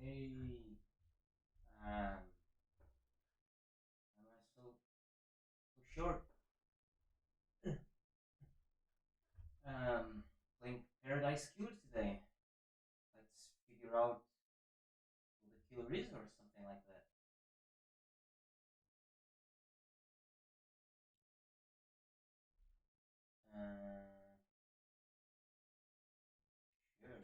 Hey, am I so short? Playing Paradise Killer today. Let's figure out who the killer is or something like that. Uh, sure.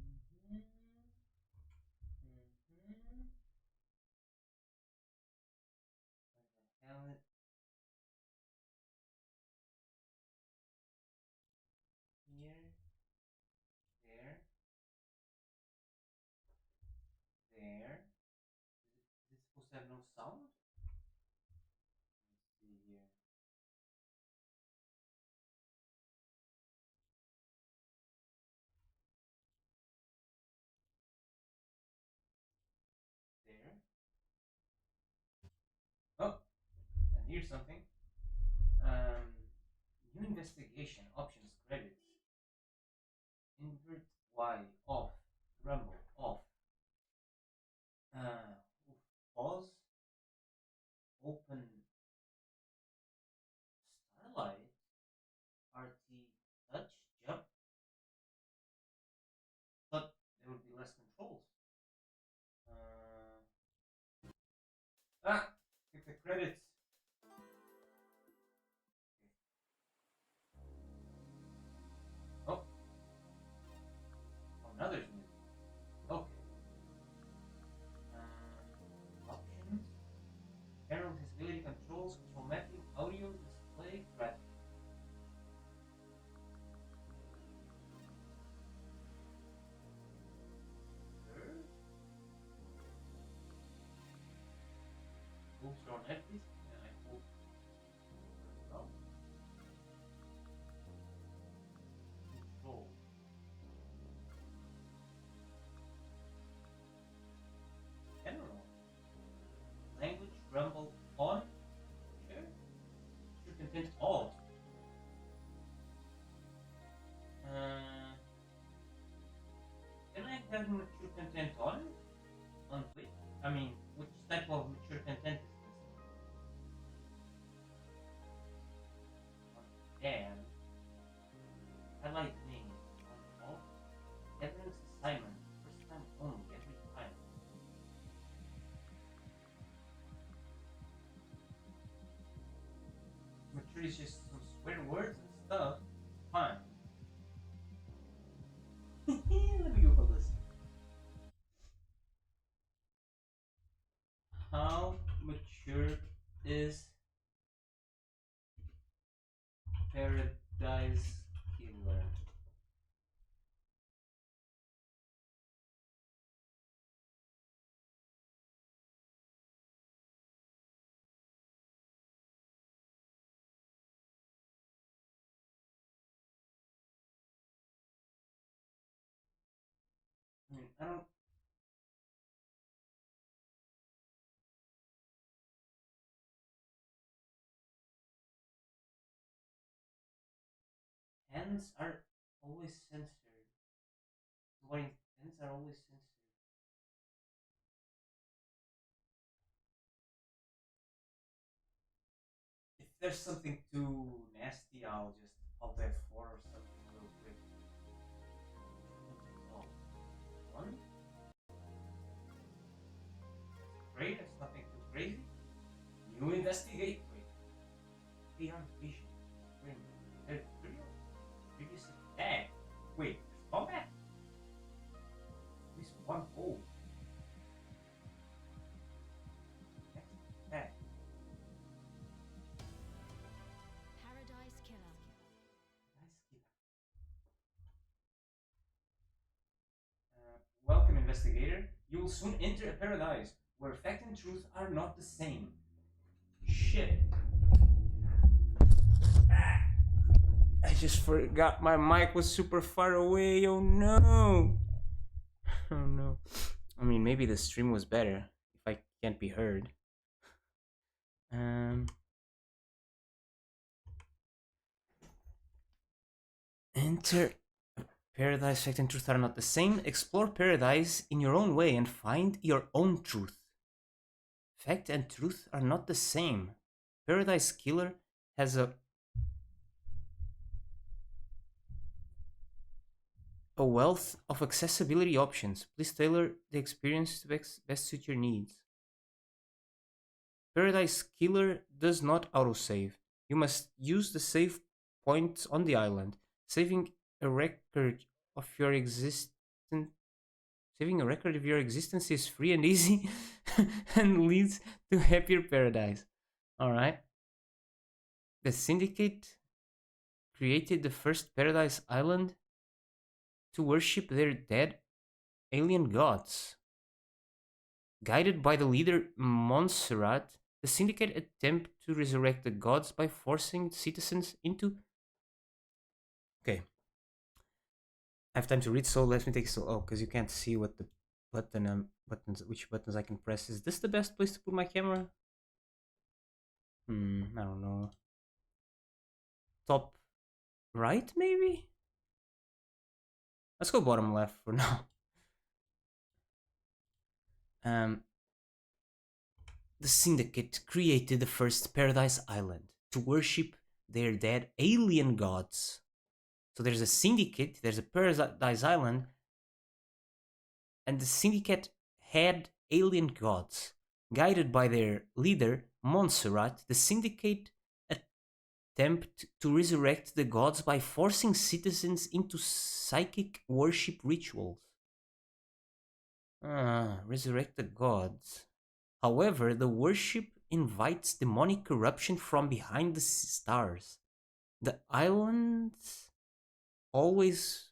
Mhm, mhm. Where the hell here? There, there. Is it supposed to have no sound? Let's see here. There. Oh, and here's something. Um, New investigation options credits. Invert Y off. Rumble off. Uh, Pause. Open Starlight. RT touch. Jump. Thought there would be less controls. Uh, Get the credits. Oh, oh, now there's music. Okay. Options. General accessibility controls. Control mapping. Audio. Display. Graphics. Sure. Oops, on Netflix. And I hope. Well, control. General. Language. Rumble on. Sure. Should contain alt. Uh, can I have mature content on? On which? I mean, which type of mature content is this? On Dan. Highlight name. On all. Evidence assignment. First time only. Every time. Mature is just some swear words and stuff. Fine. Let me Google this. How mature is Paradise Killer? I mean, I don't. Hands are always censored. Why hands are always censored? If there's something too nasty, I'll just Alt F4 or something real quick. Oh, one. Great, that's nothing too crazy. New investigate. Wait. Beyond vision. Wait. There's video. Previous attack. Wait. There's combat. At least one hole. Next attack. Paradise Killer. Nice skill. Welcome, investigator. You will soon enter a paradise where fact and truth are not the same. Shit. I just forgot my mic was super far away. Oh no. Oh no. I mean, maybe the stream was better if I can't be heard. Enter paradise. Fact and truth are not the same. Explore paradise in your own way and find your own truth. Fact and truth are not the same. Paradise Killer has a wealth of accessibility options. Please tailor the experience to best suit your needs. Paradise Killer does not autosave. You must use the save points on the island. Saving a record of your existence is free and easy and leads to happier paradise. Alright. The Syndicate created the first paradise island to worship their dead alien gods. Guided by the leader Montserrat, the Syndicate attempt to resurrect the gods by forcing citizens into... Okay. I have time to read, so let me take so... Oh, because you can't see what the which buttons I can press. Is this the best place to put my camera? I don't know. Top right, maybe? Let's go bottom left for now. The Syndicate created the first Paradise Island to worship their dead alien gods. So there's a Syndicate, there's a Paradise Island, and the Syndicate had alien gods. Guided by their leader, Montserrat, the Syndicate attempt to resurrect the gods by forcing citizens into psychic worship rituals. Resurrect the gods. However, the worship invites demonic corruption from behind the stars. The islands always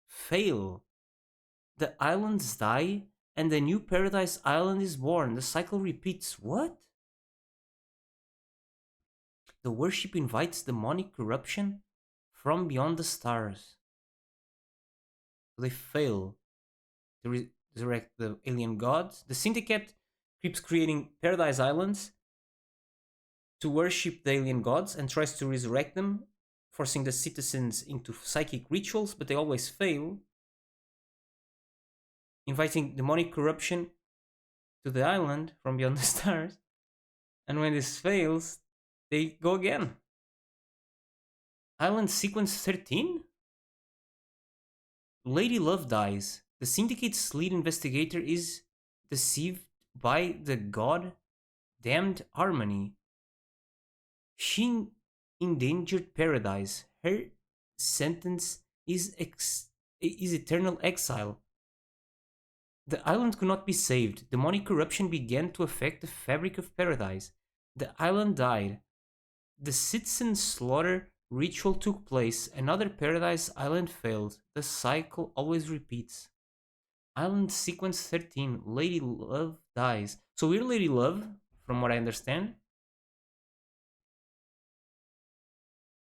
fail. The islands die, and a new Paradise Island is born. The cycle repeats. What? The worship invites demonic corruption from beyond the stars. They fail to resurrect the alien gods. The Syndicate keeps creating Paradise Islands to worship the alien gods and tries to resurrect them, forcing the citizens into psychic rituals, but they always fail, inviting demonic corruption to the island from beyond the stars. And when this fails, they go again. Island sequence 13? Lady Love dies. The Syndicate's lead investigator is deceived by the god damned Harmony. She endangered paradise. Her sentence is eternal exile. The island could not be saved. Demonic corruption began to affect the fabric of paradise. The island died. The citizen slaughter ritual took place. Another Paradise Island failed. The cycle always repeats. Island sequence 13. Lady Love dies. So we're Lady Love, from what I understand.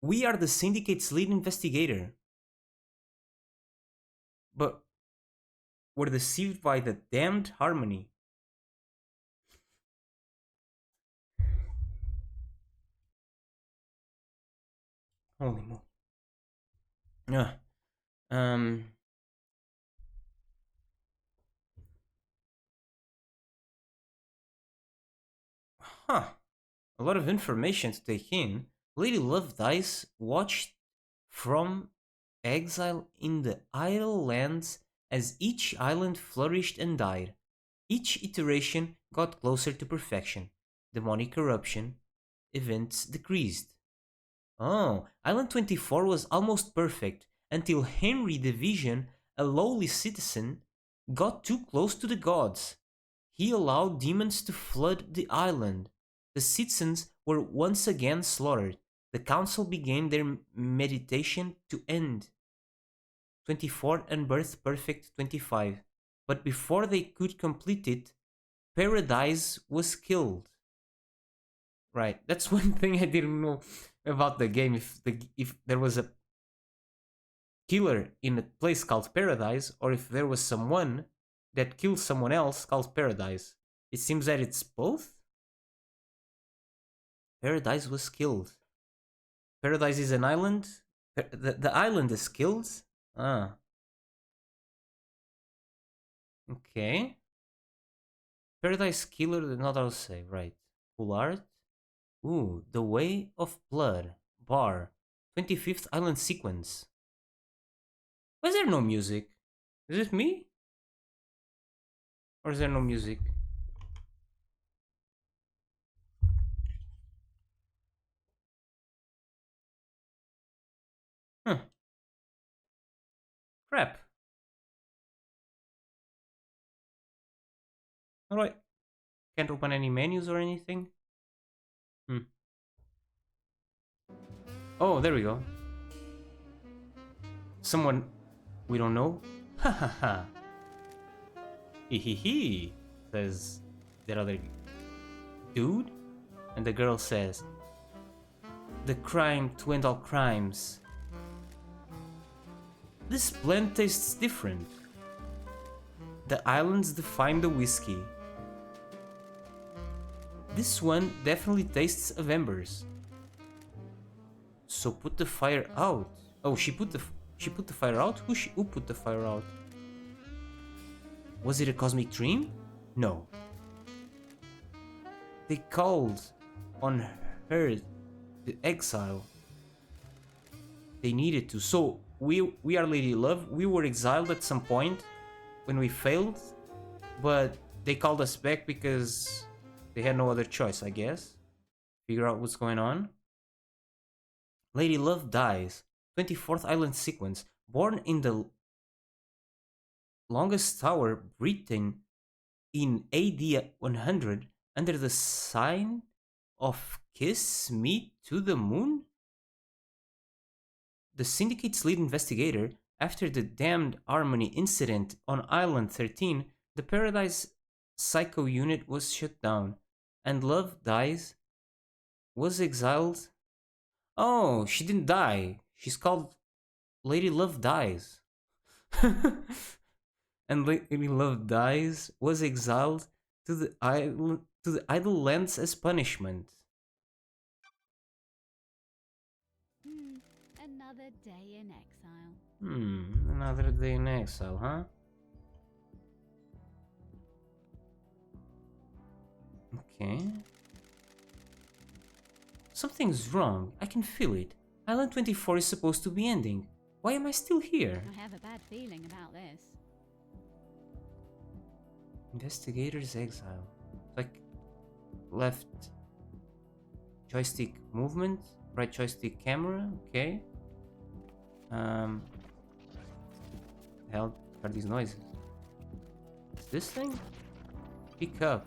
We are the Syndicate's lead investigator. But we're deceived by the damned Harmony. Holy moly. A lot of information to take in. Lady Love dies watched from exile in the idle lands as each island flourished and died. Each iteration got closer to perfection. Demonic corruption events decreased. Oh, Island 24 was almost perfect until Henry the Vision, a lowly citizen, got too close to the gods. He allowed demons to flood the island. The citizens were once again slaughtered. The council began their meditation to end 24 and birth perfect 25. But before they could complete it, Paradise was killed. Right, that's one thing I didn't know about the game. If there was a killer in a place called Paradise, or if there was someone that killed someone else called Paradise. It seems that it's both. Paradise was killed. Paradise is an island? The island is killed? Ah. Okay. Paradise Killer did not autosave, right. Full art. Ooh, The Way of Blood. Bar. 25th Island Sequence. Why is there no music? Is it me? Or is there no music? Huh. Crap. Alright. Can't open any menus or anything? Oh, there we go. Someone we don't know? Ha ha ha. Hee hee hee, says that other dude. And the girl says, the crime to end all crimes. This blend tastes different. The islands define the whiskey. This one definitely tastes of embers. So put the fire out. Oh, she put the fire out? Who put the fire out? Was it a cosmic dream? No. They called on her to exile. They needed to. So we are Lady Love. We were exiled at some point when we failed, but they called us back because they had no other choice, I guess. Figure out what's going on. Lady Love dies. 24th Island Sequence. Born in the longest tower, Britain, in AD 100, under the sign of Kiss Me to the Moon? The Syndicate's lead investigator, after the Damned Harmony incident on Island 13, the Paradise Psycho Unit was shut down, and Love Dies was exiled. Oh, she didn't die. She's called Lady Love Dies. And Lady Love Dies was exiled to the island, to the Idle Lands as punishment. Another day in exile. Another day in exile, huh? Okay. Something's wrong. I can feel it. Island 24 is supposed to be ending. Why am I still here? I have a bad feeling about this. Investigator's exile. Like left joystick movement, right joystick camera, okay. Hell are these noises? It's this thing? Pick up.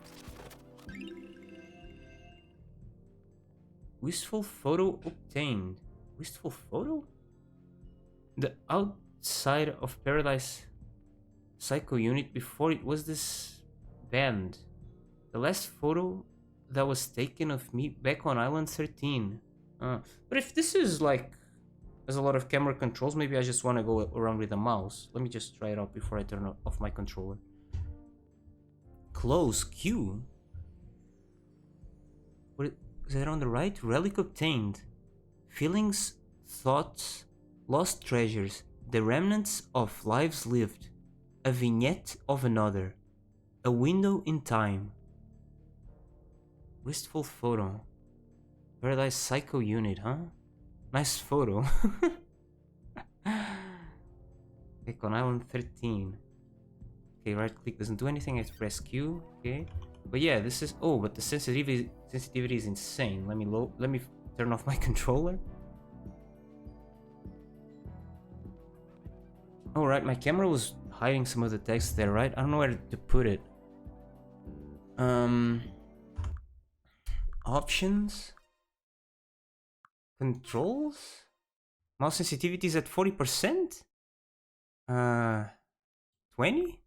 Wistful photo obtained. Wistful photo? The outside of Paradise Psycho Unit before it was this band. The last photo that was taken of me back on Island 13. But if this is like, there's a lot of camera controls, maybe I just want to go around with a mouse. Let me just try it out before I turn off my controller. Close queue. What is that on the right? Relic obtained. Feelings, thoughts, lost treasures, the remnants of lives lived. A vignette of another. A window in time. Wistful photo. Paradise Psycho Unit, huh? Nice photo. Click on Island 13. Okay, right click doesn't do anything. I press Q. Okay. But yeah, this is... Oh, but the sensitivity is insane. Let me turn off my controller. Alright, my camera was hiding some of the text there, right? I don't know where to put it. Options? Controls? Mouse sensitivity is at 40%? 20?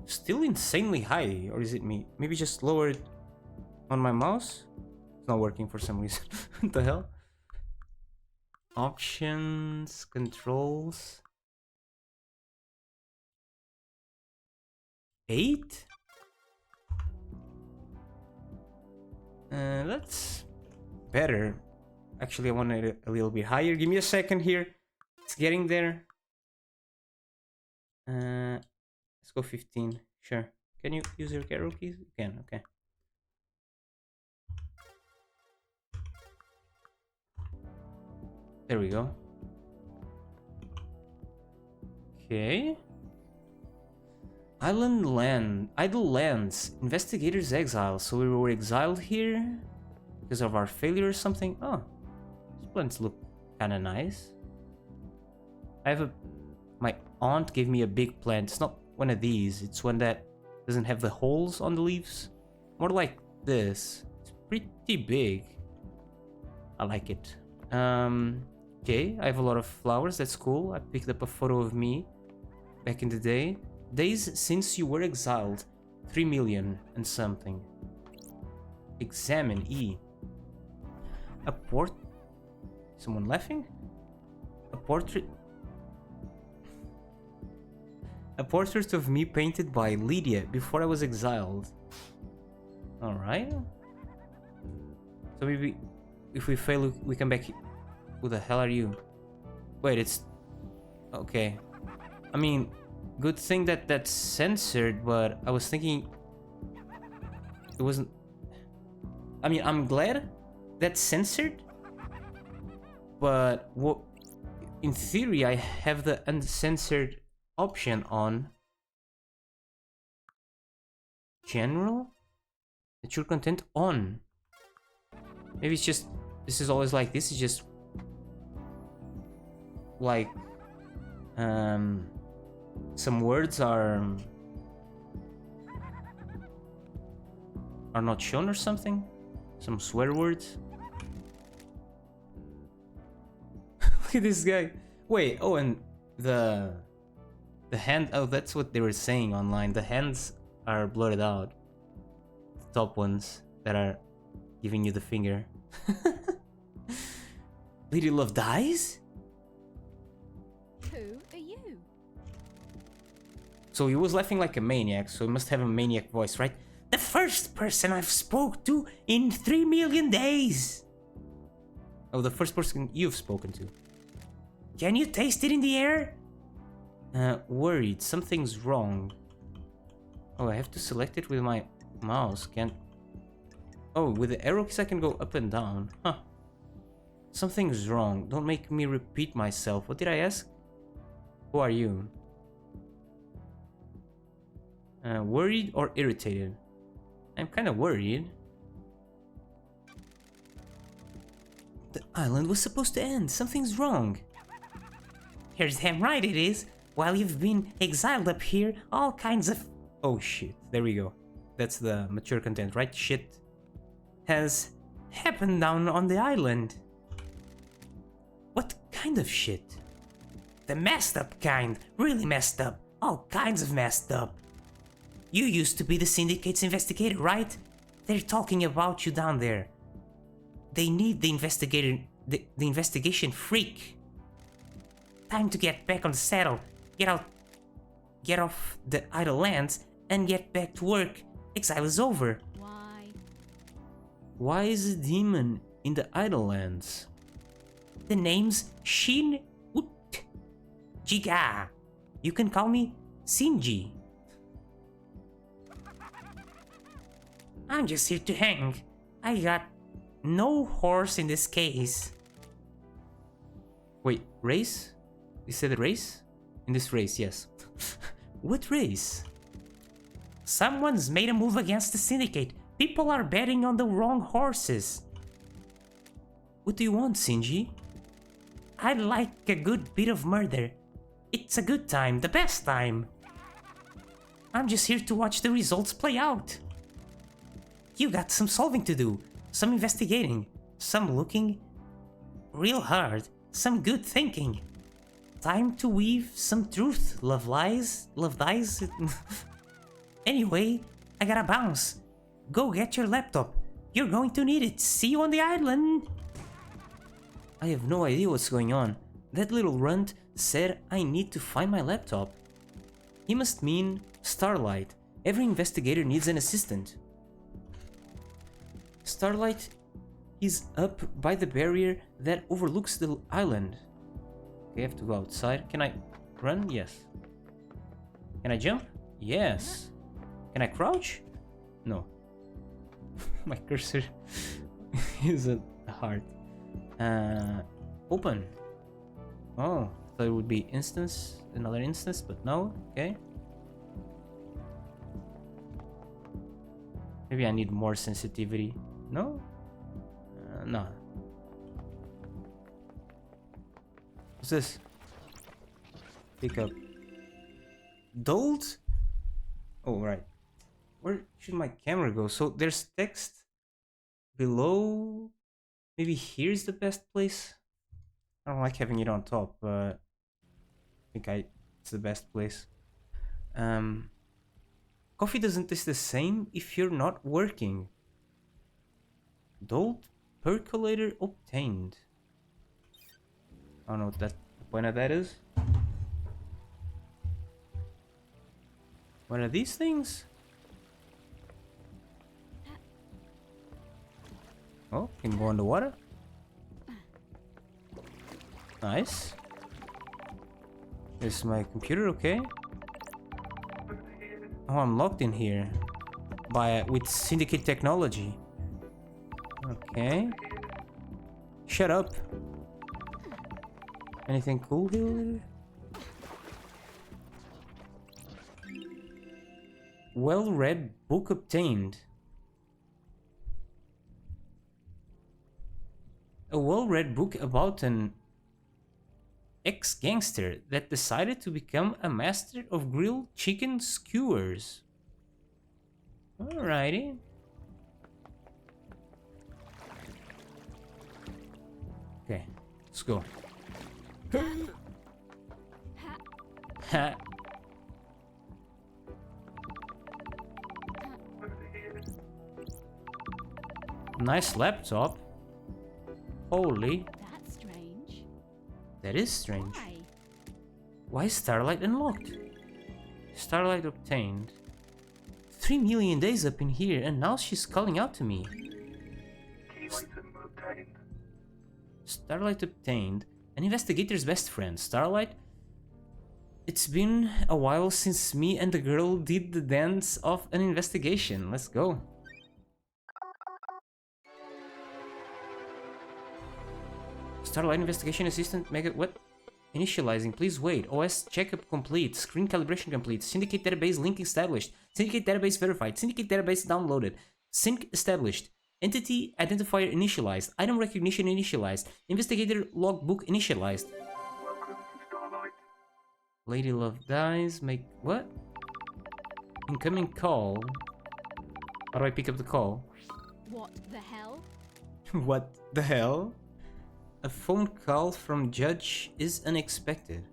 Still insanely high, or is it me? Maybe just lower it on my mouse? It's not working for some reason. What the hell? Options, controls. 8? That's better. Actually, I wanted it a little bit higher. Give me a second here. It's getting there. Let's go 15. Sure. Can you use your arrow keys? You can, okay. There we go. Okay. Idle lands. Investigators exile. So we were exiled here because of our failure or something. Oh, these plants look kind of nice. My aunt gave me a big plant. It's not one of these. It's one that doesn't have the holes on the leaves. More like this. It's pretty big. I like it. Okay, I have a lot of flowers. That's cool. I picked up a photo of me back in the day. Days since you were exiled. 3 million and something. Examine E. A port... Someone laughing? A portrait... A portrait of me painted by Lydia before I was exiled. Alright. So maybe if we fail, we come back. Who the hell are you? Wait, it's... Okay. I mean, good thing that that's censored, but I was thinking... It wasn't... I mean, I'm glad that's censored. But what... In theory, I have the uncensored option on general mature content on. Maybe it's just this is always like this. Is just like some words are not shown or something. Some swear words. Look at this guy. Wait. Oh, and the hand, oh, that's what they were saying online. The hands are blurred out. The top ones that are giving you the finger. Lady Love dies? Who are you? So he was laughing like a maniac, so he must have a maniac voice, right? The first person I've spoke to in 3 million days! Oh, the first person you've spoken to. Can you taste it in the air? Worried. Something's wrong. Oh, I have to select it with my mouse. Can't... Oh, with the arrow keys I can go up and down. Huh. Something's wrong. Don't make me repeat myself. What did I ask? Who are you? Worried or irritated? I'm kind of worried. The island was supposed to end. Something's wrong. You're damn right it is. While you've been exiled up here, all kinds of... Oh shit, there we go. That's the mature content, right? Shit has happened down on the island. What kind of shit? The messed up kind. Really messed up. All kinds of messed up. You used to be the Syndicate's investigator, right? They're talking about you down there. They need the investigator... the investigation freak. Time to get back on the saddle. Get off the idle lands and get back to work. Exile is over. Why? Why is a demon in the idle lands? The name's Shin Ut Jiga. You can call me Shinji. I'm just here to hang. I got no horse in this case. Wait, race? You said race? In this race, yes. What race? Someone's made a move against the Syndicate. People are betting on the wrong horses. What do you want, Shinji? I like a good bit of murder. It's a good time, the best time. I'm just here to watch the results play out. You got some solving to do, some investigating, some looking real hard, some good thinking. Time to weave some truth, love lies, love dies. Anyway, I gotta bounce. Go get your laptop. You're going to need it. See you on the island. I have no idea what's going on. That little runt said I need to find my laptop. He must mean Starlight. Every investigator needs an assistant. Starlight is up by the barrier that overlooks the island. Okay, I have to go outside. Can I run? Yes. Can I jump? Yes. Can I crouch? No. My cursor is a heart. Open. Oh, thought it would be another instance, but no. Okay. Maybe I need more sensitivity. No? No. What's this? Pick up. Dolt? Oh, right. Where should my camera go? So there's text below. Maybe here's the best place. I don't like having it on top, but I think it's the best place. Coffee doesn't taste the same if you're not working. Dolt percolator obtained. I don't know what the point of that is. What are these things? Oh, can go underwater. Nice. This is my computer, okay. Oh, I'm locked in here with Syndicate technology. Okay. Shut up. Anything cool here? Well-read book obtained. A well-read book about an ex-gangster that decided to become a master of grilled chicken skewers. Alrighty. Okay, let's go. Ha. Nice laptop. Holy. That's strange. That is strange. Why? Why is Starlight unlocked? Starlight obtained. 3 million days up in here, and now she's calling out to me. Starlight obtained. An investigator's best friend. Starlight? It's been a while since me and the girl did the dance of an investigation. Let's go. Starlight investigation assistant mega what? Initializing, please wait. OS checkup complete. Screen calibration complete. Syndicate database link established. Syndicate database verified. Syndicate database downloaded. Sync established. Entity identifier initialized. Item recognition initialized. Investigator logbook initialized. Lady Love dies. Make what? Incoming call. How do I pick up the call? What the hell? What the hell? A phone call from Judge is unexpected.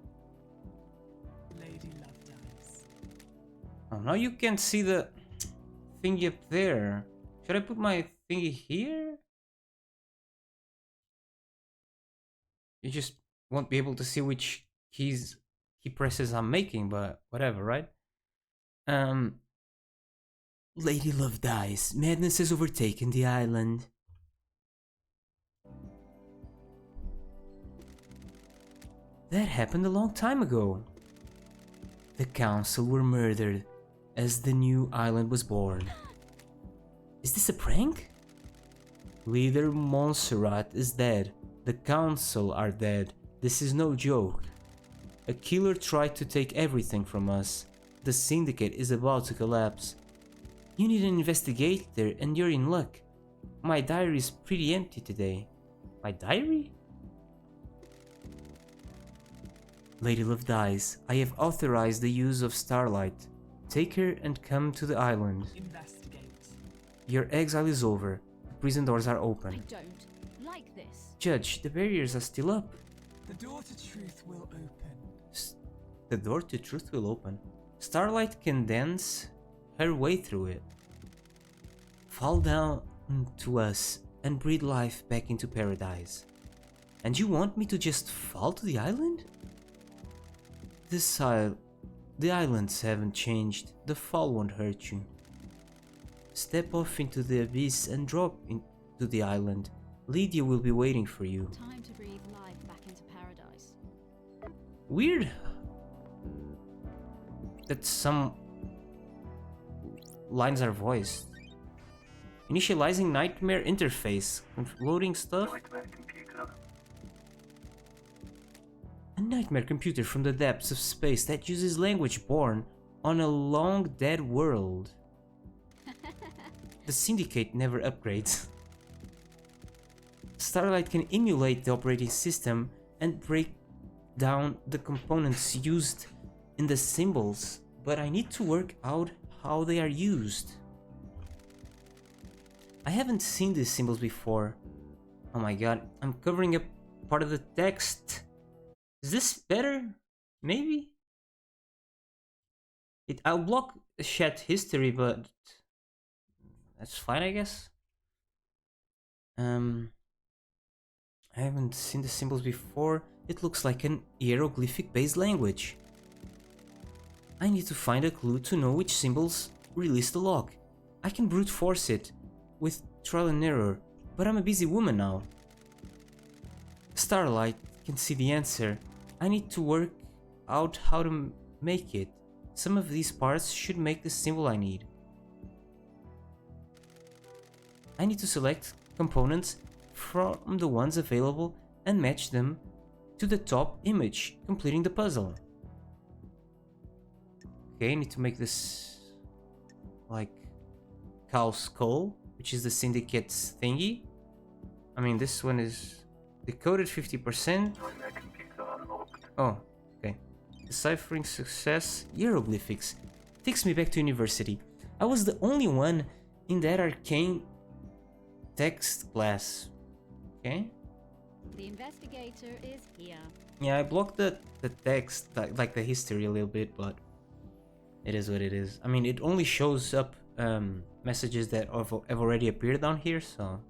Lady Love dies. Oh, now you can't see the thingy up there. Should I put my thingy here? You just won't be able to see which key presses I'm making, but whatever, right? Lady Love dies. Madness has overtaken the island. That happened a long time ago. The council were murdered as the new island was born. Is this a prank? Leader Montserrat is dead. The council are dead. This is no joke. A killer tried to take everything from us. The syndicate is about to collapse. You need an investigator and you're in luck. My diary is pretty empty today. My diary? Lady Love dies. I have authorized the use of Starlight. Take her and come to the island. Investigate. Your exile is over. The prison doors are I open. don't like this. Judge, the barriers are still up. The door to truth will open. The door to truth will open. Starlight can dance her way through it. Fall down to us and breathe life back into paradise. And you want me to just fall to the island? The islands haven't changed. The fall won't hurt you. Step off into the abyss and drop into the island. Lydia will be waiting for you. Time to breathe life back into paradise. Weird that some lines are voiced. Initializing nightmare interface. Loading stuff. A nightmare computer from the depths of space that uses language born on a long dead world. The Syndicate never upgrades. Starlight can emulate the operating system and break down the components used in the symbols, but I need to work out how they are used. I haven't seen these symbols before. Oh my god, I'm covering up part of the text. Is this better? Maybe? I'll block chat history, but that's fine, I guess. I haven't seen the symbols before. It looks like an hieroglyphic-based language. I need to find a clue to know which symbols release the lock. I can brute force it with trial and error, but I'm a busy woman now. Starlight can see the answer. I need to work out how to make it. Some of these parts should make the symbol I need. I need to select components from the ones available and match them to the top image, completing the puzzle. Okay, I need to make this like cow skull, which is the Syndicate's thingy. I mean, this one is decoded 50%. Oh, okay. Deciphering success, hieroglyphics. Takes me back to university. I was the only one in that arcane text class. Okay. The investigator is here. Yeah, I blocked the text, like the history a little bit, but it is what it is. I mean, it only shows up messages that have already appeared down here, so...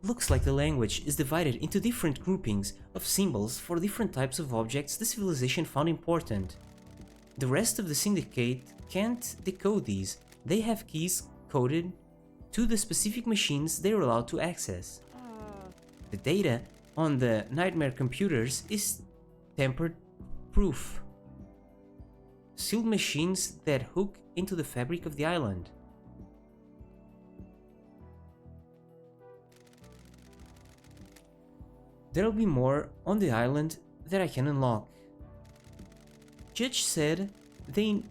Looks like the language is divided into different groupings of symbols for different types of objects the civilization found important. The rest of the Syndicate can't decode these. They have keys coded to the specific machines they're allowed to access. The data on the nightmare computers is tampered proof. Sealed machines that hook into the fabric of the island. There'll be more on the island that I can unlock. Judge said they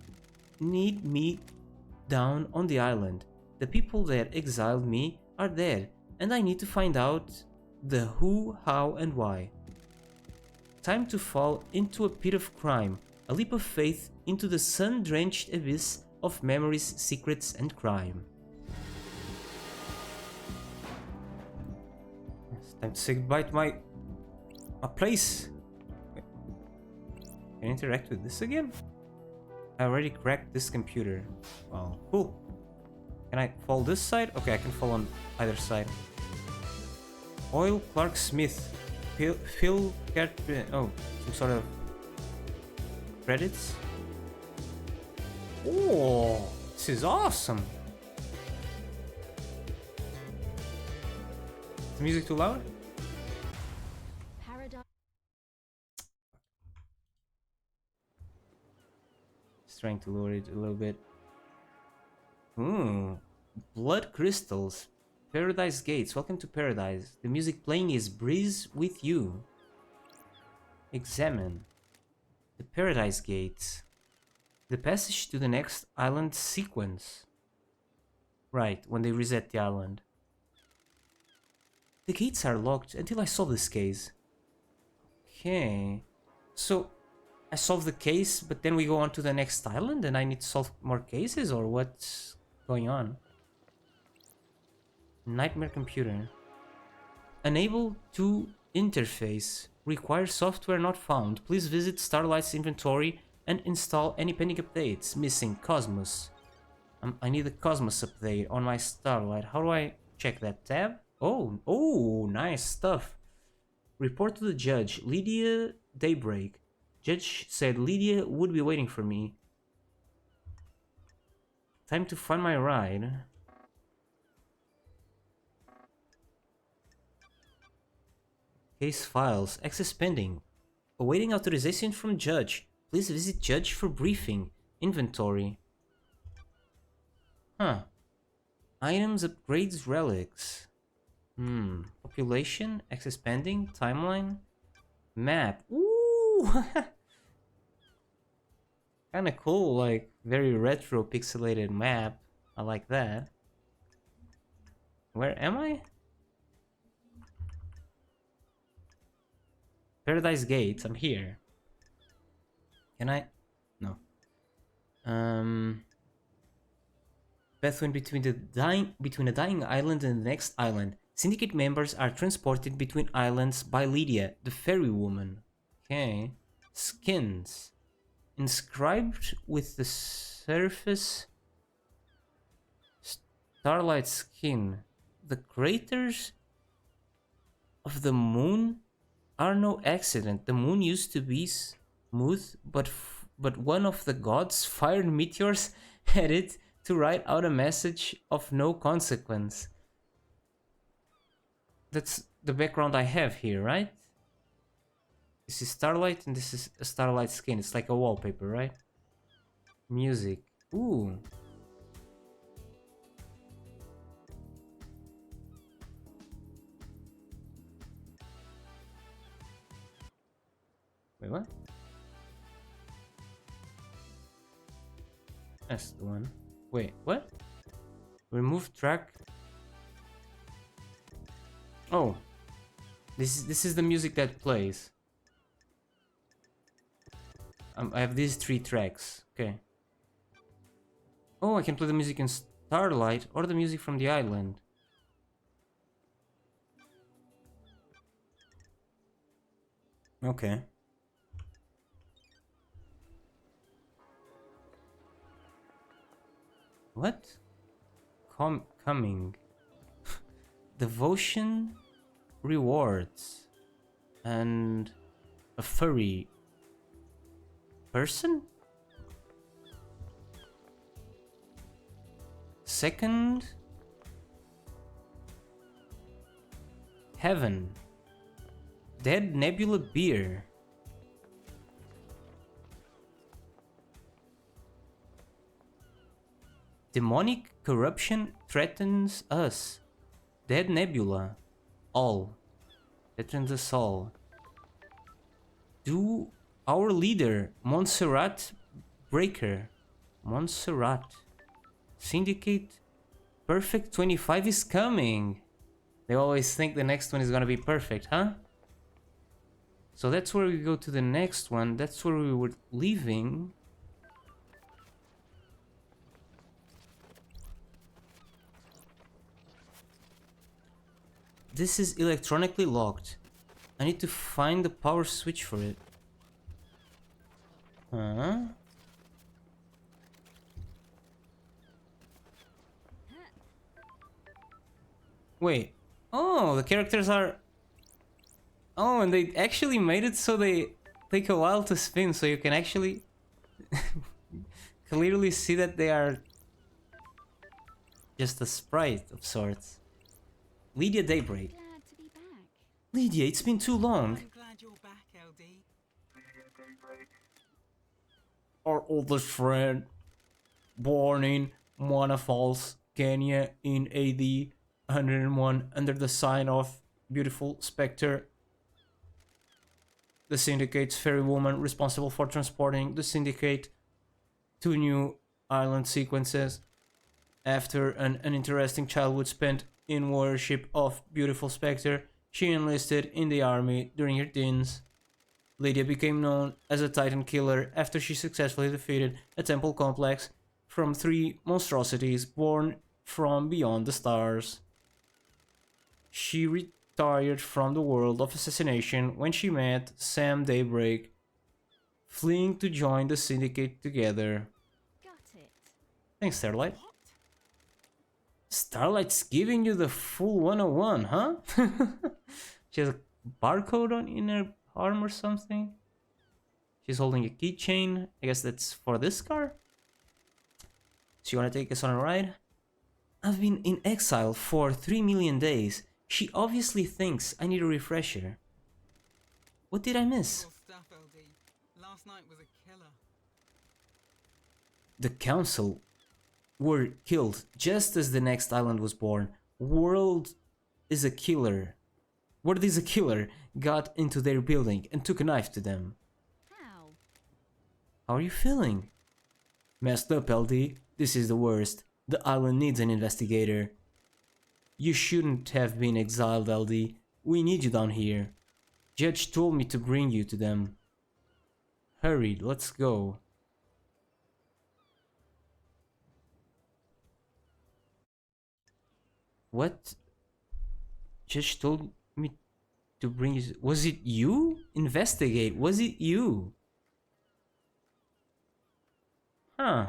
need me down on the island. The people that exiled me are dead, and I need to find out the who, how, and why. Time to fall into a pit of crime, a leap of faith into the sun-drenched abyss of memories, secrets, and crime. It's time to say goodbye to my place. Can I interact with this again? I already cracked this computer. Wow, cool. Can I fall this side? Okay, I can fall on either side. Oil Clark Smith. Phil oh, some sort of credits. Oh, this is awesome. Is the music too loud? Paradise. Just trying to lower it a little bit. Blood crystals. Paradise Gates. Welcome to Paradise. The music playing is Breeze with You. Examine. The Paradise Gates. The passage to the next island sequence. Right, when they reset the island. The gates are locked until I solve this case. Okay. So, I solve the case, but then we go on to the next island and I need to solve more cases, or what's going on? Nightmare computer. Unable to interface. Requires software not found. Please visit Starlight's inventory and install any pending updates. Missing Cosmos. I need a Cosmos update on my Starlight. How do I check that tab? Oh, nice stuff. Report to the judge. Lydia Daybreak. Judge said Lydia would be waiting for me. Time to find my ride. Case files. Access pending. Awaiting authorization from Judge. Please visit Judge for briefing. Inventory. Huh. Items, upgrades, relics. Population. Access pending. Timeline. Map. Ooh! Kinda cool, like, very retro pixelated map. I like that. Where am I? Paradise Gates, I'm here. Can I? No. Path went between a dying island and the next island. Syndicate members are transported between islands by Lydia, the ferry woman. Okay. Skins. Inscribed with the surface starlight skin. The craters of the moon are no accident. The moon used to be smooth, but one of the gods fired meteors at it to write out a message of no consequence. That's the background I have here, right? This is starlight and this is a starlight skin. It's like a wallpaper, right? Music. Ooh. Wait, what? That's the one. Wait, what? Remove track. Oh. This is the music that plays. I have these 3 tracks. Okay. Oh, I can play the music in Starlight or the music from the island. Okay. What? Coming. Devotion rewards. And a furry person? Second. Heaven. Dead Nebula beer. Demonic corruption threatens us. Dead Nebula. All. Threatens us all. Do our leader, Montserrat Breaker. Montserrat. Syndicate. Perfect 25 is coming. They always think the next one is gonna be perfect, huh? So that's where we go to the next one. That's where we were leaving. This is electronically locked. I need to find the power switch for it. Huh? Wait. Oh, the characters are... Oh, and they actually made it so they take a while to spin, so you can actually clearly see that they are just a sprite of sorts. Lydia Daybreak. Glad to be back. Lydia, it's been too long. I'm glad you're back, LD. Our oldest friend, born in Moana Falls, Kenya in AD 101 under the sign of Beautiful Spectre. The Syndicate's ferry woman responsible for transporting the Syndicate to new island sequences. After an uninteresting childhood spent in worship of Beautiful Spectre, she enlisted in the army during her teens. Lydia became known as a Titan killer after she successfully defeated a temple complex from 3 monstrosities born from beyond the stars. She retired from the world of assassination when she met Sam Daybreak, fleeing to join the Syndicate together. Got it. Thanks, Starlight. Starlight's giving you the full 101, huh? She has a barcode in her arm or something? She's holding a keychain. I guess that's for this car. So you wanna take us on a ride? I've been in exile for 3 million days. She obviously thinks I need a refresher. What did I miss? Your stuff, LD. Last night was a killer. The council were killed just as the next island was born. World is a killer. Word is a killer got into their building and took a knife to them. How? How are you feeling? Messed up, LD. This is the worst. The island needs an investigator. You shouldn't have been exiled, LD. We need you down here. Judge told me to bring you to them. Hurry, let's go. What? Judge told me to bring you. Was it you? Investigate. Was it you? Huh.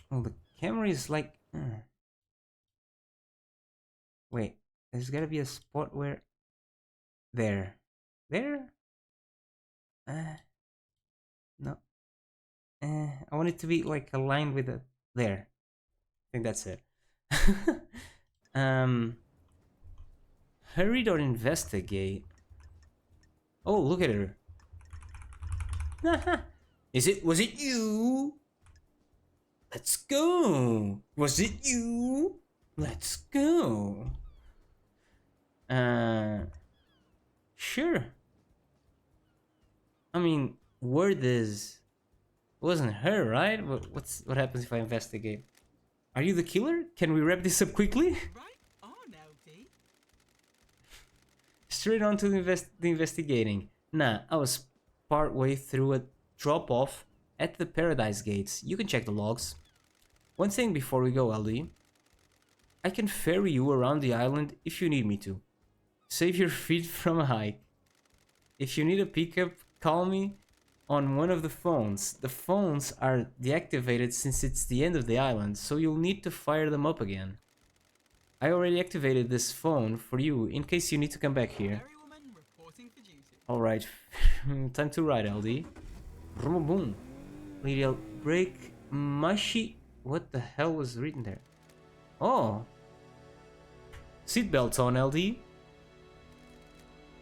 Well, the camera is like. Wait, there's gotta be a spot where. There. There? No. I want it to be like aligned with the. There. I think that's it. Hurried or investigate? Oh, look at her. Was it you? Let's go. Was it you? Let's go. Sure. I mean, word is, it wasn't her, right? What happens if I investigate? Are you the killer? Can we wrap this up quickly? Right on, LD. Straight on to the investigating. Nah, I was part way through a drop-off at the Paradise Gates. You can check the logs. One thing before we go, LD. I can ferry you around the island if you need me to. Save your feet from a hike. If you need a pickup, call me on one of the phones. The phones are deactivated since it's the end of the island, so you'll need to fire them up again. I already activated this phone for you in case you need to come back here. Ferrywoman reporting for duty. Alright, time to ride, LD. Boom, boom. Lydia, break Mashi. What the hell was written there? Oh. Seatbelts on, LD.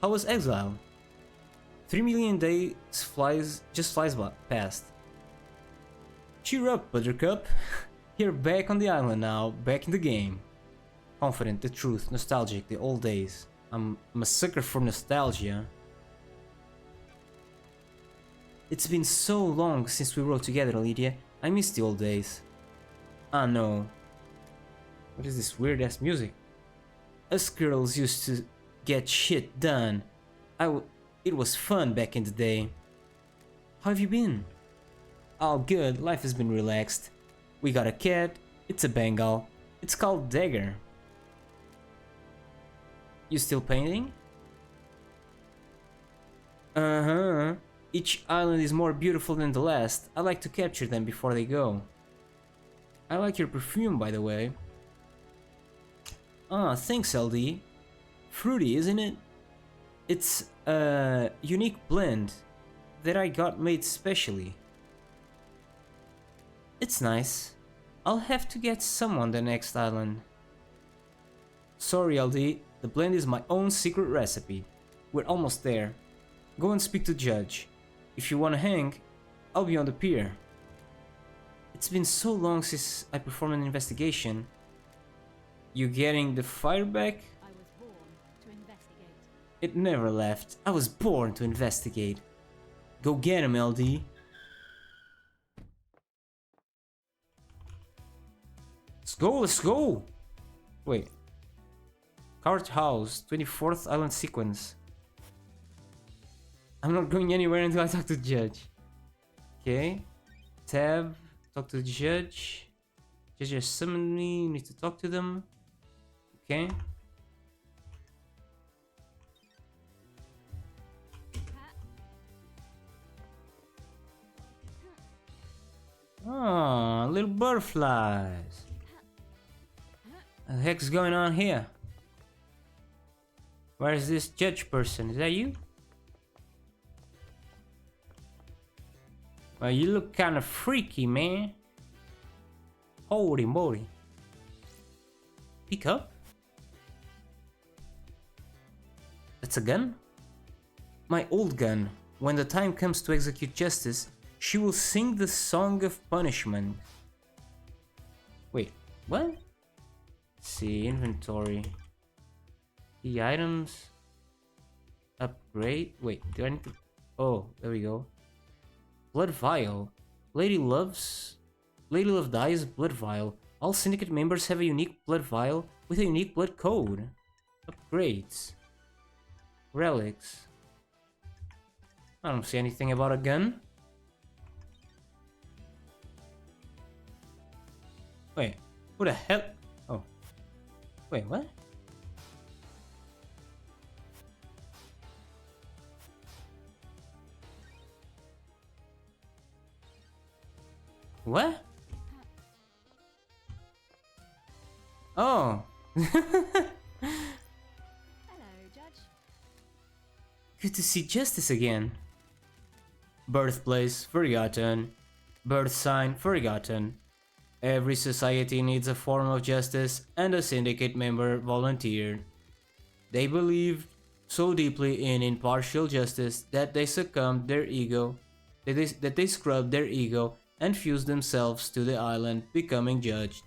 How was exile? 3 million days just flies past. Cheer up, Buttercup. You're back on the island now, back in the game. Confident, the truth, nostalgic, the old days. I'm a sucker for nostalgia. It's been so long since we rode together, Lydia. I miss the old days. Ah no. What is this weird ass music? Us girls used to get shit done. It was fun back in the day. How have you been? All good, life has been relaxed. We got a cat, it's a Bengal. It's called Dagger. You still painting? Uh-huh. Each island is more beautiful than the last. I like to capture them before they go. I like your perfume, by the way. Ah, thanks, LD. Fruity, isn't it? It's a unique blend that I got made specially. It's nice. I'll have to get some on the next island. Sorry, LD. The blend is my own secret recipe. We're almost there. Go and speak to Judge. If you wanna hang, I'll be on the pier. It's been so long since I performed an investigation. You getting the fire back? I was born to investigate. It never left. I was born to investigate. Go get him, LD. Let's go, let's go! Wait. Cart House, 24th Island Sequence. I'm not going anywhere until I talk to Judge. Okay. Tab. Talk to the Judge. Judge has summoned me. Need to talk to them. Okay. Ah, little butterflies. What the heck's going on here? Where's this judge person? Is that you? Well, you look kind of freaky, man. Holy moly. Pick up? That's a gun? My old gun. When the time comes to execute justice, she will sing the song of punishment. Wait, what? Let's see, inventory. The items. Upgrade. Wait, do I need to... Oh, there we go. Blood vial. Lady Love Dies blood vial. All syndicate members have a unique blood vial with a unique blood code. Upgrades. Relics. I don't see anything about a gun. Wait, who the hell? Oh. Wait, what? What? Oh. Hello, Judge. Good to see Justice again. Birthplace forgotten. Birth sign forgotten. Every society needs a form of justice, and a syndicate member volunteered. They believed so deeply in impartial justice that they succumbed their ego, that they scrubbed their ego and fused themselves to the island, becoming judged.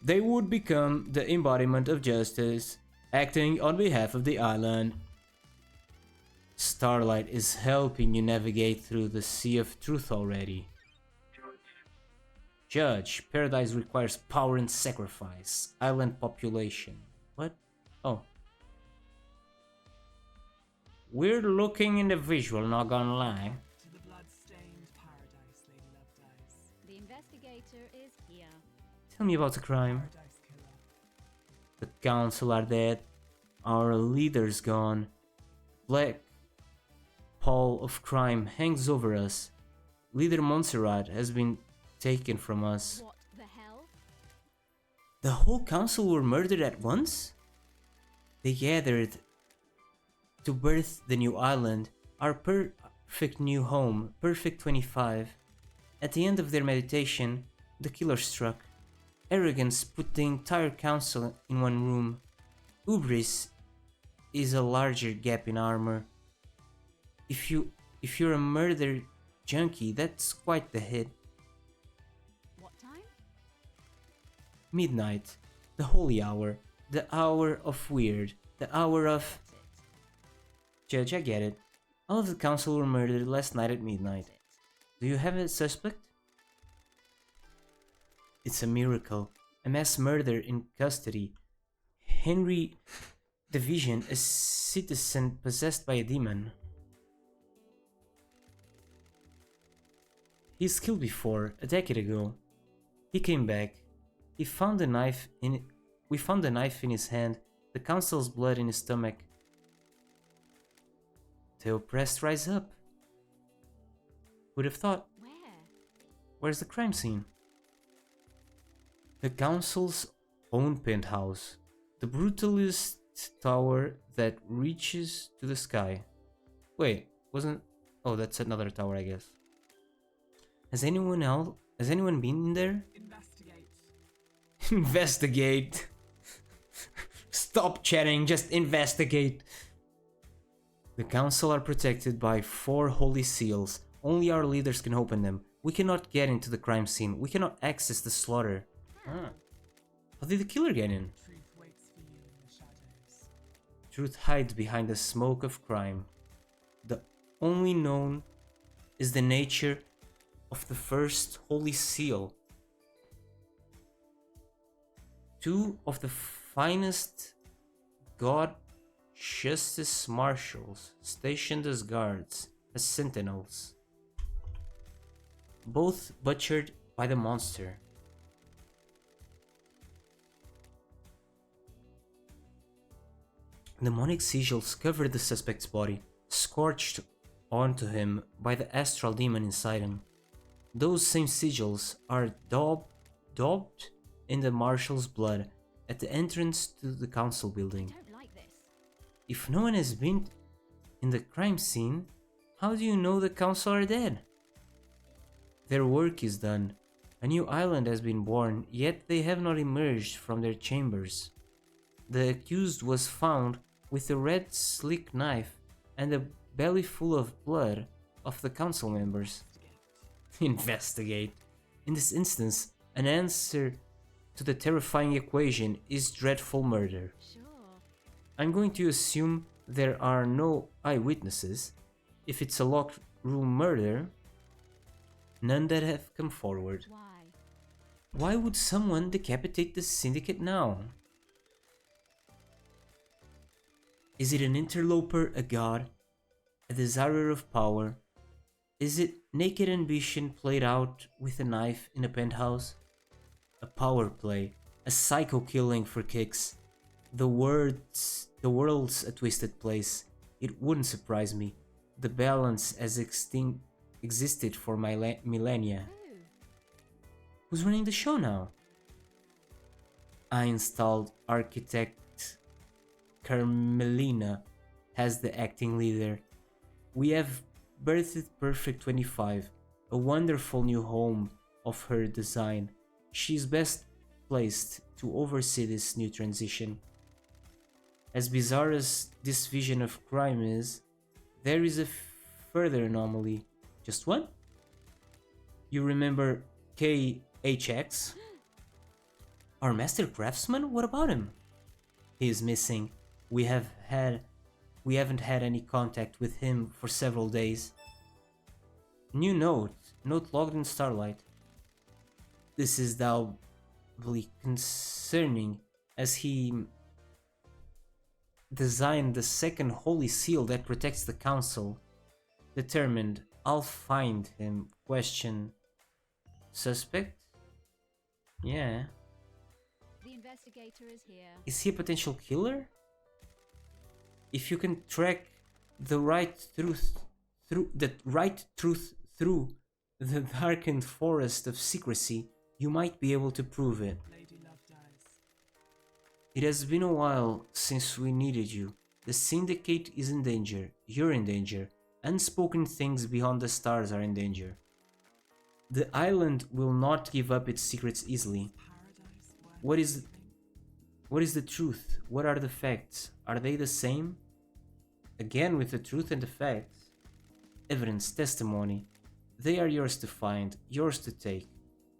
They would become the embodiment of justice, acting on behalf of the island. Starlight is helping you navigate through the sea of truth already. Judge, paradise requires power and sacrifice. Island population. What? Oh. Weird looking individual, not gonna lie. To the blood-stained paradise, Lady Love Dies. The investigator is here. Tell me about the crime. Paradise killer. The council are dead. Our leader's gone. Black pall of crime hangs over us. Leader Montserrat has been taken from us. What the hell? The whole council were murdered at once? They gathered to birth the new island, our perfect new home, Perfect 25. At the end of their meditation, the killer struck. Arrogance put the entire council in one room. Hubris is a larger gap in armor. If you're a murder junkie, that's quite the hit. What time? Midnight, the holy hour, the hour of weird, the hour of... That's it. Judge, I get it. All of the council were murdered last night at midnight. That's it. Do you have a suspect? It's a miracle. A mass murder in custody. Henry Division, a citizen possessed by a demon. He's killed before, a decade ago. He came back. We found a knife in his hand, the council's blood in his stomach. The oppressed rise up. Would have thought. Where? Where's the crime scene? The council's own penthouse. The brutalist tower that reaches to the sky. Wait, wasn't... Oh, that's another tower, I guess. Has anyone been in there? Investigate. Investigate. Stop chatting, just investigate. The council are protected by 4 holy seals. Only our leaders can open them. We cannot get into the crime scene. We cannot access the slaughter. Ah. How did the killer get in? Truth waits for you in the shadows. Truth hides behind the smoke of crime. The only known is the nature of the first holy seal. 2 of the finest god justice marshals stationed as guards, as sentinels. Both butchered by the monster. Demonic sigils covered the suspect's body, scorched onto him by the astral demon inside him. Those same sigils are daubed in the marshal's blood at the entrance to the council building. Don't like this. If no one has been in the crime scene, how do you know the council are dead? Their work is done. A new island has been born, yet they have not emerged from their chambers. The accused was found with a red slick knife and a belly full of blood of the council members. Investigate. In this instance, an answer to the terrifying equation is dreadful murder. Sure. I'm going to assume there are no eyewitnesses. If it's a locked room murder, none that have come forward. Why? Why would someone decapitate the syndicate now? Is it an interloper, a god, a desirer of power? Is it naked ambition played out with a knife in a penthouse? A power play, a psycho killing for kicks. The world's a twisted place. It wouldn't surprise me. The balance has existed for millennia. Who? Who's running the show now? I installed architect Carmelina as the acting leader. We have birthed Perfect 25, a wonderful new home of her design. She's best placed to oversee this new transition. As bizarre as this vision of crime is, there is a further anomaly. Just one? You remember KHX? Our master craftsman? What about him? He is missing. We haven't had any contact with him for several days. New note logged in Starlight. This is doubly concerning, as he designed the second holy seal that protects the council. Determined, I'll find him. Question. Suspect? Yeah. The investigator is here. Is he a potential killer? If you can track the right truth through the darkened forest of secrecy, you might be able to prove it. Lady Love dies. It has been a while since we needed you. The Syndicate is in danger. You're in danger. Unspoken things beyond the stars are in danger. The island will not give up its secrets easily. Paradise. What is the truth? What are the facts? Are they the same? Again, with the truth and the facts. Evidence, testimony. They are yours to find, yours to take.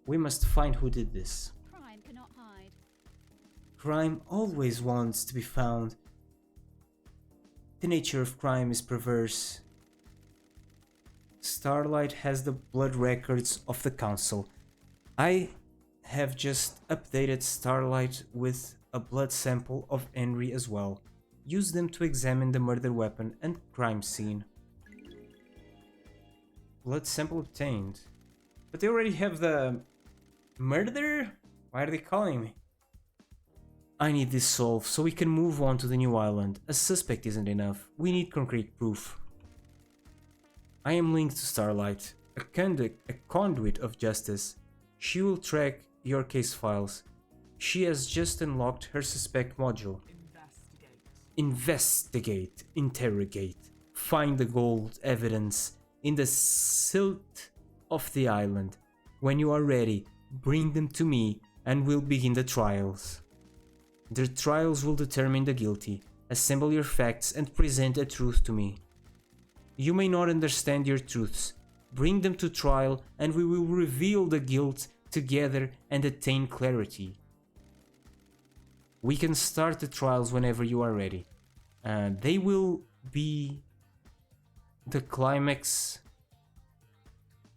We must find who did this. Crime cannot hide. Crime always wants to be found. The nature of crime is perverse. Starlight has the blood records of the council. I have just updated Starlight with a blood sample of Henry as well. Use them to examine the murder weapon and crime scene. Blood sample obtained. But they already have the murderer? Why are they calling me? I need this solved so we can move on to the new island. A suspect isn't enough. We need concrete proof. I am linked to Starlight, a conduit of justice. She will track your case files. She has just unlocked her suspect module. Investigate, interrogate, find the gold evidence in the silt of the island. When you are ready, bring them to me and we'll begin the trials. The trials will determine the guilty. Assemble your facts and present a truth to me. You may not understand your truths. Bring them to trial and we will reveal the guilt together and attain clarity. We can start the trials whenever you are ready. They will be the climax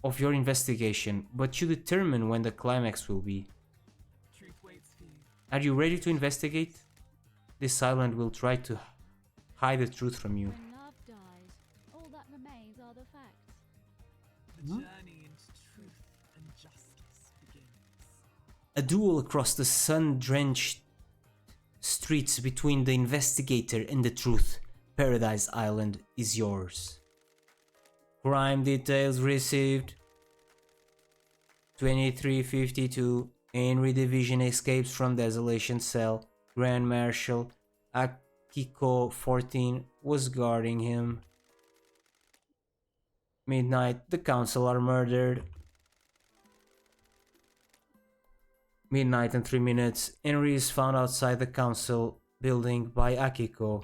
of your investigation, but you determine when the climax will be. Truth waits for you. Are you ready to investigate? This island will try to hide the truth from you. When love dies, all that remains are the facts. The journey into truth and justice begins. A duel across the sun-drenched streets between the investigator and the truth. Paradise Island is yours. Crime details received. 2352. Henry Division escapes from Desolation Cell. Grand Marshal Akiko 14 was guarding him. Midnight, the council are murdered. Midnight and 3 minutes, Henry is found outside the council building by Akiko.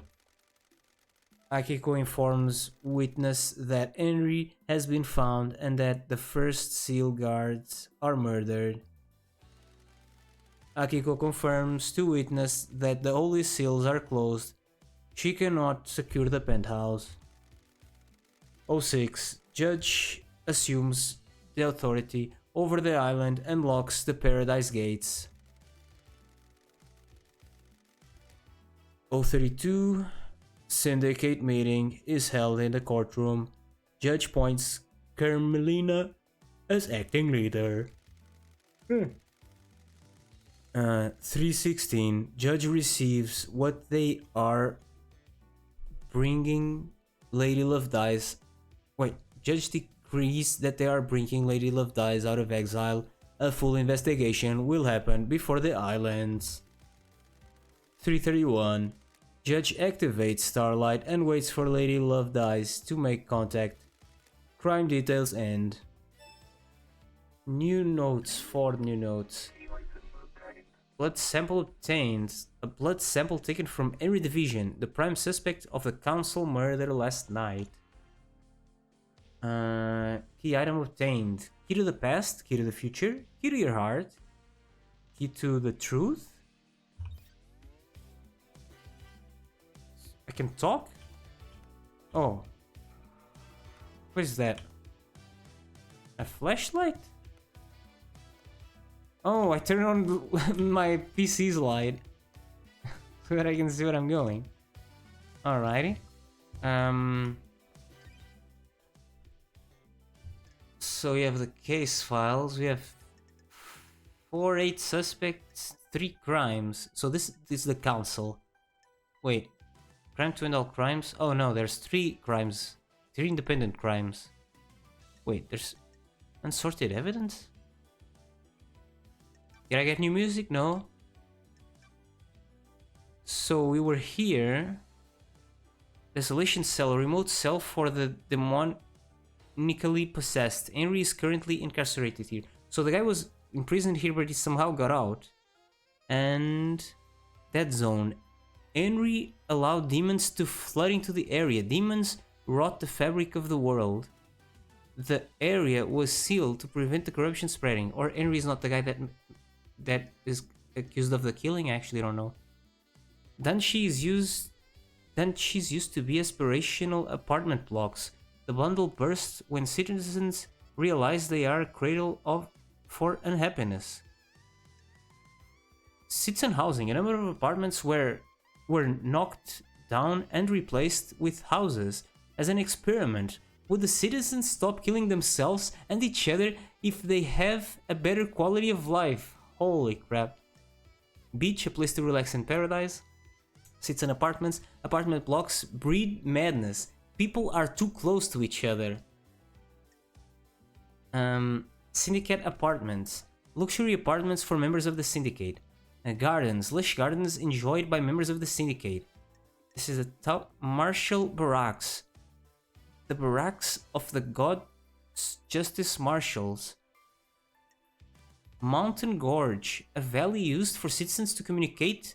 Akiko informs witness that Henry has been found and that the first seal guards are murdered. Akiko confirms to witness that the holy seals are closed. She cannot secure the penthouse. 06. Judge assumes the authority over the island and locks the paradise gates. 032. Syndicate meeting is held in the courtroom. Judge appoints Carmelina as acting leader. 316. Judge receives what they are bringing Lady Love Dies. Wait, Judge decrees that they are bringing Lady Love Dies out of exile. A full investigation will happen before the islands. 331. Judge activates Starlight and waits for Lady Love Dies to make contact. Crime details end. New notes, 4 new notes. Blood sample obtained. A blood sample taken from Henry Division, the prime suspect of the council murder last night. Key item obtained. Key to the past, key to the future, key to your heart, key to the truth. I can talk? Oh. What is that? A flashlight? Oh, I turn on my PC's light so that I can see what I'm going. Alrighty. So we have the case files. We have 8 suspects, 3 crimes. So this is the council. Wait. Crime to end all crimes? Oh no, there's 3 crimes. 3 independent crimes. Wait, there's unsorted evidence? Did I get new music? No. So we were here. Desolation cell, remote cell for the demonically possessed. Henry is currently incarcerated here. So the guy was imprisoned here, but he somehow got out. And that zone. Henry allowed demons to flood into the area. Demons rot the fabric of the world. The area was sealed to prevent the corruption spreading. Or Henry is not the guy that is accused of the killing. I actually don't know. Then she's used to be aspirational apartment blocks. The bundle bursts when citizens realize they are a cradle for unhappiness. Citizen housing. A number of apartments were knocked down and replaced with houses as an experiment. Would the citizens stop killing themselves and each other if they have a better quality of life? Holy crap. Beach, a place to relax in paradise. Citizen apartments. Apartment blocks breed madness. People are too close to each other. Syndicate apartments. Luxury apartments for members of the syndicate. Gardens, lush gardens enjoyed by members of the syndicate. This is the top Marshal Barracks. The barracks of the God's Justice Marshals. Mountain Gorge, a valley used for citizens to communicate,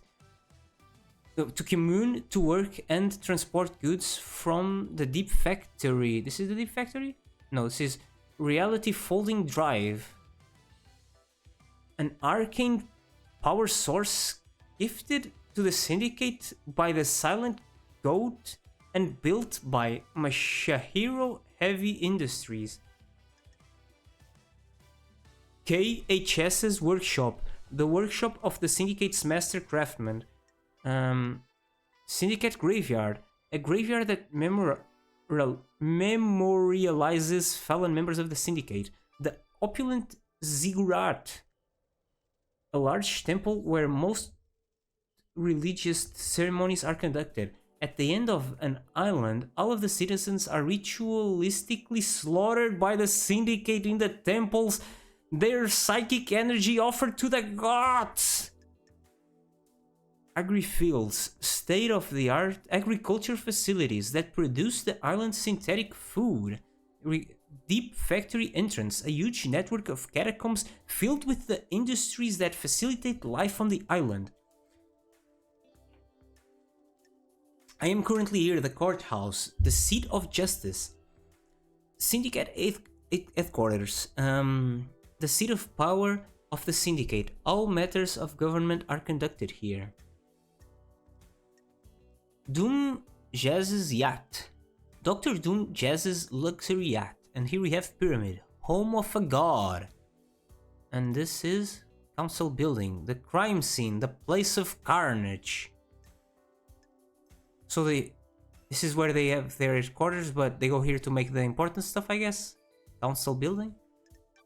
to commune, to work and transport goods from the Deep Factory. This is the Deep Factory? No, this is Reality Folding Drive. An arcane power source gifted to the syndicate by the Silent Goat and built by Masahiro Heavy Industries. KHS's workshop, the workshop of the syndicate's master craftsman. Syndicate graveyard, a graveyard that memorializes fallen members of the syndicate. The opulent ziggurat, a large temple where most religious ceremonies are conducted. At the end of an island, all of the citizens are ritualistically slaughtered by the syndicate in the temples, their psychic energy offered to the gods. Agri-fields, state-of-the-art agriculture facilities that produce the island's synthetic food. Deep factory entrance, a huge network of catacombs filled with the industries that facilitate life on the island. I am currently here at the courthouse, the seat of justice. Syndicate headquarters, the seat of power of the syndicate. All matters of government are conducted here. Doom Jazz's yacht. Dr. Doom Jazz's luxury yacht. And here we have Pyramid, home of a god. And this is Council Building, the crime scene, the place of carnage. So this is where they have their headquarters, but they go here to make the important stuff, I guess. Council Building.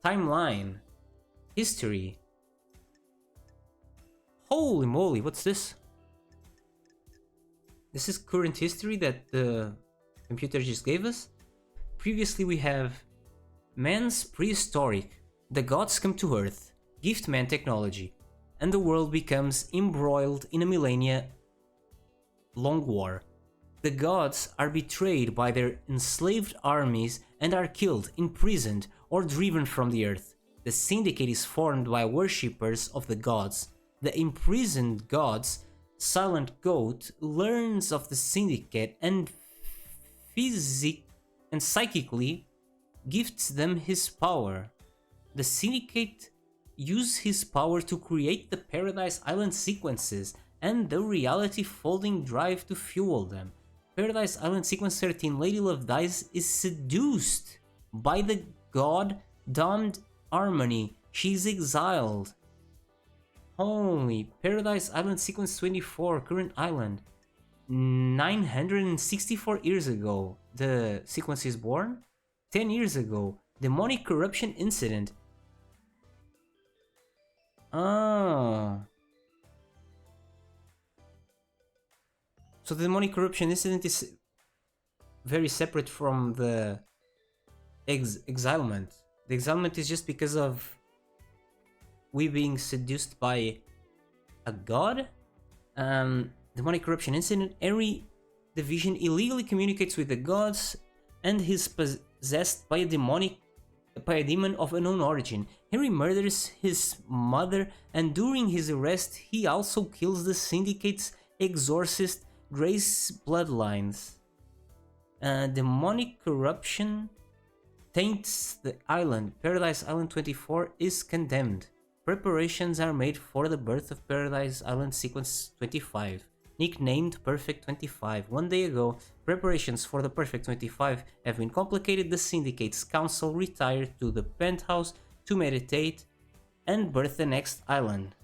Timeline. History. Holy moly, what's this? This is current history that the computer just gave us. Previously we have man's prehistoric, the gods come to Earth, gift man technology, and the world becomes embroiled in a millennia-long war. The gods are betrayed by their enslaved armies and are killed, imprisoned, or driven from the Earth. The Syndicate is formed by worshippers of the gods. The imprisoned gods, Silent Goat, learns of the Syndicate and psychically gifts them his power. The Syndicate use his power to create the Paradise Island sequences and the reality folding drive to fuel them. Paradise Island sequence 13, Lady Love Dies, is seduced by the god-damned Harmony. She's exiled. Holy, Paradise Island sequence 24, current island. 964 years ago, the sequence is born. 10 years ago, demonic corruption incident. Ah. So the demonic corruption incident is very separate from the exilement. The exilement is just because of we being seduced by a god. Demonic corruption incident. Every division illegally communicates with the gods and is possessed by a demon of unknown origin. Henry murders his mother, and during his arrest he also kills the Syndicate's exorcist Grace bloodlines. Demonic corruption taints the island. Paradise Island 24 is condemned. Preparations are made for the birth of Paradise Island Sequence 25, nicknamed Perfect 25. One day ago, preparations for the Perfect 25 have been complicated. The Syndicate's council retired to the penthouse to meditate and birth the next island.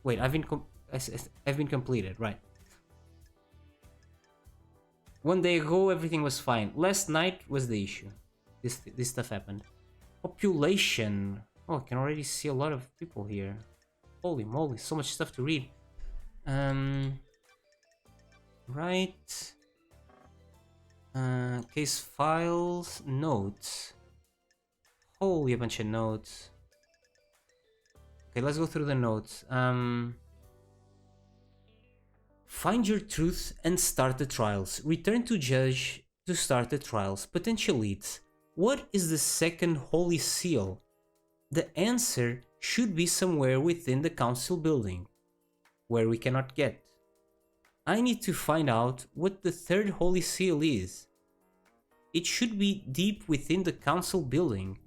Wait, I've been completed, right? One day ago, everything was fine. Last night was the issue. This stuff happened. Population. Oh, I can already see a lot of people here. Holy moly, so much stuff to read. Right. Case files, notes. Holy, a bunch of notes. Okay, let's go through the notes. Find your truth and start the trials. Return to judge to start the trials. Potential leads. What is the second holy seal? The answer should be somewhere within the council building, where we cannot get. I need to find out what the third holy seal is. It should be deep within the council building.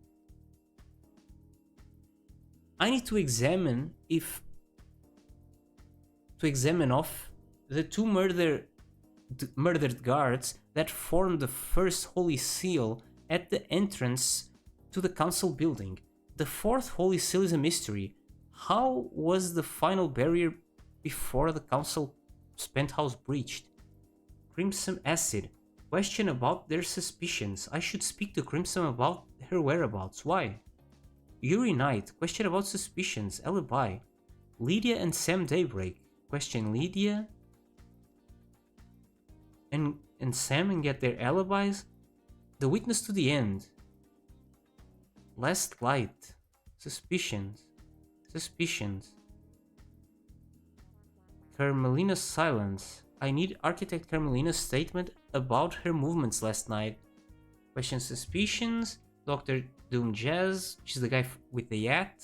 I need to examine off the two murdered guards that formed the first holy seal at the entrance to the council building. The fourth holy seal is a mystery. How was the final barrier before the council's penthouse breached? Crimson Acid. Question about their suspicions. I should speak to Crimson about her whereabouts. Why? Yuri Knight. Question about suspicions. Alibi. Lydia and Sam Daybreak. Question Lydia and Sam and get their alibis. The witness to the end. Last light. Suspicions. Carmelina's silence. I need Architect Carmelina's statement about her movements last night. Question suspicions. Dr. Doom Jazz, which is the guy with the yacht.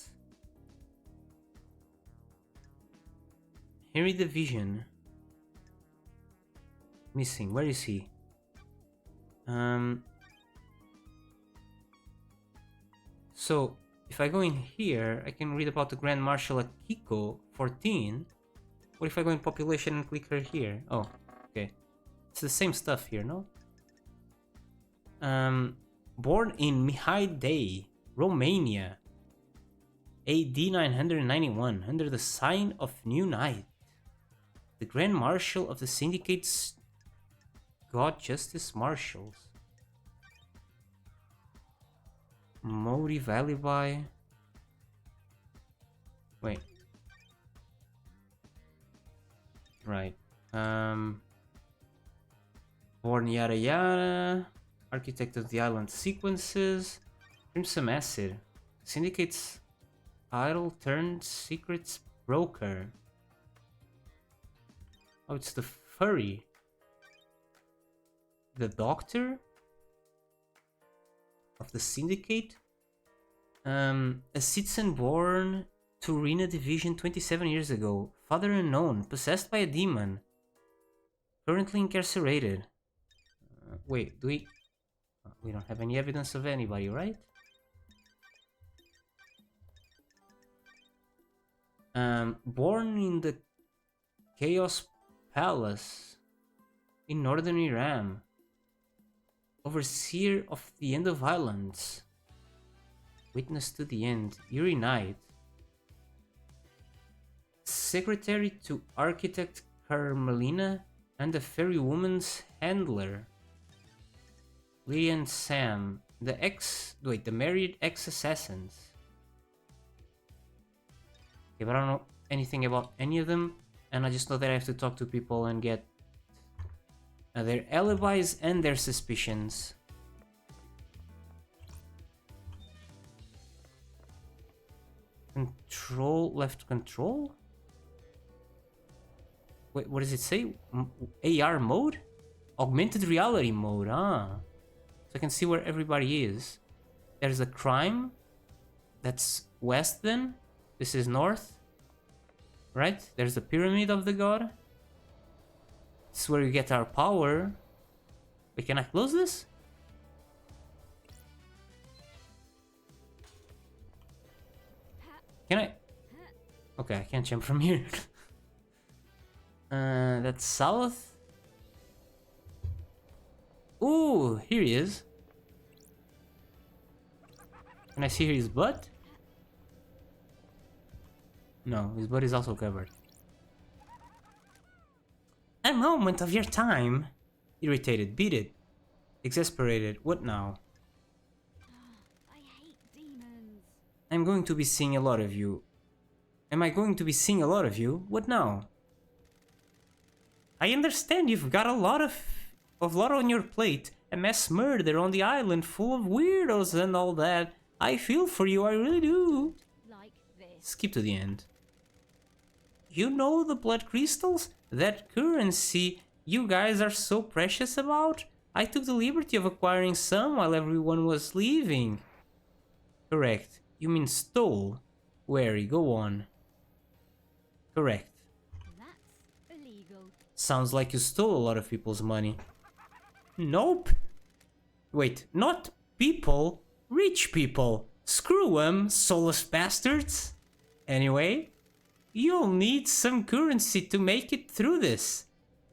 Henry the Vision. Missing. Where is he? So, if I go in here, I can read about the Grand Marshal Akiko 14. What if I go in population and click her here? Oh, okay. It's the same stuff here, no? Born in Mihai Day, Romania, AD 991, under the sign of New Night. The Grand Marshal of the Syndicate's God Justice Marshals. Motive alibi. Wait. Right. Born yada yada. Architect of the Island Sequences. Crimson Acid. Syndicate's idol turned secrets broker. Oh, it's the furry. The doctor of the Syndicate. A citizen born to Rena Division 27 years ago. Father unknown, possessed by a demon. Currently incarcerated. Wait, do we... we don't have any evidence of anybody, right? Born in the Chaos Palace in northern Iran. Overseer of the End of Islands. Witness to the End. Eerie Night. Secretary to Architect Carmelina and the Fairy Woman's handler. Lee and Sam. The married ex-assassins. Okay, but I don't know anything about any of them. And I just know that I have to talk to people and get their alibis and their suspicions. Control, left control? Wait, what does it say? AR mode? Augmented reality mode, ah. So I can see where everybody is. There's a crime. That's west then. This is north. Right? There's the pyramid of the god. This is where we get our power. Wait, can I close this? Can I? Okay, I can't jump from here. That's south. Ooh, here he is. Can I see his butt? No, his butt is also covered. A moment of your time. Irritated, beat it. Exasperated, what now? I hate demons. I'm going to be seeing a lot of you. Am I going to be seeing a lot of you? What now? I understand you've got a lot on your plate. A mass murder on the island full of weirdos and all that. I feel for you, I really do. Like this. Skip to the end. You know the blood crystals? That currency you guys are so precious about? I took the liberty of acquiring some while everyone was leaving. Correct. You mean stole. Wary, go on. Correct. That's illegal. Sounds like you stole a lot of people's money. Nope. Wait, not people. Rich people. Screw 'em, soulless bastards. Anyway, you'll need some currency to make it through this.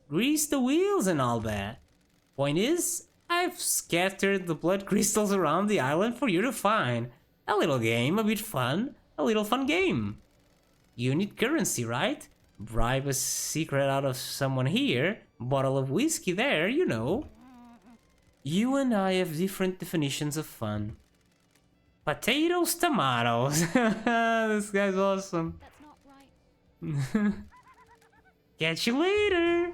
Grease the wheels and all that. Point is, I've scattered the blood crystals around the island for you to find. A little game, a bit fun. A little fun game. You need currency, right? Bribe a secret out of someone here. Bottle of whiskey there, you know. You and I have different definitions of fun. Potatoes, tomatoes. This guy's awesome. That's not right. Catch you later.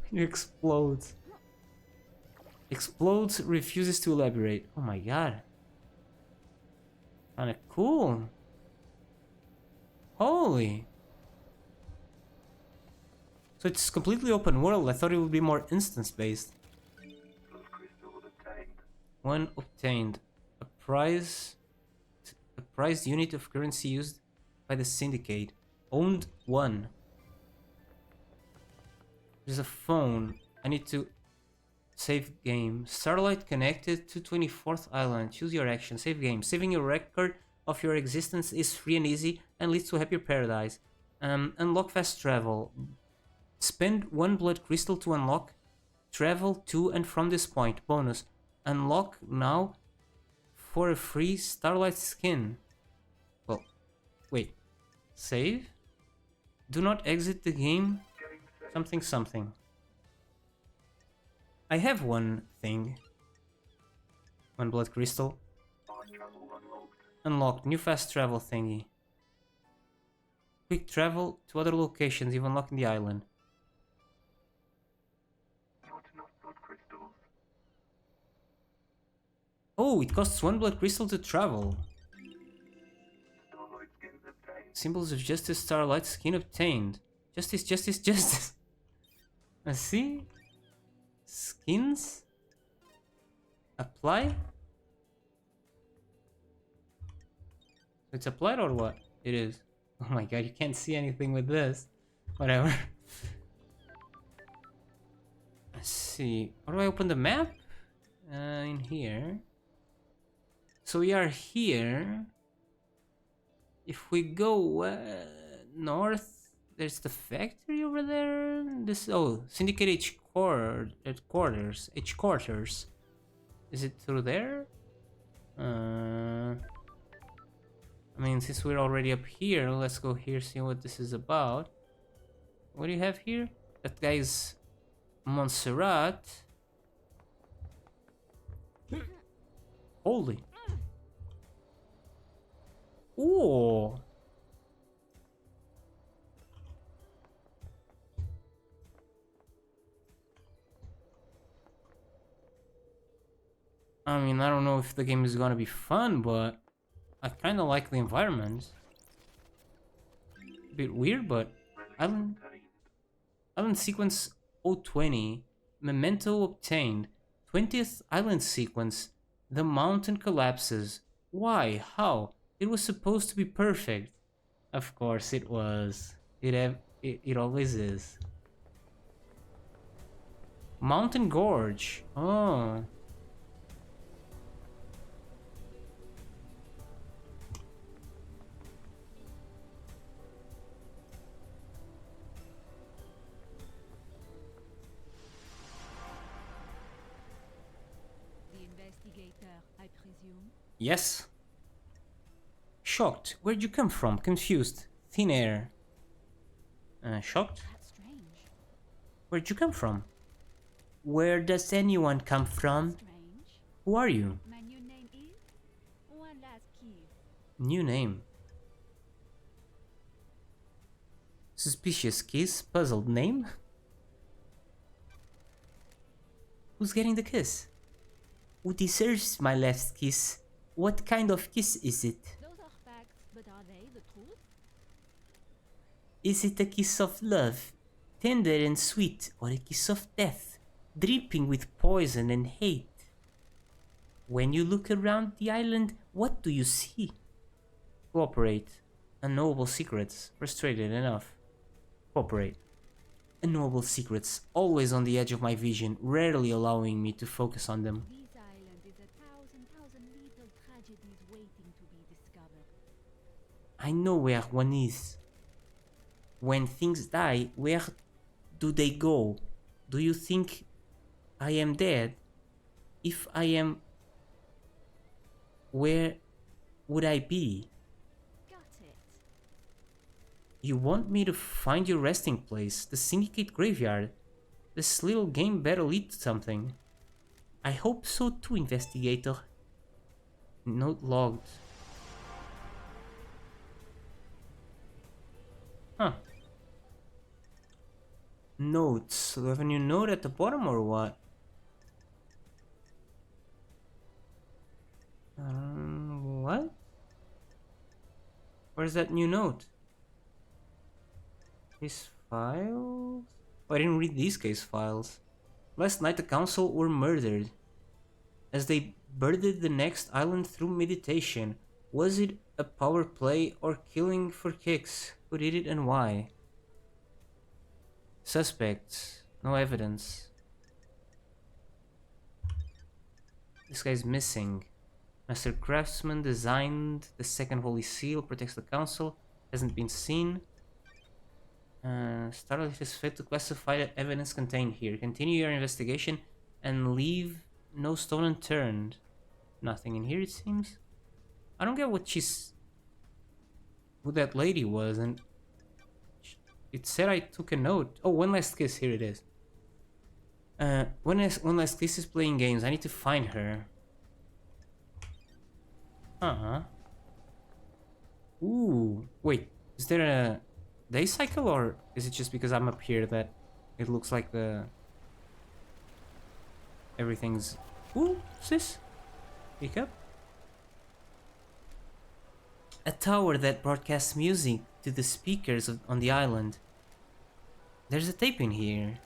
He explodes. Explodes, refuses to elaborate. Oh my god. Kinda cool. Holy. So it's completely open world. I thought it would be more instance-based. One obtained. A prized unit of currency used by the syndicate. Owned 1. There's a phone. I need to save game. Starlight connected to 24th Island. Choose your action. Save game. Saving your record of your existence is free and easy and leads to a happier paradise. Unlock fast travel. Spend 1 blood crystal to unlock travel to and from this point. Bonus. Unlock now for a free Starlight skin. Well, wait. Save? Do not exit the game. Something something. I have one thing. 1 blood crystal. Unlocked. New fast travel thingy. Quick travel to other locations you've unlocked in the island. Oh, it costs 1 blood crystal to travel. Symbols of justice, Starlight skin obtained. Justice, justice, justice. I see. Skins. Apply. It's applied or what? It is. Oh my god, you can't see anything with this. Whatever. Let's see. How do I open the map? In here. So we are here. If we go north, there's the factory over there. This Syndicate headquarters. Is it through there? I mean, since we're already up here, let's go here, see what this is about. What do you have here? That guy's Montserrat. Holy. Ooh. I mean, I don't know if the game is gonna be fun, but I kinda like the environment. A bit weird, but Island sequence 020. Memento obtained. 20th island sequence. The mountain collapses. Why? How? It was supposed to be perfect. Of course it was. It always is. Mountain Gorge. Oh. The investigator, I presume. Yes. Shocked. Where'd you come from? Confused. Thin air. Shocked? That's strange. Where'd you come from? Where does anyone come from? Strange. Who are you? My new name is one last key. New name. Suspicious kiss. Puzzled name. Who's getting the kiss? Who deserves my last kiss? What kind of kiss is it? Those are facts, but are they the truth? Is it a kiss of love, tender and sweet, or a kiss of death, dripping with poison and hate? When you look around the island, what do you see? Cooperate. Unknowable secrets. Frustrated enough. Cooperate. Unknowable secrets, always on the edge of my vision, rarely allowing me to focus on them. This island is a thousand little tragedies waiting to be discovered. I know where one is. When things die, where do they go? Do you think I am dead? If I am, where would I be? Got it. You want me to find your resting place, the Syndicate graveyard. This little game better lead to something. I hope so too, investigator. Note logged. Huh. Notes. Do we have a new note at the bottom or what? What? Where's that new note? These files? Oh, I didn't read these case files. Last night the council were murdered as they birded the next island through meditation. Was it a power play or killing for kicks? Who did it and why? Suspects. No evidence. This guy's missing. Master Craftsman designed the second Holy Seal, protects the council, hasn't been seen. Starlight has failed to classify the evidence contained here. Continue your investigation and leave no stone unturned. Nothing in here, it seems. I don't get who that lady was, and it said I took a note. Oh, one last kiss, here it is. One last kiss is playing games. I need to find her. Ooh, wait, is there a day cycle, or is it just because I'm up here that it looks like everything's... Ooh, sis, pick up. A tower that broadcasts music to the speakers on the island. There's a tape in here.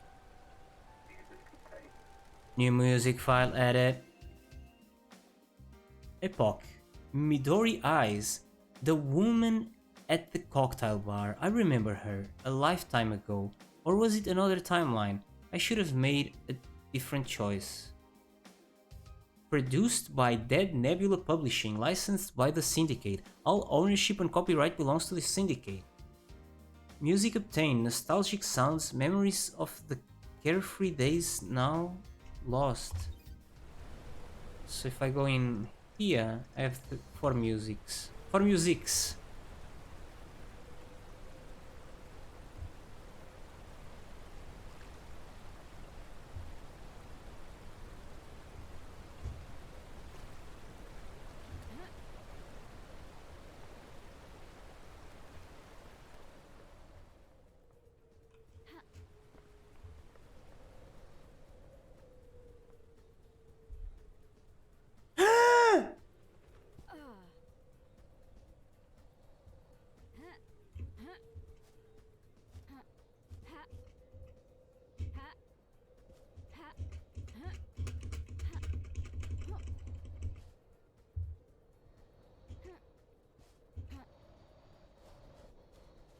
New music file added. Epoch. Midori Eyes. The woman at the cocktail bar. I remember her. A lifetime ago. Or was it another timeline? I should have made a different choice. Produced by Dead Nebula Publishing. Licensed by the Syndicate. All ownership and copyright belongs to the Syndicate. Music obtained. Nostalgic sounds. Memories of the carefree days now lost. So if I go in here, I have four musics. Four musics.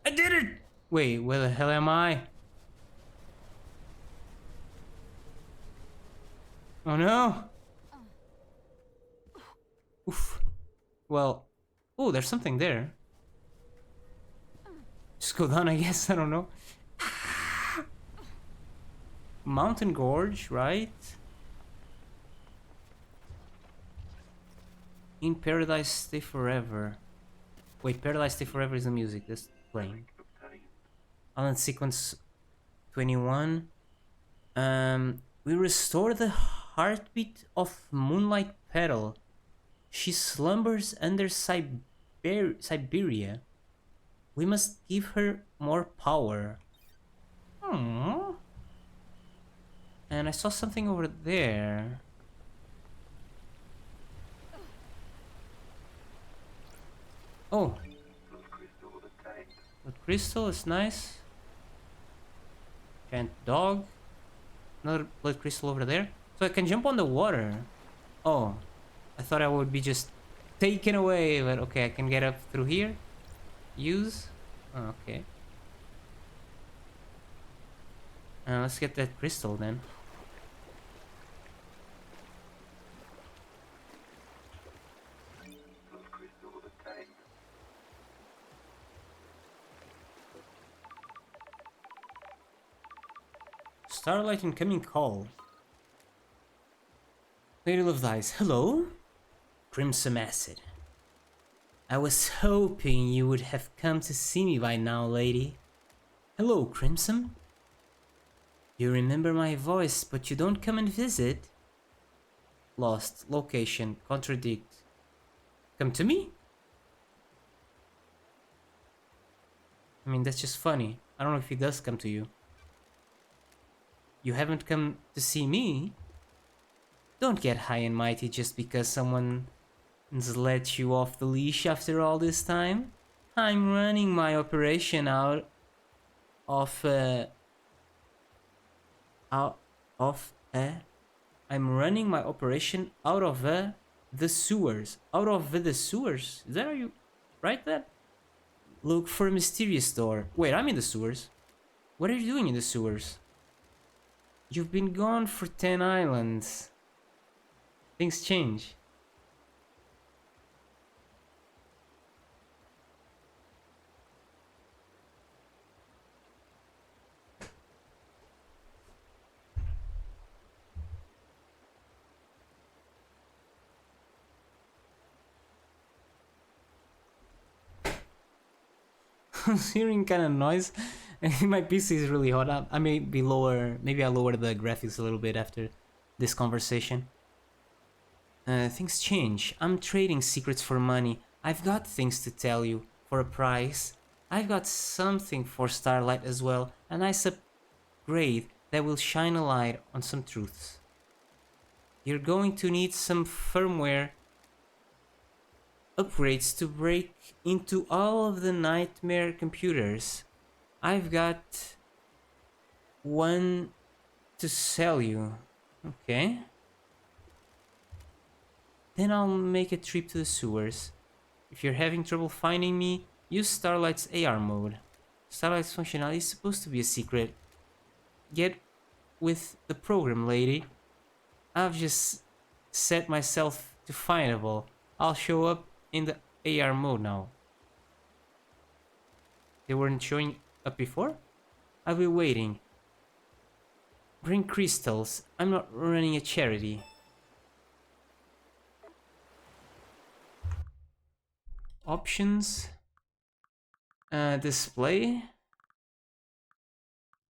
I did it! Wait, where the hell am I? Oh no! Oof. Well, oh, there's something there. Just go down, I guess, I don't know. Mountain Gorge, right? In Paradise Stay Forever. Wait, Paradise Stay Forever is the music that's playing. Island Sequence 21. We restore the heartbeat of Moonlight Petal. She slumbers under Siberia. We must give her more power. Aww. And I saw something over there. Oh. Blood crystal is nice. Giant dog. Another blood crystal over there. So I can jump on the water. Oh. I thought I would be just taken away, but okay, I can get up through here. Use. Oh, okay. Let's get that crystal then. Starlight incoming call. Lady of Dice, hello? Crimson Acid. I was hoping you would have come to see me by now, lady. Hello, Crimson. You remember my voice, but you don't come and visit. Lost. Location. Contradict. Come to me? I mean, that's just funny. I don't know if he does come to you. You haven't come to see me? Don't get high and mighty just because someone's let you off the leash after all this time. I'm running my operation out of out of I'm running my operation out of the sewers. Out of the sewers? Is that how you write that? Look for a mysterious door. Wait, I'm in the sewers. What are you doing in the sewers? You've been gone for 10 islands. Things change. I'm hearing kind of noise. My PC is really hot. I may be lower. Maybe I'll lower the graphics a little bit after this conversation. Things change. I'm trading secrets for money. I've got things to tell you for a price. I've got something for Starlight as well. A nice upgrade that will shine a light on some truths. You're going to need some firmware upgrades to break into all of the nightmare computers. I've got one to sell you. Okay. Then I'll make a trip to the sewers. If you're having trouble finding me, use Starlight's AR mode. Starlight's functionality is supposed to be a secret. Get with the program, lady. I've just set myself to findable. I'll show up in the AR mode now. They weren't showing up before? I'll be waiting. Bring crystals. I'm not running a charity. Options. Display.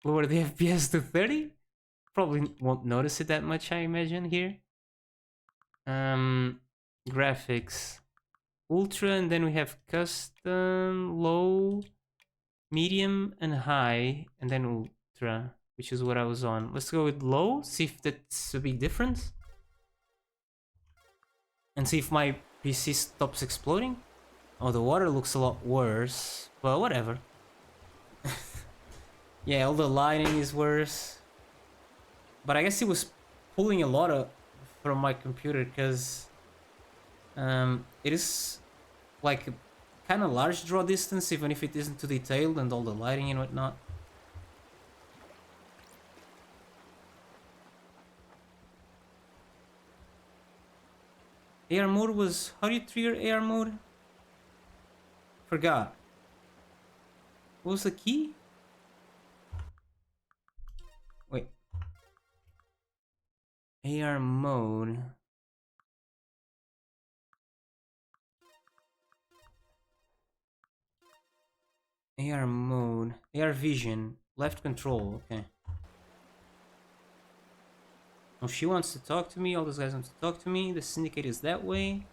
Lower the FPS to 30. Probably won't notice it that much, I imagine, here. Graphics. Ultra, and then we have custom, low, medium, and high, and then ultra, which is what I was on. Let's go with low, see if that's a big difference. And see if my PC stops exploding. Oh, the water looks a lot worse. Well, whatever. Yeah, all the lighting is worse. But I guess it was pulling a lot from my computer because it is like a kind of large draw distance, even if it isn't too detailed, and all the lighting and whatnot. AR mode was... How do you trigger AR mode? Forgot. What was the key? Wait. AR mode. AR mode. AR vision. Left control. Okay. Oh, she wants to talk to me. All those guys want to talk to me. The syndicate is that way.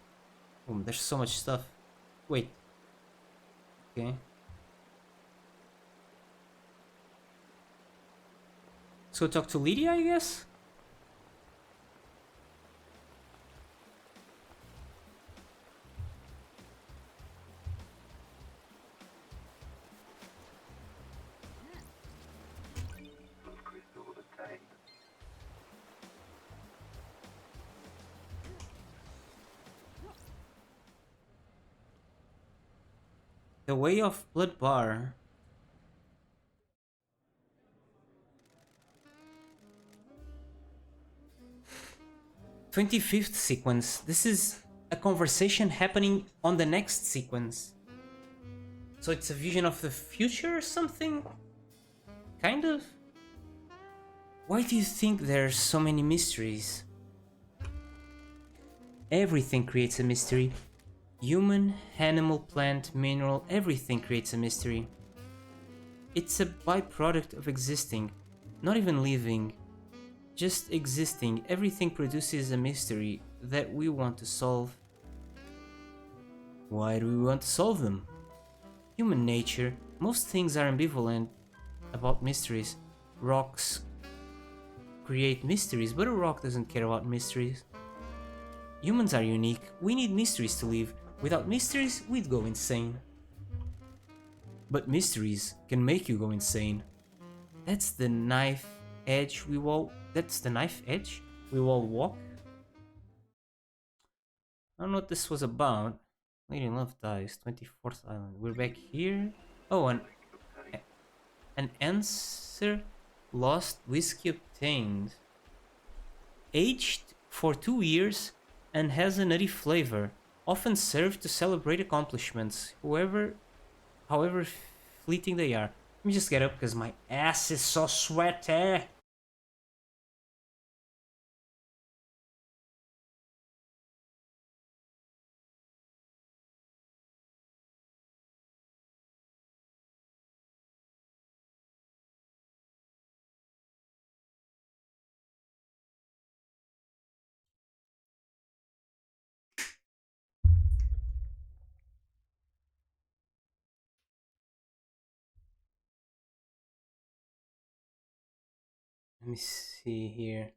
Oh, there's so much stuff. Wait. Okay. Let's go talk to Lydia, I guess? The Way of Blood Bar. "25th sequence. This is a conversation happening on the next sequence. So it's a vision of the future or something? Kind of? Why do you think there are so many mysteries? Everything creates a mystery. Human, animal, plant, mineral, everything creates a mystery. It's a byproduct of existing, not even living, just existing. Everything produces a mystery that we want to solve. Why do we want to solve them? Human nature. Most things are ambivalent about mysteries. Rocks create mysteries, but a rock doesn't care about mysteries. Humans are unique. We need mysteries to live. Without mysteries, we'd go insane. But mysteries can make you go insane. That's the knife edge we will... That's the knife edge? We will walk? I don't know what this was about. Lady Love dies. 24th Island. We're back here. Oh, an answer lost, whiskey obtained. Aged for 2 years and has a nutty flavor. Often served to celebrate accomplishments, however fleeting they are. Let me just get up because my ass is so sweaty. Let me see here.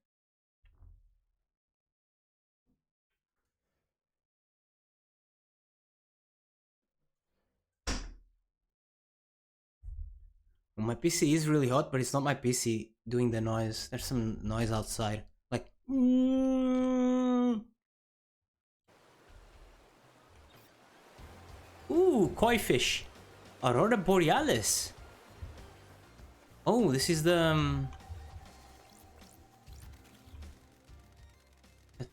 Well, my PC is really hot, but it's not my PC doing the noise. There's some noise outside. Like... Ooh, koi fish. Aurora Borealis. Oh, this is the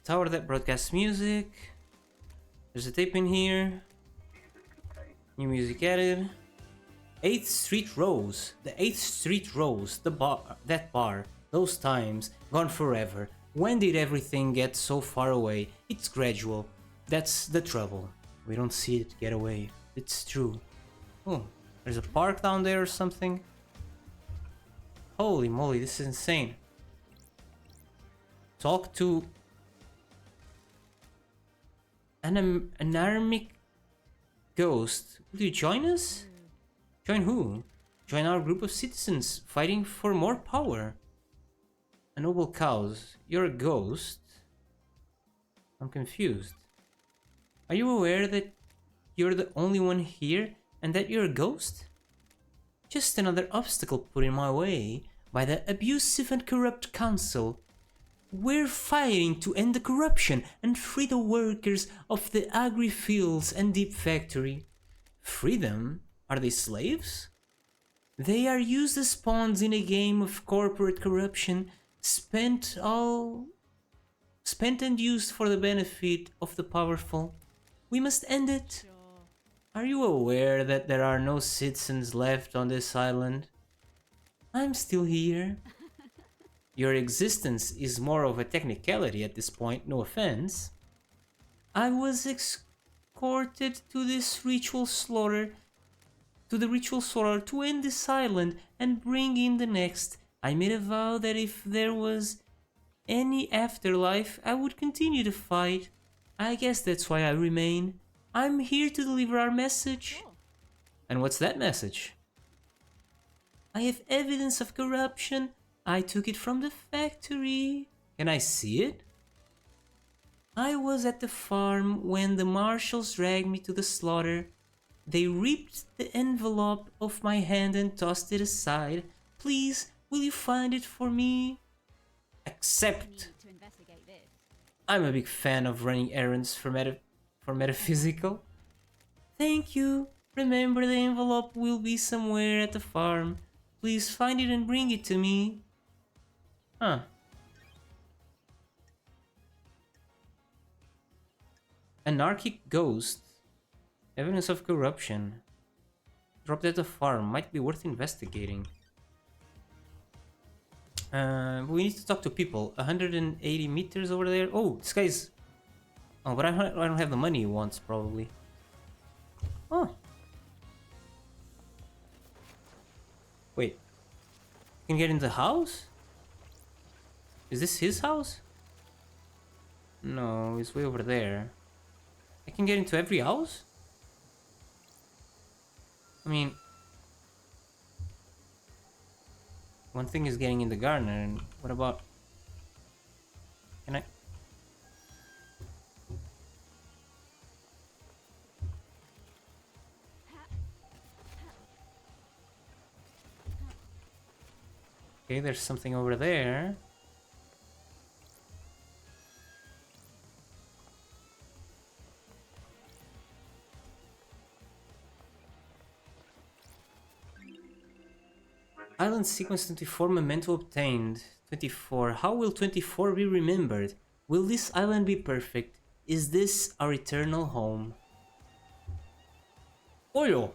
tower that broadcasts music. There's a tape in here. New music added. 8th Street Rose. The 8th Street Rose. The bar. That bar. Those times. Gone forever. When did everything get so far away? It's gradual. That's the trouble. We don't see it get away. It's true. Oh, there's a park down there or something. Holy moly, this is insane. Talk to an anarmic ghost. Will you join us? Join who? Join our group of citizens fighting for more power. A noble cause. You're a ghost? I'm confused. Are you aware that you're the only one here and that you're a ghost? Just another obstacle put in my way by the abusive and corrupt council. We're fighting to end the corruption and free the workers of the agri fields and deep factory. Free them? Are they slaves? They are used as pawns in a game of corporate corruption, spent and used for the benefit of the powerful. We must end it. Are you aware that there are no citizens left on this island? I'm still here. Your existence is more of a technicality at this point, no offense. I was escorted to this ritual slaughter, to end this island and bring in the next. I made a vow that if there was any afterlife, I would continue to fight. I guess that's why I remain. I'm here to deliver our message. And what's that message? I have evidence of corruption. I took it from the factory. Can I see it? I was at the farm when the marshals dragged me to the slaughter. They ripped the envelope off my hand and tossed it aside. Please, will you find it for me? Accept. I'm a big fan of running errands for metaphysical. Thank you. Remember, the envelope will be somewhere at the farm. Please find it and bring it to me. Huh. Anarchic ghost. Evidence of corruption. Dropped at the farm. Might be worth investigating. We need to talk to people. 180 meters over there. Oh, this guy's... Oh, but I don't have the money he wants, probably. Oh. Wait. You can get in the house? Is this his house? No, it's way over there. I can get into every house? I mean... One thing is getting in the garden, and what about... Can I... Okay, there's something over there. Island sequence 24 memento obtained. 24. How will 24 be remembered? Will this island be perfect? Is this our eternal home? Oyo!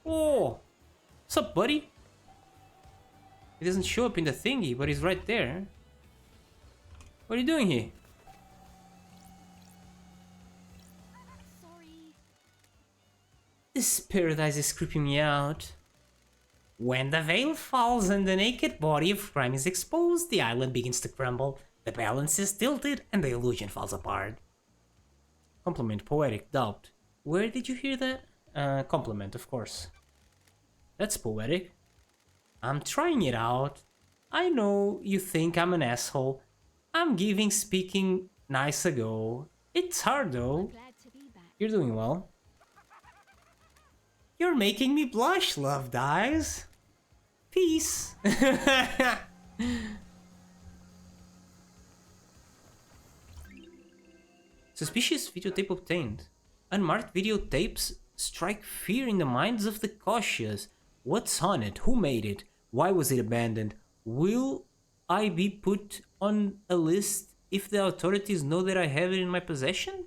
Oh! What's up, buddy? He doesn't show up in the thingy, but he's right there. What are you doing here? Sorry. This paradise is creeping me out. When the veil falls and the naked body of crime is exposed, the island begins to crumble, the balance is tilted, and the illusion falls apart. Compliment, poetic, doubt. Where did you hear that? Compliment, of course. That's poetic. I'm trying it out. I know you think I'm an asshole. I'm giving speaking nice a go. It's hard though. Glad to be back. You're doing well. You're making me blush, loved eyes. Peace. Suspicious videotape obtained. Unmarked videotapes strike fear in the minds of the cautious. What's on it? Who made it? Why was it abandoned? Will I be put on a list if the authorities know that I have it in my possession?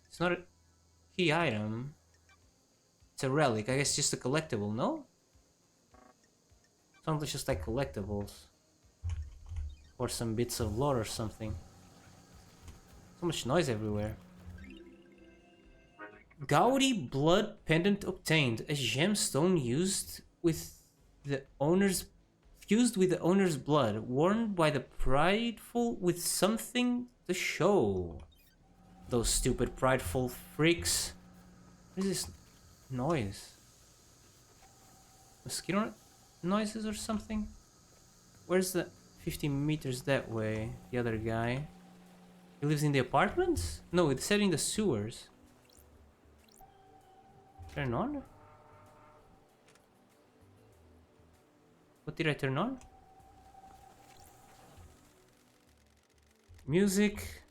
It's not a key item. It's a relic. I guess just a collectible, no? Sounds just like collectibles. Or some bits of lore or something. So much noise everywhere. Gaudy blood pendant obtained. A gemstone used with the owner's blood, worn by the prideful with something to show. Those stupid prideful freaks. What is this noise? Mosquito noises or something? Where's the 50 meters that way? The other guy. He lives in the apartments? No, it said in the sewers. Turn on? What did I turn on? Music.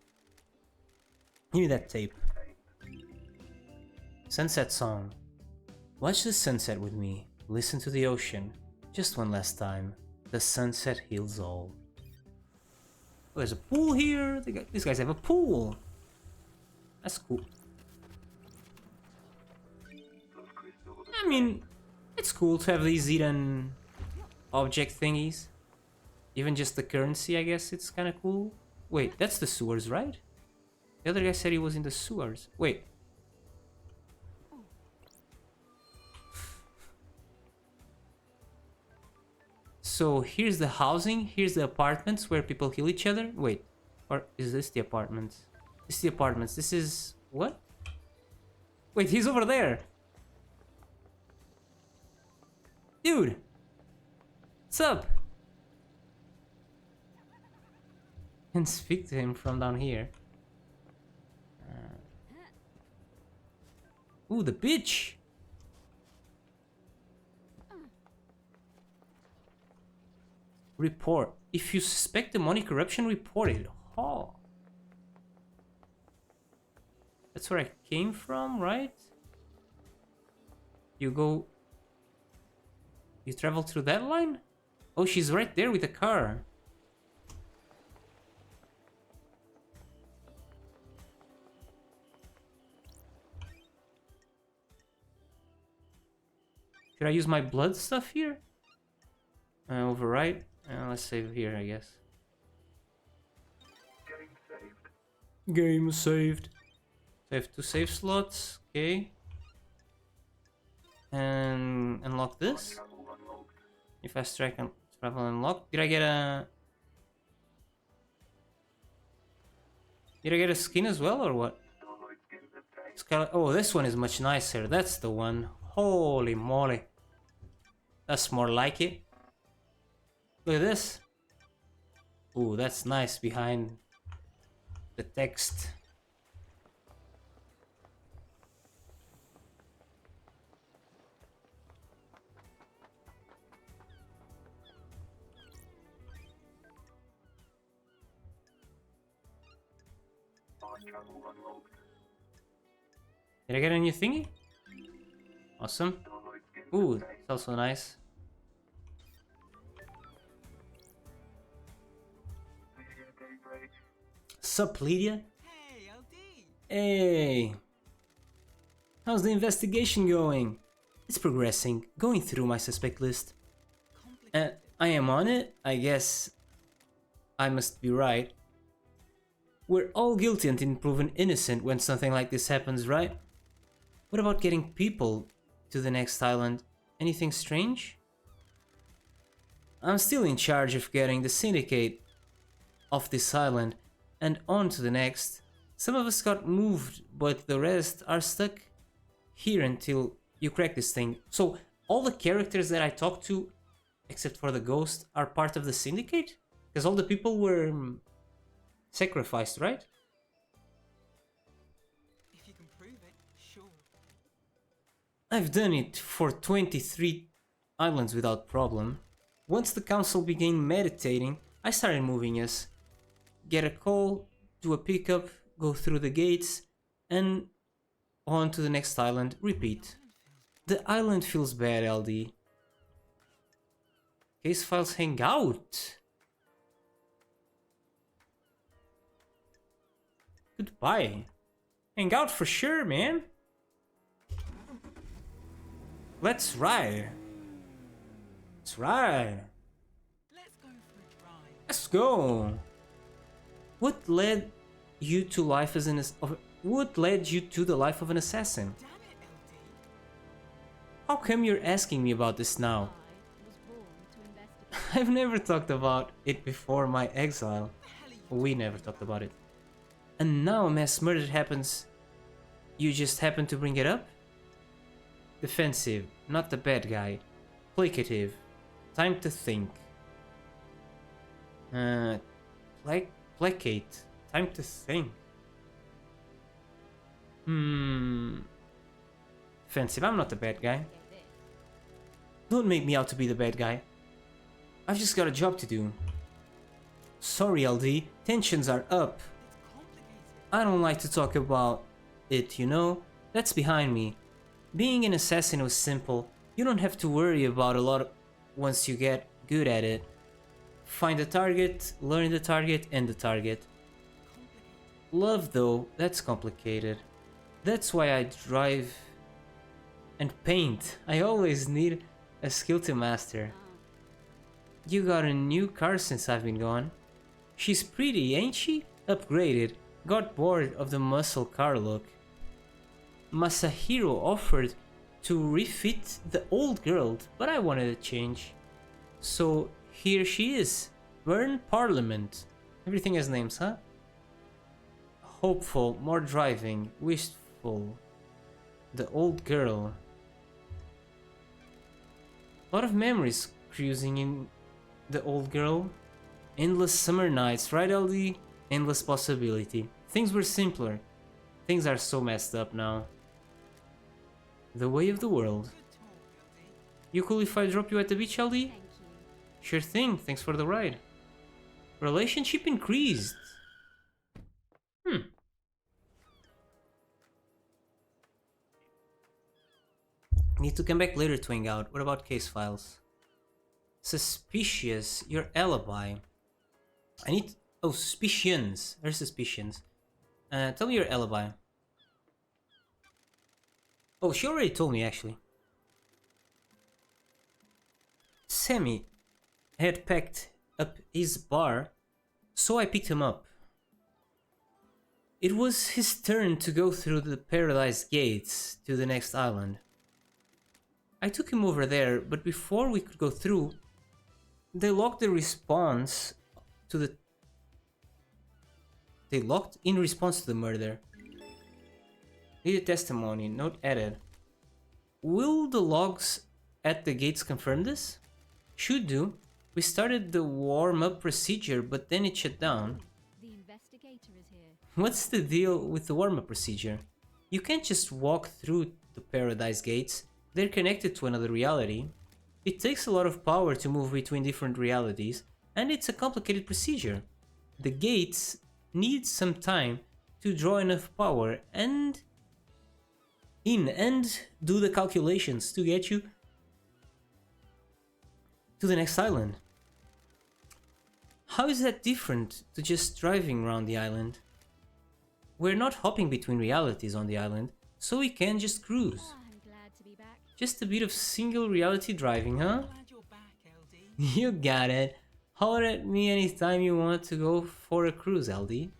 Give me that tape. Sunset song. Watch the sunset with me. Listen to the ocean. Just one last time. The sunset heals all. Oh, there's a pool here. These guys have a pool. That's cool. I mean, it's cool to have these hidden object thingies. Even just the currency, I guess it's kind of cool. Wait, that's the sewers, right? The other guy said he was in the sewers. Wait. So here's the housing, here's the apartments where people kill each other. Wait, or is this the apartments? This is the apartments. This is... what? Wait, he's over there. Dude. What's up? And speak to him from down here. Ooh, the bitch. Report. If you suspect demonic corruption, report it. Oh. That's where I came from, right? You go... You travel through that line? Oh, she's right there with the car. Should I use my blood stuff here? Override. Let's save here, I guess. Game saved. So I have 2 save slots. Okay. And unlock this. If I strike and travel unlocked. Did I get a skin as well or what? Oh, this one is much nicer. That's the one. Holy moly. That's more like it. Look at this. Ooh, that's nice behind the text. Did I get a new thingy? Awesome. Ooh, it's also nice. Sup, Lydia? Hey, LD. Hey! How's the investigation going? It's progressing, going through my suspect list. Complicated. I am on it, I guess. I must be right. We're all guilty until proven innocent when something like this happens, right? What about getting people to the next island? Anything strange? I'm still in charge of getting the syndicate off this island and on to the next. Some of us got moved, but the rest are stuck here until you crack this thing. So all the characters that I talked to, except for the ghost, are part of the syndicate? Because all the people were sacrificed, right? If you can prove it, sure. I've done it for 23 islands without problem. Once the council began meditating, I started moving us. Get a call, do a pickup, go through the gates, and on to the next island, repeat. The island feels bad, LD. Case files hang out. Goodbye. Hang out for sure, man. Let's ride. Let's ride. Let's go for a drive. Let's go. What led you to life as what led you to the life of an assassin? Damn it, LD. How come you're asking me about this now? I was born to investigate. I've never talked about it before my exile. The hell are you We never talked about it. And now a mass murder happens. You just happen to bring it up? Defensive, not the bad guy. Placative. Time to think. Placate. Time to think. Defensive, I'm not the bad guy. Get this. Don't make me out to be the bad guy. I've just got a job to do. Sorry, LD. Tensions are up. It's complicated. I don't like to talk about it, you know? That's behind me. Being an assassin was simple. You don't have to worry about a lot once you get good at it. Find the target, learn the target, and the target. Complicated. Love, though, that's complicated. That's why I drive and paint. I always need a skill to master. You got a new car since I've been gone. She's pretty, ain't she? Upgraded. Got bored of the muscle car look. Masahiro offered to refit the old girl, but I wanted a change. So here she is. Burn Parliament. Everything has names, huh? Hopeful, more driving, wistful. The old girl. A lot of memories cruising in the old girl. Endless summer nights, right, LD? Endless possibility. Things were simpler. Things are so messed up now. The way of the world. Good talk, LD. You cool if I drop you at the beach, LD? Thank you. Sure thing, thanks for the ride. Relationship increased. Need to come back later to hang out. What about case files? Suspicious, your alibi. I need... Oh, suspicions. There's suspicions. Tell me your alibi. Oh, she already told me, actually. Sammy had packed up his bar, so I picked him up. It was his turn to go through the Paradise Gates to the next island. I took him over there, but before we could go through, they locked the response to the... They locked in response to the murder. Need a testimony, note added. Will the logs at the gates confirm this? Should do. We started the warm-up procedure, but then it shut down. The investigator is here. What's the deal with the warm-up procedure? You can't just walk through the Paradise Gates. They're connected to another reality. It takes a lot of power to move between different realities, and it's a complicated procedure. The gates need some time to draw enough power and do the calculations to get you to the next island. How is that different to just driving around the island? We're not hopping between realities on the island, so we can just cruise. Ah, I'm glad to be back. Just a bit of single reality driving, huh? Glad you're back, LD. You got it. Holler at me anytime you want to go for a cruise, LD.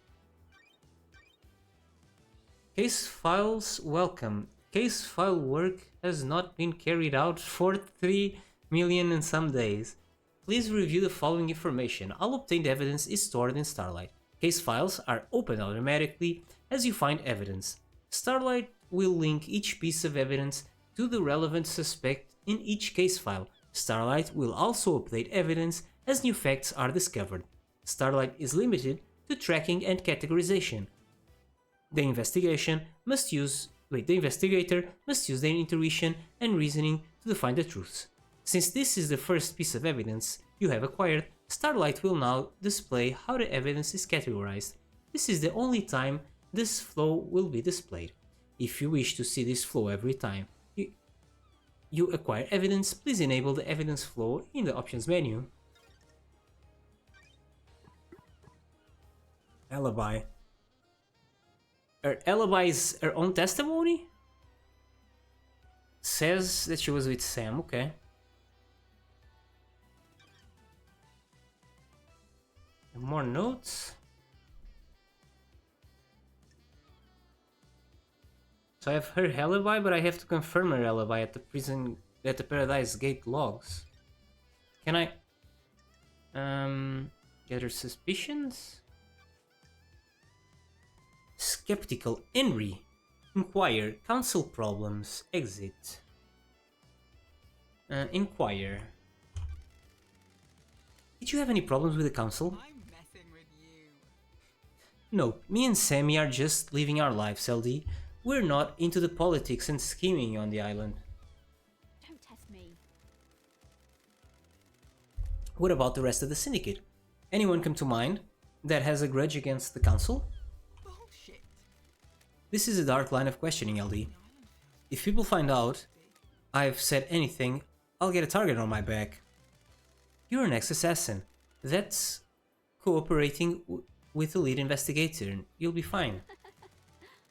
Case files welcome. Case file work has not been carried out for 3 million and some days. Please review the following information. All obtained evidence is stored in Starlight. Case files are opened automatically as you find evidence. Starlight will link each piece of evidence to the relevant suspect in each case file. Starlight will also update evidence as new facts are discovered. Starlight is limited to tracking and categorization. The investigator must use their intuition and reasoning to define the truths. Since this is the first piece of evidence you have acquired, Starlight will now display how the evidence is categorized. This is the only time this flow will be displayed. If you wish to see this flow every time you acquire evidence, please enable the evidence flow in the options menu. Alibi. Her alibi is her own testimony? Says that she was with Sam, okay. And more notes. So I have her alibi, but I have to confirm her alibi at the prison, at the Paradise Gate logs. Can I get her suspicions? Skeptical Henry. Inquire. Council problems. Exit. Inquire. Did you have any problems with the council? I'm messing with you. No, me and Sammy are just living our lives, LD. We're not into the politics and scheming on the island. Don't test me. What about the rest of the syndicate? Anyone come to mind that has a grudge against the council? Bullshit. This is a dark line of questioning, LD. If people find out I've said anything, I'll get a target on my back. You're an ex-assassin. That's cooperating with the lead investigator. You'll be fine.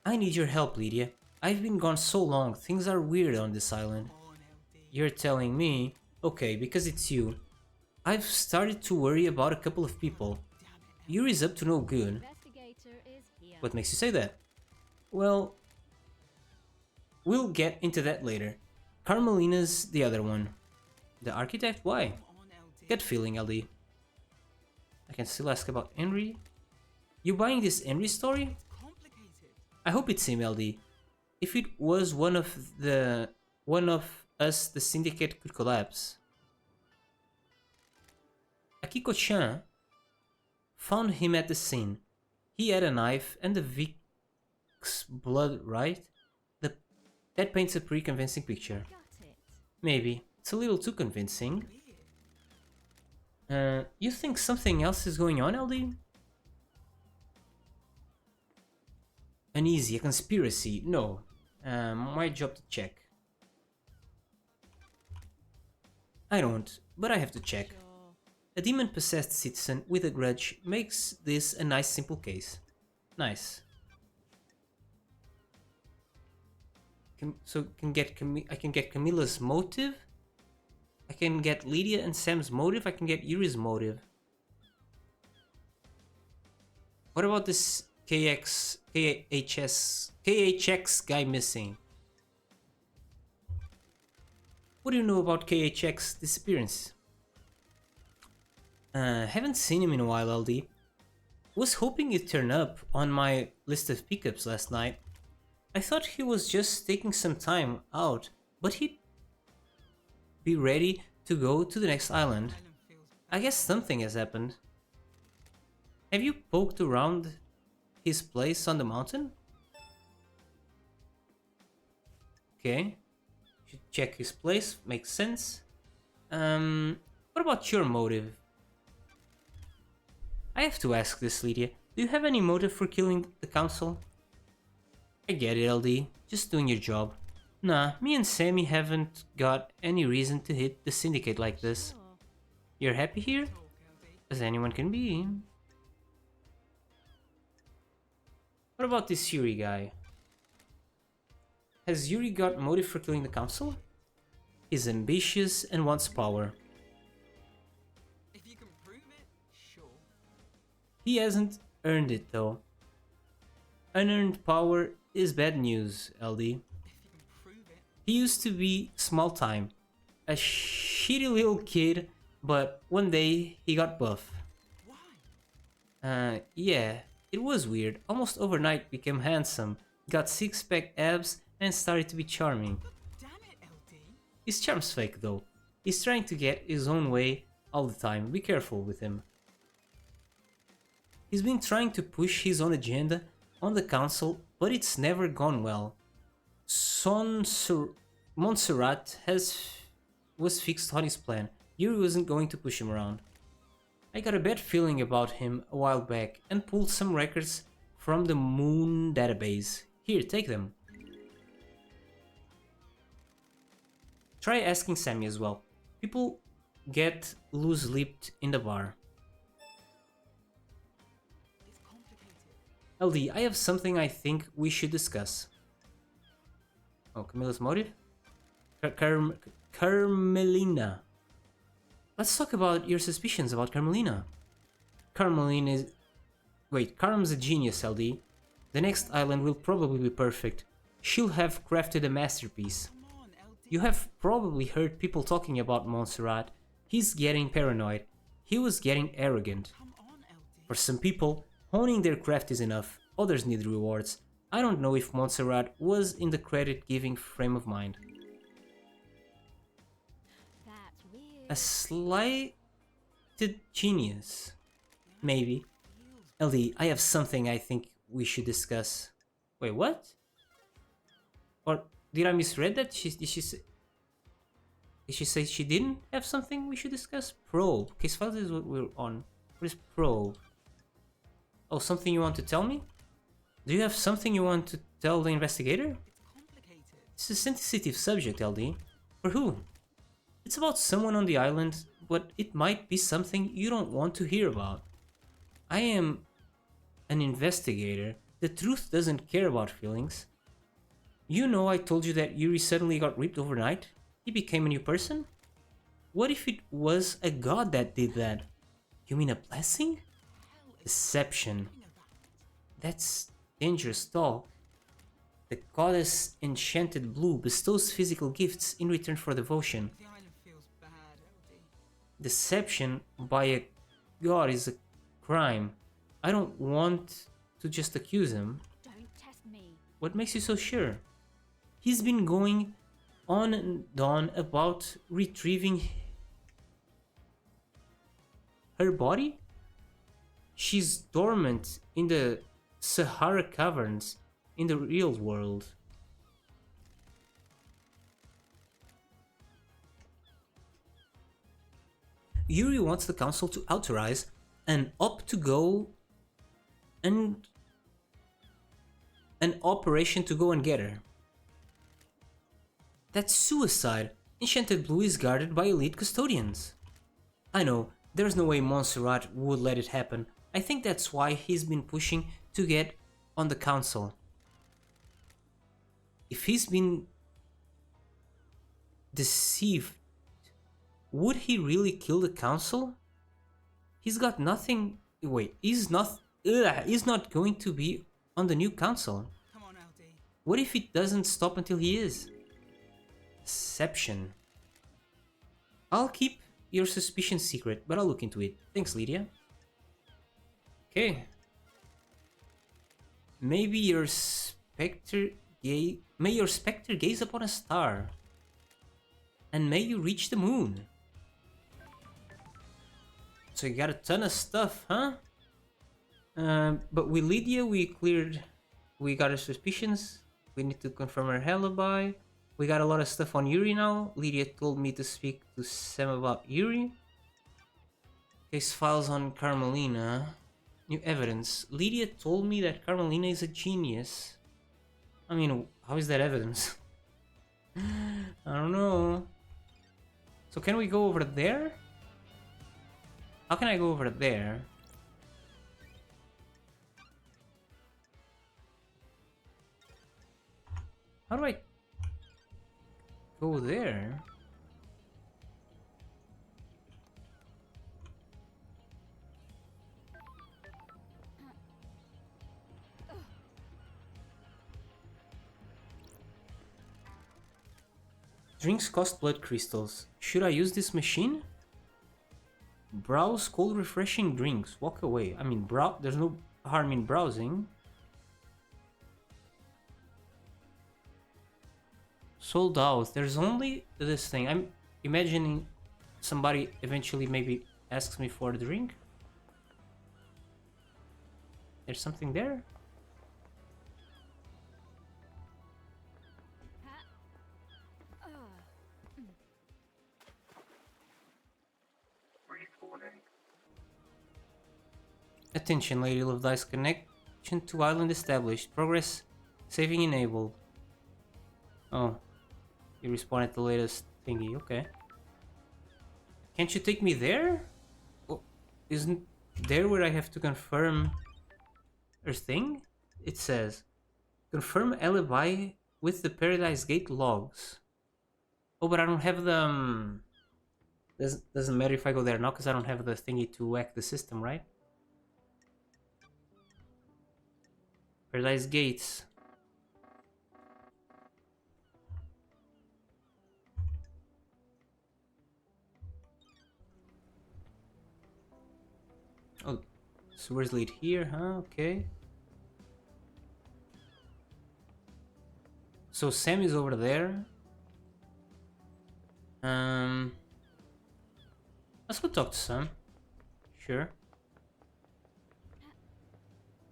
I need your help, Lydia. I've been gone so long, things are weird on this island. Come on, LD. You're telling me? Okay, because it's you. I've started to worry about a couple of people. Damn it. Yuri's up to no good. Investigator is here. What makes you say that? Well, we'll get into that later. Carmelina's the other one. The architect? Why? Come on, LD. Gut feeling, LD. I can still ask about Henry. You buying this Henry story? It's complicated. I hope it's him, LD. If it was one of us, the syndicate could collapse. Akiko-chan found him at the scene. He had a knife and the Vic's blood, right? That paints a pretty convincing picture. Got it. Maybe. It's a little too convincing. Weird. You think something else is going on, LD? Uneasy, a conspiracy? No. My job to check. I don't, but I have to check. Sure. A demon-possessed citizen with a grudge makes this a nice simple case. Nice. I can get Camilla's motive. I can get Lydia and Sam's motive. I can get Yuri's motive. What about this KHX guy missing? What do you know about KHX disappearance? Haven't seen him in a while, LD. Was hoping he'd turn up on my list of pickups last night. I thought he was just taking some time out, but he'd be ready to go to the next island. Island feels I guess something has happened. Have you poked around his place on the mountain? Okay. Should check his place, makes sense. What about your motive? I have to ask this, Lydia. Do you have any motive for killing the council? I get it, LD. Just doing your job. Nah, me and Sammy haven't got any reason to hit the syndicate like this. Sure. You're happy here? Talk, LD. As anyone can be. What about this Yuri guy? Has Yuri got motive for killing the council? He's ambitious and wants power. If you can prove it, sure. He hasn't earned it though. Unearned power is bad news, LD. If you can prove it, He used to be small time, a shitty little kid, but one day he got buff. why? Yeah, it was weird. Almost overnight became handsome, got six-pack abs, and started to be charming. But damn it, LD. His charm's fake though. He's trying to get his own way all the time. Be careful with him. He's been trying to push his own agenda on the council, but it's never gone well. Montserrat was fixed on his plan. Yuri wasn't going to push him around. I got a bad feeling about him a while back and pulled some records from the Moon database. Here, take them. Try asking Sammy as well. People get loose-lipped in the bar. It's complicated. LD, I have something I think we should discuss. Oh, Camilla's motive? Carmelina. Let's talk about your suspicions about Carmelina. Carmelina is... Wait, Carm's a genius, LD. The next island will probably be perfect. She'll have crafted a masterpiece. Come on, LD. You have probably heard people talking about Montserrat. He's getting paranoid. He was getting arrogant. Come on, LD. For some people, honing their craft is enough. Others need rewards. I don't know if Montserrat was in the credit-giving frame of mind. That's weird. A slighted genius. Maybe. LD, I have something I think we should discuss. Wait, what? Or did I misread that? Did she say she didn't have something we should discuss? Probe. Case files is what we're on. What is probe? Oh, something you want to tell me? Do you have something you want to tell the investigator? It's complicated. It's a sensitive subject, LD. For who? It's about someone on the island, but it might be something you don't want to hear about. I am an investigator. The truth doesn't care about feelings. You know I told you that Yuri suddenly got ripped overnight? He became a new person? What if it was a god that did that? You mean a blessing? Deception. That's dangerous talk. The goddess Enchanted Blue bestows physical gifts in return for devotion. The island feels bad, LD. Deception by a god is a crime. I don't want to just accuse him. Don't test me. What makes you so sure? He's been going on and on about retrieving her body? She's dormant in the Sahara caverns in the real world. Yuri wants the council to authorize an operation to go and get her. That's suicide. Enchanted Blue is guarded by elite custodians. I know, there's no way Montserrat would let it happen. I think that's why he's been pushing to get on the council. If he's been deceived, would he really kill the council? He's got nothing. Wait, he's not going to be on the new council. Come on, LD. What if it doesn't stop until he is? Deception. I'll keep your suspicion secret, but I'll look into it. Thanks, Lydia. Okay. Maybe your specter gaze upon a star. And may you reach the moon. So you got a ton of stuff, huh? But with Lydia, we got our suspicions. We need to confirm her alibi. We got a lot of stuff on Yuri now. Lydia told me to speak to Sam about Yuri. Case files on Carmelina. New evidence. Lydia told me that Carmelina is a genius. I mean, how is that evidence? I don't know. So can we go over there? How can I go over there? How do I go there? Drinks cost blood crystals. Should I use this machine? Browse cold refreshing drinks. Walk away. I mean, there's no harm in browsing. Sold out. There's only this thing. I'm imagining somebody eventually maybe asks me for a drink. There's something there? Attention, Lady of Dice. Connection to island established. Progress saving enabled. Oh. You respawn at the latest thingy. Okay. Can't you take me there? Oh, isn't there where I have to confirm a thing? It says confirm alibi with the Paradise Gate logs. Oh, but I don't have the doesn't matter if I go there now because I don't have the thingy to hack the system, right? Paradise Gates. Oh, sewers lead here, huh? Okay. So Sam is over there. Let's go talk to Sam. Sure.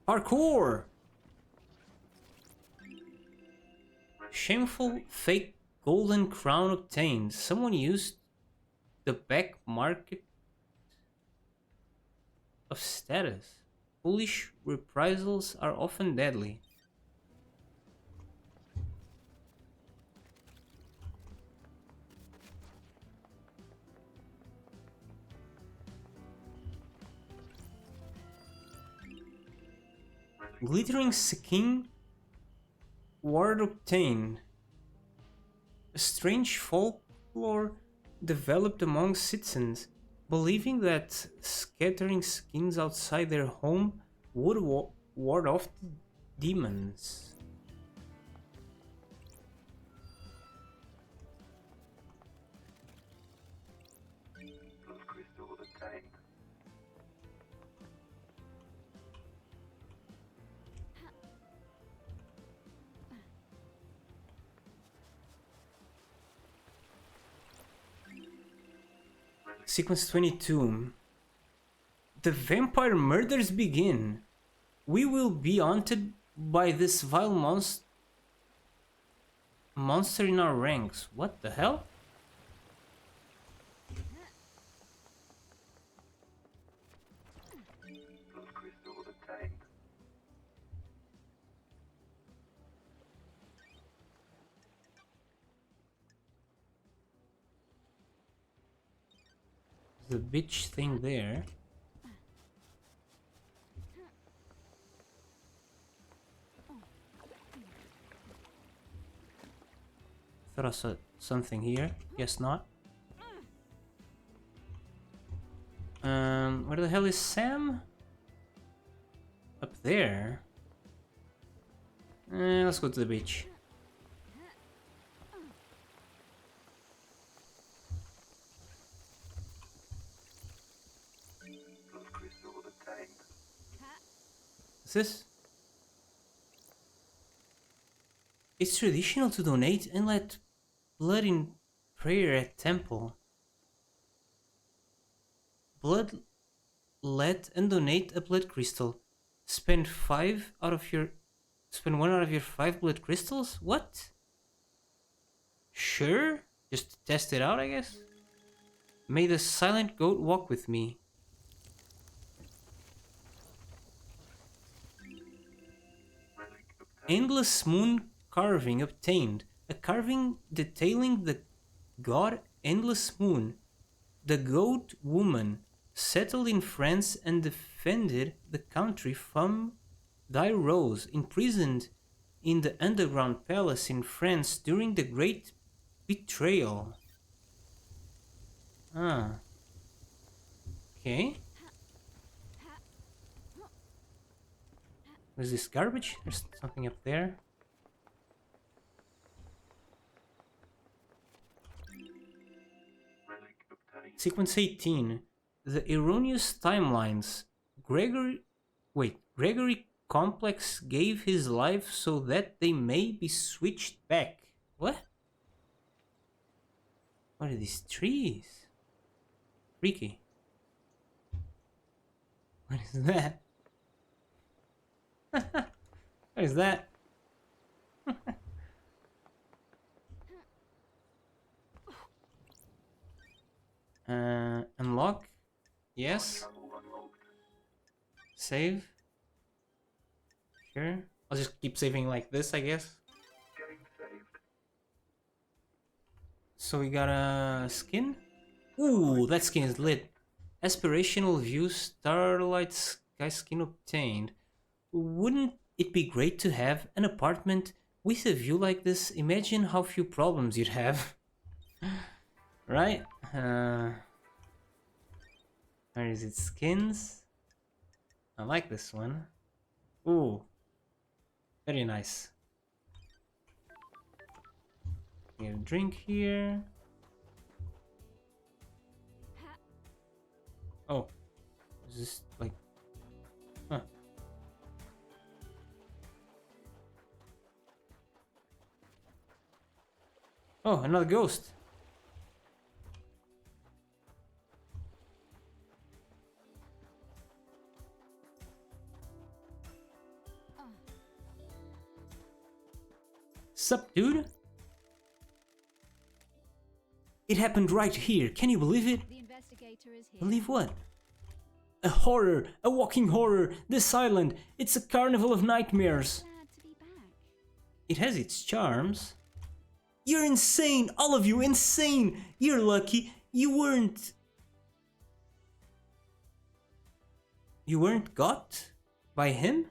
Parkour! Shameful fake golden crown obtained. Someone used the back market of status. Foolish reprisals are often deadly. Glittering skin ward obtained. A strange folklore developed among citizens, believing that scattering skins outside their home would ward off demons. Sequence 22. The vampire murders begin. We will be haunted by this vile monster in our ranks. What the hell? The bitch thing there. Thought I saw something here. Guess not. Where the hell is Sam? Up there. Let's go to the beach. This? It's traditional to donate and let blood in prayer at temple. Blood, let and donate a blood crystal. Spend 1 out of your 5 blood crystals? What? Sure, just to test it out, I guess. May the silent goat walk with me. Endless Moon carving obtained. A carving detailing the god Endless Moon. The goat woman settled in France and defended the country from thy rose, imprisoned in the underground palace in France during the Great Betrayal. Ah. Okay. What is this, garbage? There's something up there. Sequence 18. The erroneous timelines. Gregory Complex gave his life so that they may be switched back. What? What are these trees? Freaky. What is that? What is that? Unlock? Yes. Save? Sure. I'll just keep saving like this, I guess. So we got a skin? Ooh, that skin is lit. Aspirational view, starlight sky skin obtained. Wouldn't it be great to have an apartment with a view like this? Imagine how few problems you'd have. Right? Where is it? Skins? I like this one. Ooh. Very nice. Get a drink here. Oh. Is this like... Huh. Oh, another ghost. Sup, dude? It happened right here. Can you believe it? The investigator is here. Believe what? A horror, a walking horror. This island, it's a carnival of nightmares. Glad to be back. It has its charms. You're insane, all of you, insane. You're lucky you weren't got by him?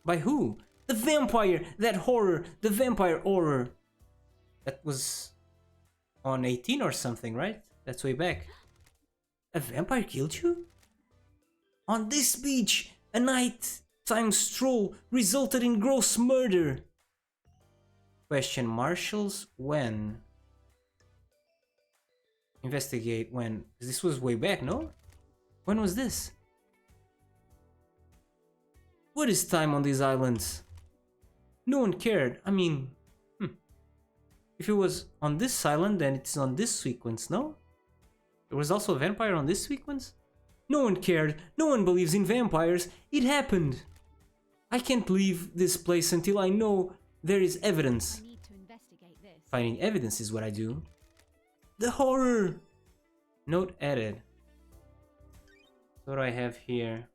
By who? The vampire, that horror, the vampire horror. That was on 18 or something, right? That's way back. A vampire killed you? On this beach, a nighttime stroll resulted in gross murder. Question marshals when? Investigate when? This was way back, no? When was this? What is time on these islands? No one cared. I mean, if it was on this island, then it's on this sequence, no? There was also a vampire on this sequence? No one cared. No one believes in vampires. It happened. I can't leave this place until I know there is evidence. I need to investigate this. Finding evidence is what I do. The horror! Note added. What do I have here?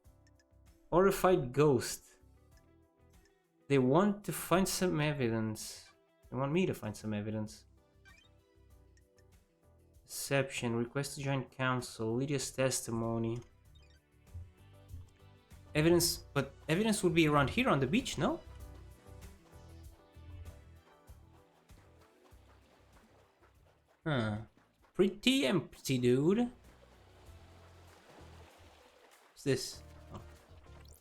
Horrified ghost. They want to find some evidence. They want me to find some evidence. Deception. Request to join council. Lydia's testimony. Evidence, but evidence would be around here on the beach, no? Huh. Pretty empty, dude. What's this? Oh.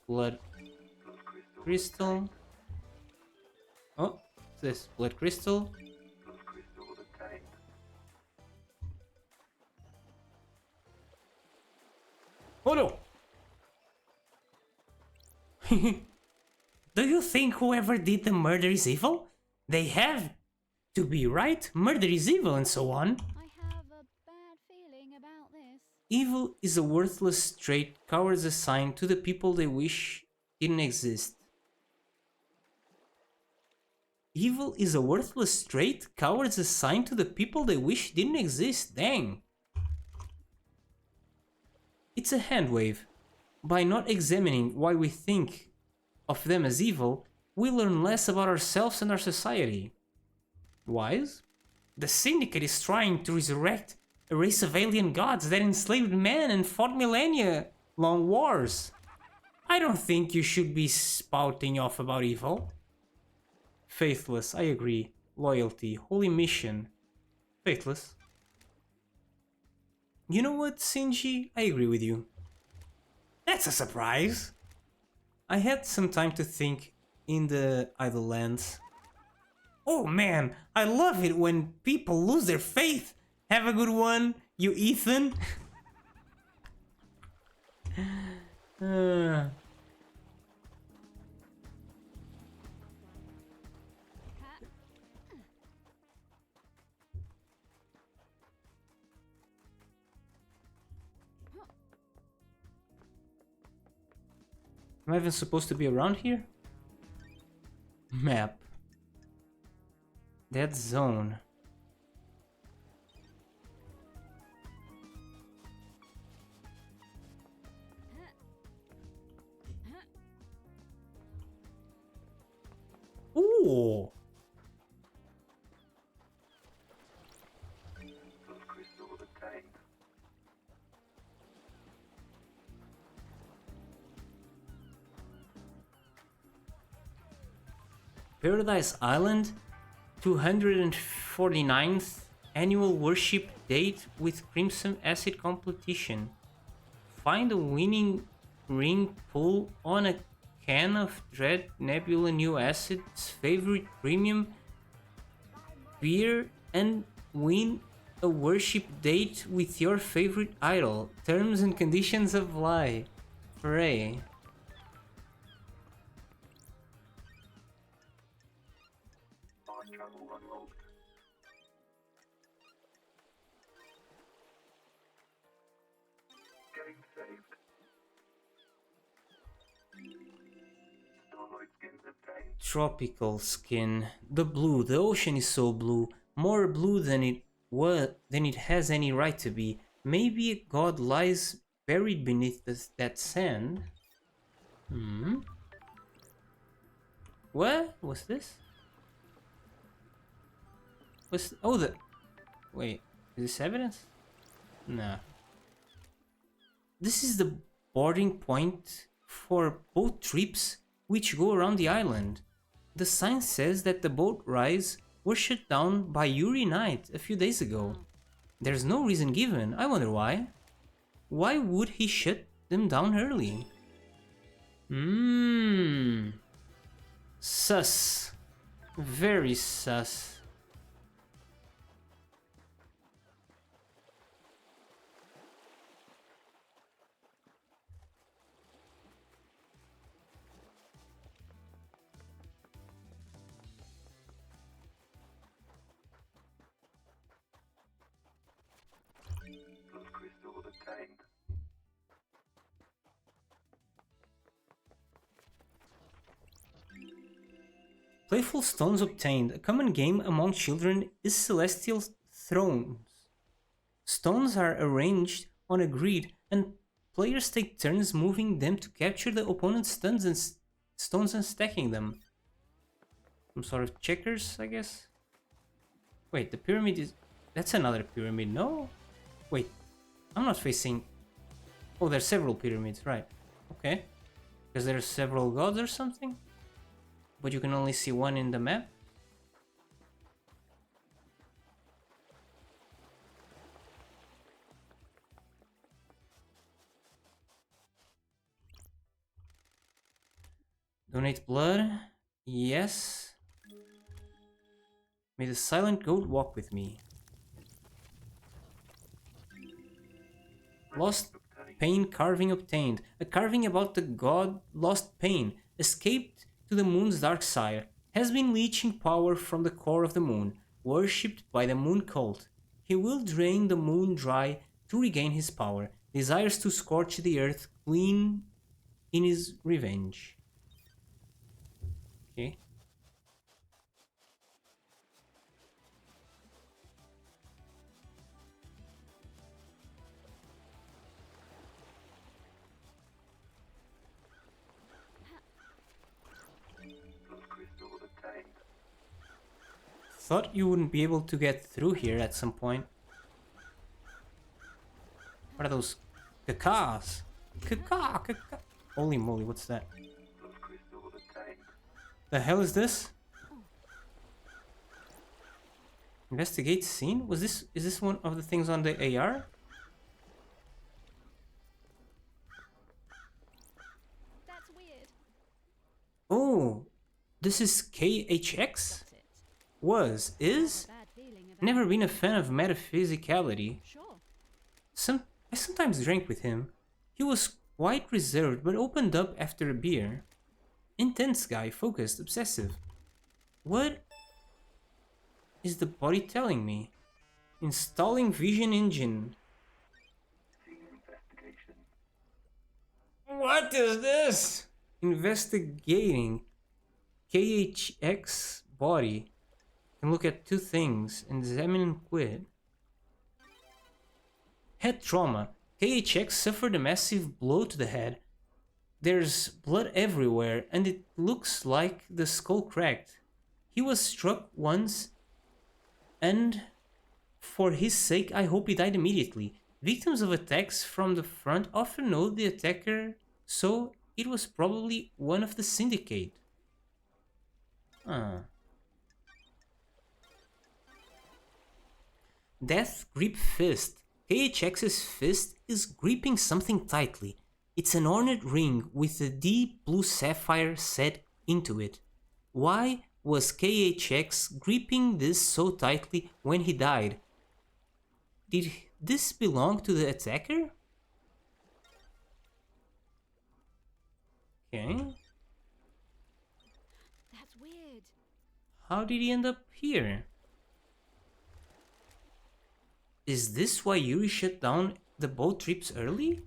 Blood crystal. Oh, what's this? Blood crystal. Oh no! Do you think whoever did the murder is evil? They have to be, right? Murder is evil and so on. I have a bad feeling about this. Evil is a worthless trait cowards assign to the people they wish didn't exist. Evil is a worthless trait cowards assign to the people they wish didn't exist. Dang. It's a hand wave. By not examining why we think of them as evil, we learn less about ourselves and our society. Wise? The Syndicate is trying to resurrect a race of alien gods that enslaved men and fought millennia-long wars. I don't think you should be spouting off about evil. Faithless, I agree. Loyalty, holy mission. Faithless. You know what, Shinji? I agree with you. That's a surprise. I had some time to think in the Idle Lands. Oh man, I love it when people lose their faith. Have a good one, you Ethan. Am I even supposed to be around here? Map. That zone. Ooh. Paradise Island, 249th annual worship date with Crimson Acid competition. Find a winning ring, pull on a can of Dread Nebula New Acid's favorite premium beer and win a worship date with your favorite idol. Terms and conditions apply. Hooray. Tropical skin. The blue. The ocean is so blue. More blue than it has any right to be. Maybe a god lies buried beneath that sand. What was this? Oh, wait, is this evidence? Nah. This is the boarding point for boat trips which go around the island. The sign says that the boat rides were shut down by Yuri Knight a few days ago. There's no reason given. I wonder why. Why would he shut them down early? Sus. Very sus. Playful stones obtained. A common game among children is Celestial Thrones. Stones are arranged on a grid and players take turns moving them to capture the opponent's stones and stacking them. Some sort of checkers, I guess? Wait, the pyramid is... That's another pyramid, no? Wait, I'm not facing... Oh, there's several pyramids, right. Okay. Because there are several gods or something? But you can only see one in the map? Donate blood? Yes. May the silent goat walk with me. Lost Pain carving obtained. A carving about the god Lost Pain, escaped to the moon's dark side, has been leeching power from the core of the moon, worshipped by the moon cult. He will drain the moon dry to regain his power, desires to scorch the earth clean in his revenge. Okay. thought you wouldn't be able to get through here at some point. What are those cacas? Caca. Holy moly, what's that? The hell is this? Investigate scene? Is this one of the things on the AR? That's weird. Oh, this is KHX? Got it. Is? Bad feeling about Never been a fan of metaphysicality. Sure. I sometimes drank with him. He was quite reserved but opened up after a beer. Intense guy, focused, obsessive. What is the body telling me? Installing vision engine. What is this? Investigating KHX body. Can look at two things. Examine and quit. Head trauma. KHX suffered a massive blow to the head. There's blood everywhere and it looks like the skull cracked. He was struck once and for his sake I hope he died immediately. Victims of attacks from the front often know the attacker, so it was probably one of the syndicate. Death Grip Fist. KHX's fist is gripping something tightly. It's an ornate ring with a deep blue sapphire set into it. Why was KHX gripping this so tightly when he died? Did this belong to the attacker? Okay. That's weird. How did he end up here? Is this why Yuri shut down the boat trips early?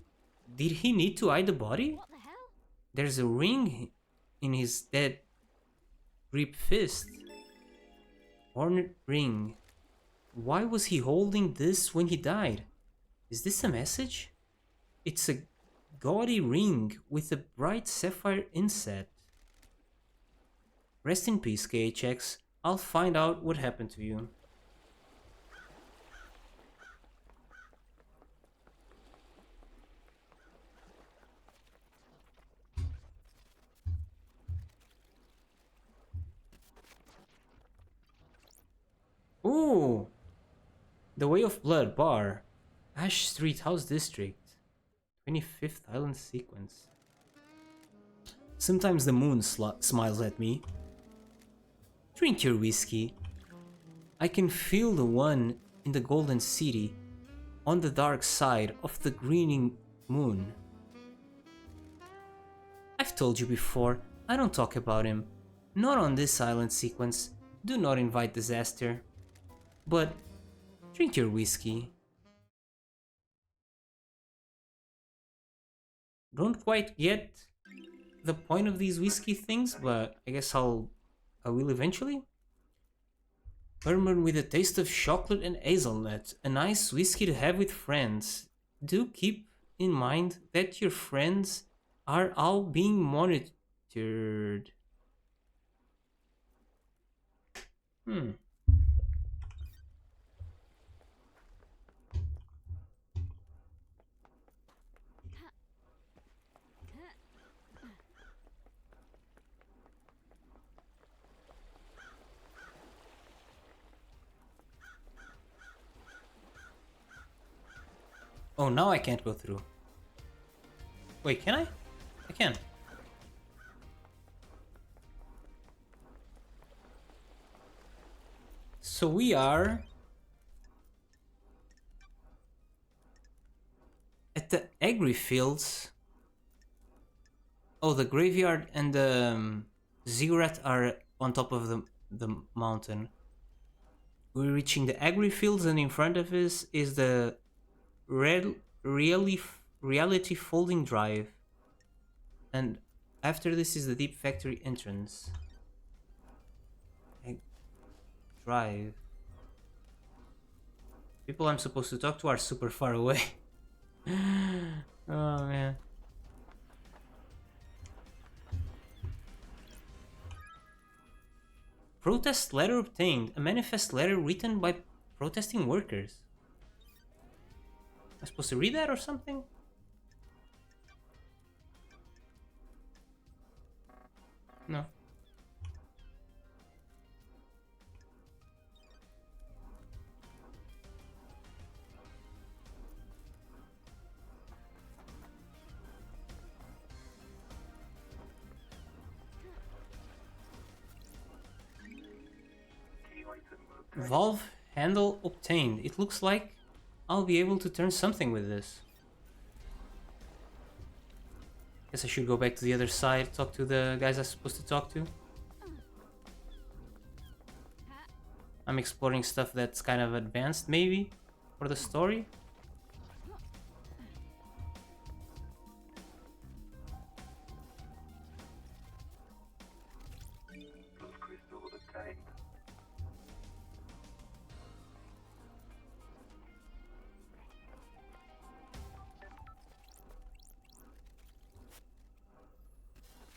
Did he need to hide the body? What the hell? There's a ring in his dead grip fist. Ornate ring. Why was he holding this when he died? Is this a message? It's a gaudy ring with a bright sapphire inset. Rest in peace, KHX. I'll find out what happened to you. Ooh! The Way of Blood bar. Ash Street House District. 25th Island sequence. Sometimes the moon smiles at me. Drink your whiskey. I can feel the one in the Golden City on the dark side of the greening moon. I've told you before, I don't talk about him. Not on this island sequence. Do not invite disaster. But drink your whiskey. Don't quite get the point of these whiskey things, but I guess I will eventually. Bourbon with a taste of chocolate and hazelnut, a nice whiskey to have with friends. Do keep in mind that your friends are all being monitored. Oh, now I can't go through. Wait, can I? I can. So we are at the Agri Fields. Oh, the graveyard and the ziggurat are on top of the mountain. We're reaching the Agri Fields, and in front of us is the reality folding drive, and after this is the Deep Factory entrance. Drive. People I'm supposed to talk to are super far away. Oh man. Protest letter obtained. A manifest letter written by protesting workers. Am I supposed to read that or something? No. Valve handle obtained. It looks like I'll be able to turn something with this. Guess I should go back to the other side, talk to the guys I'm supposed to talk to. I'm exploring stuff that's kind of advanced, maybe, for the story.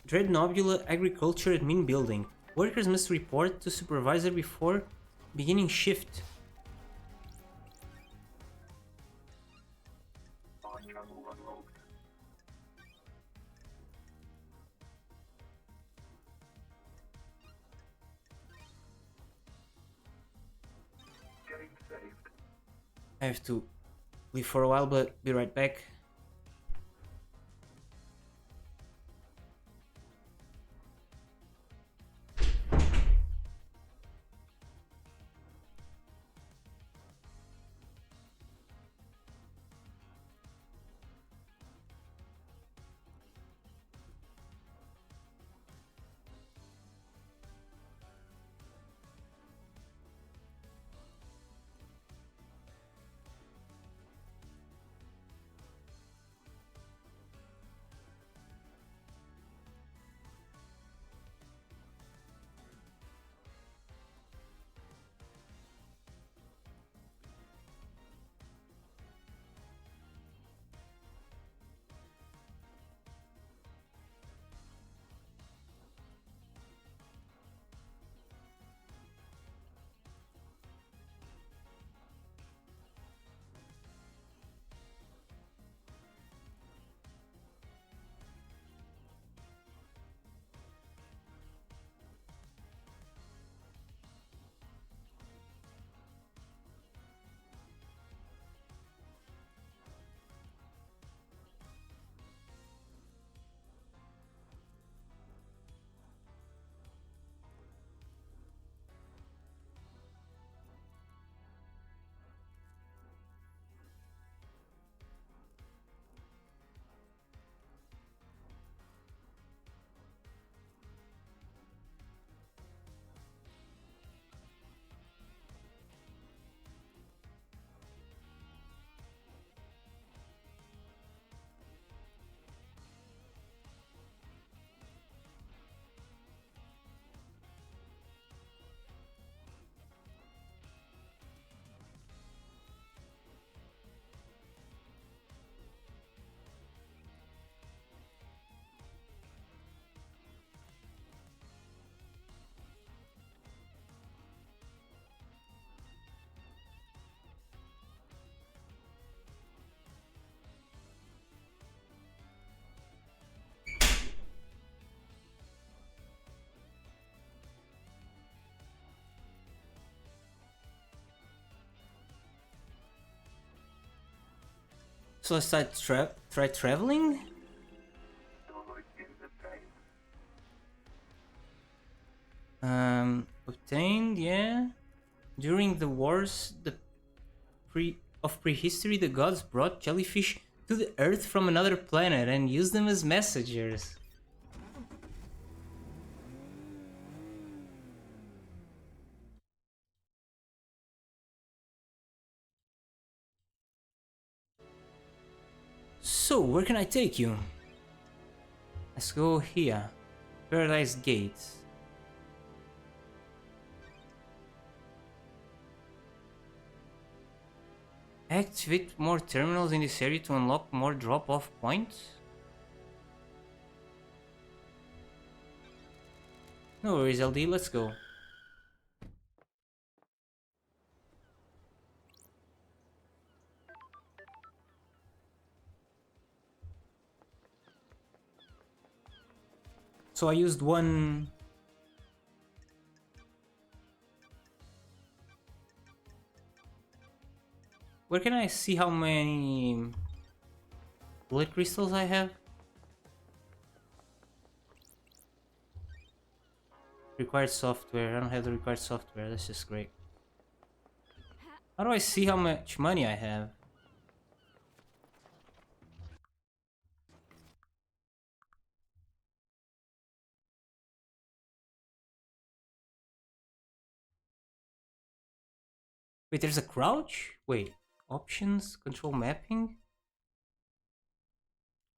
Dread Nobula Agriculture Admin Building. Workers must report to supervisor before beginning shift. I have to leave for a while, but be right back. So let's try traveling? Obtained, yeah. During the wars of prehistory, the gods brought jellyfish to the earth from another planet and used them as messengers. So, where can I take you? Let's go here. Paradise Gate. Activate more terminals in this area to unlock more drop-off points? No worries, LD, let's go. So I used one... Where can I see how many bullet crystals I have? Required software. I don't have the required software. That's just great. How do I see how much money I have? Wait, there's a crouch? Wait, options, control mapping?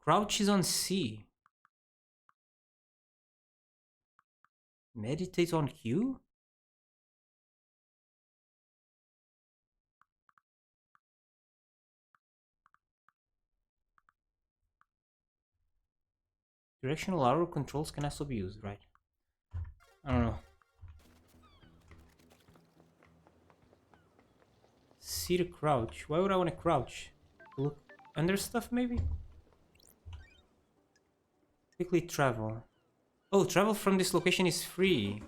Crouch is on C. Meditate on Q? Directional arrow controls can also be used, right? I don't know. See the crouch. Why would I want to crouch? Look under stuff, maybe? Quickly travel. Oh, travel from this location is free.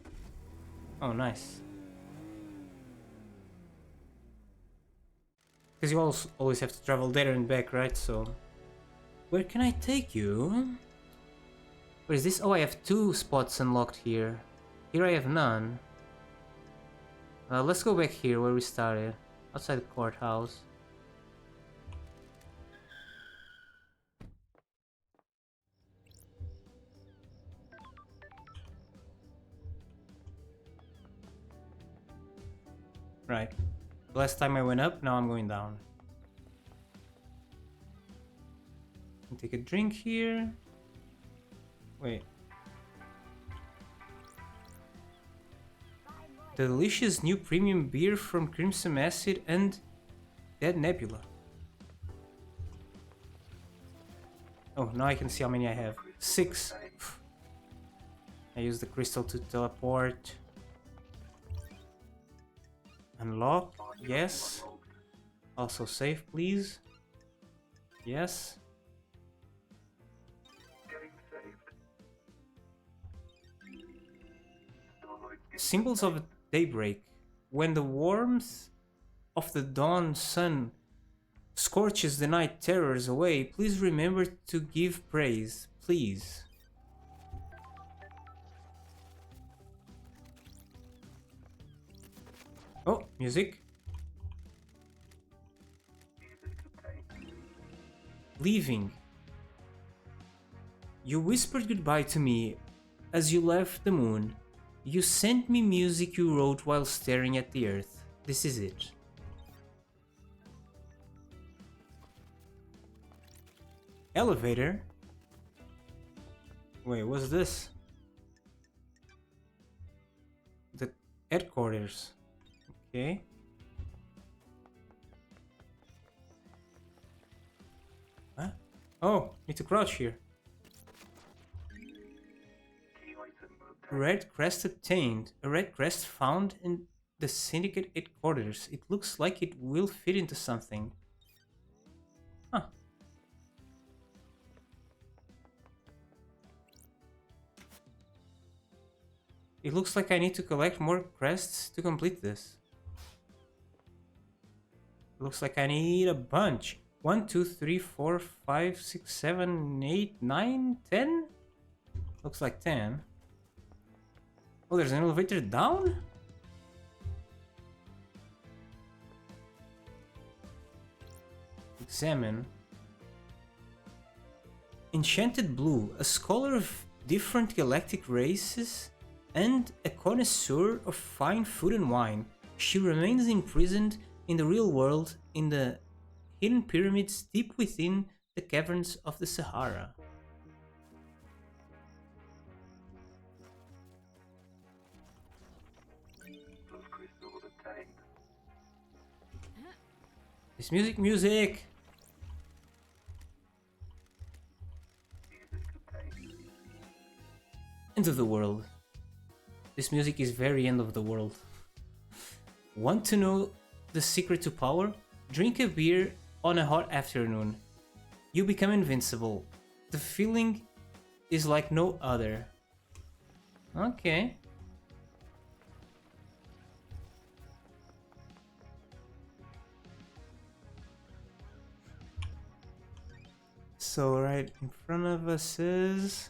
Oh, nice. Because you always have to travel there and back, right? So, where can I take you? Where is this? Oh, I have 2 spots unlocked here. Here I have none. Let's go back here where we started. Outside the courthouse. Right. Last time I went up, now I'm going down. Take a drink here. Wait. The delicious new premium beer from Crimson Acid and Dead Nebula. Oh, now I can see how many I have. 6. I use the crystal to teleport. Unlock. Yes. Also save, please. Yes. Symbols of daybreak. When the warmth of the dawn sun scorches the night terrors away, please remember to give praise. Please. Oh, music. Leaving. You whispered goodbye to me as you left the moon. You sent me music you wrote while staring at the earth. This is it. Elevator? Wait, what's this? The headquarters. Okay. Huh? Oh, need to crouch here. Red crest obtained. A red crest found in the Syndicate headquarters. It looks like it will fit into something. Huh. It looks like I need to collect more crests to complete this. It looks like I need a bunch. 1, 2, 3, 4, 5, 6, 7, 8, 9, 10? Looks like 10. Oh, there's an elevator down? Examine. Enchanted Blue, a scholar of different galactic races and a connoisseur of fine food and wine. She remains imprisoned in the real world in the hidden pyramids deep within the caverns of the Sahara. This music! End of the world. This music is very end of the world. Want to know the secret to power? Drink a beer on a hot afternoon. You become invincible. The feeling is like no other. Okay. So right in front of us is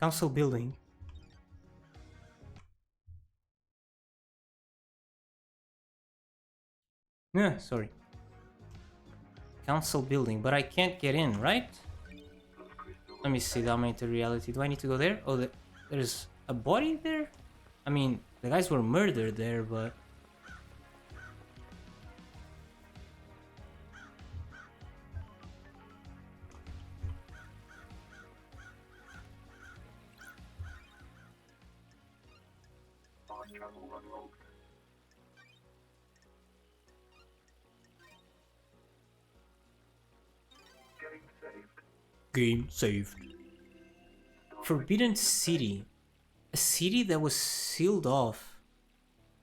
Council Building. Yeah, sorry. Council Building, but I can't get in, right? Let me see the augmented reality. Do I need to go there? Oh, there's a body there? I mean, the guys were murdered there, but... Game saved. Forbidden City. A city that was sealed off.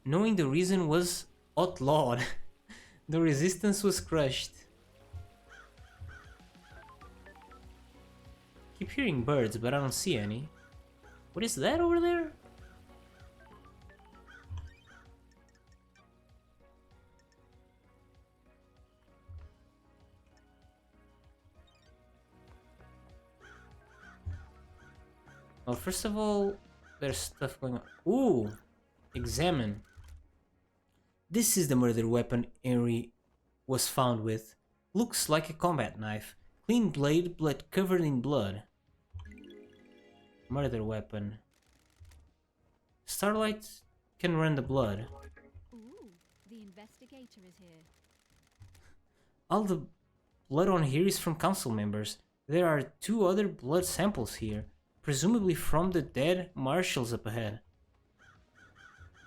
Knowing the reason was outlawed. The resistance was crushed. Keep hearing birds, but I don't see any. What is that over there? Well, first of all, there's stuff going on. Ooh! Examine. This is the murder weapon Henry was found with. Looks like a combat knife. Clean blade, but covered in blood. Murder weapon. Starlight can run the blood. Ooh, the investigator is here. All the blood on here is from council members. There are 2 other blood samples here. Presumably from the dead marshals up ahead.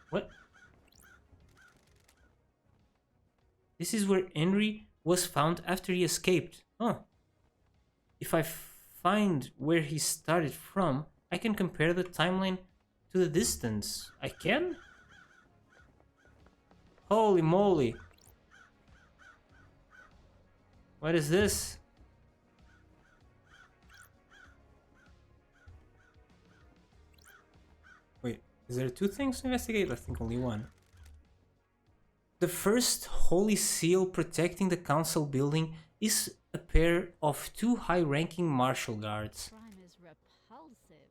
What? This is where Henry was found after he escaped. Huh. If I find where he started from, I can compare the timeline to the distance. I can? Holy moly. What is this? Wait, is there 2 things to investigate? I think only one. The first holy seal protecting the council building is a pair of 2 high-ranking martial guards. Crime is repulsive.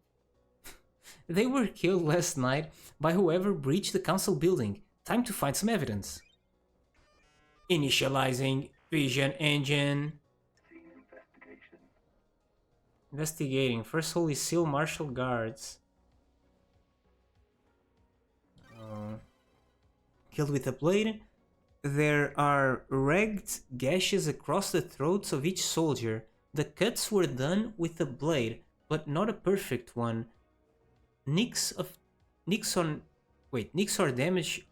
They were killed last night by whoever breached the council building. Time to find some evidence. Initializing vision engine. Investigating. First holy seal martial guards. Killed with a blade. There are ragged gashes across the throats of each soldier. The cuts were done with a blade, but not a perfect one. Nicks or damage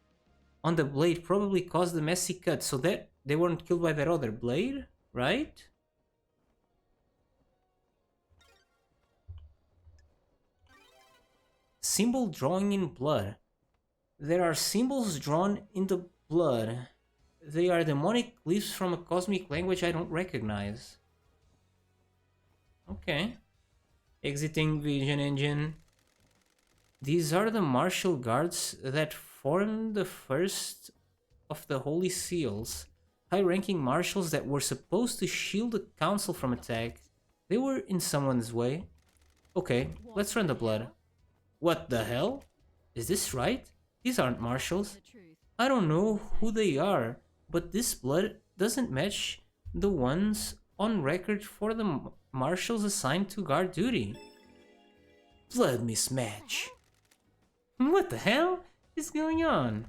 on the blade probably caused the messy cut, so that they weren't killed by that other blade, right? Symbol drawing in blood. There are symbols drawn in the blood. They are demonic glyphs from a cosmic language I don't recognize. Okay. Exiting vision engine. These are the martial guards that formed the first of the holy seals. High-ranking marshals that were supposed to shield the council from attack. They were in someone's way. Okay, let's run the blood. What the hell? Is this right? These aren't marshals. The truth. I don't know who they are, but this blood doesn't match the ones on record for the marshals assigned to guard duty. Blood mismatch. What the hell is going on?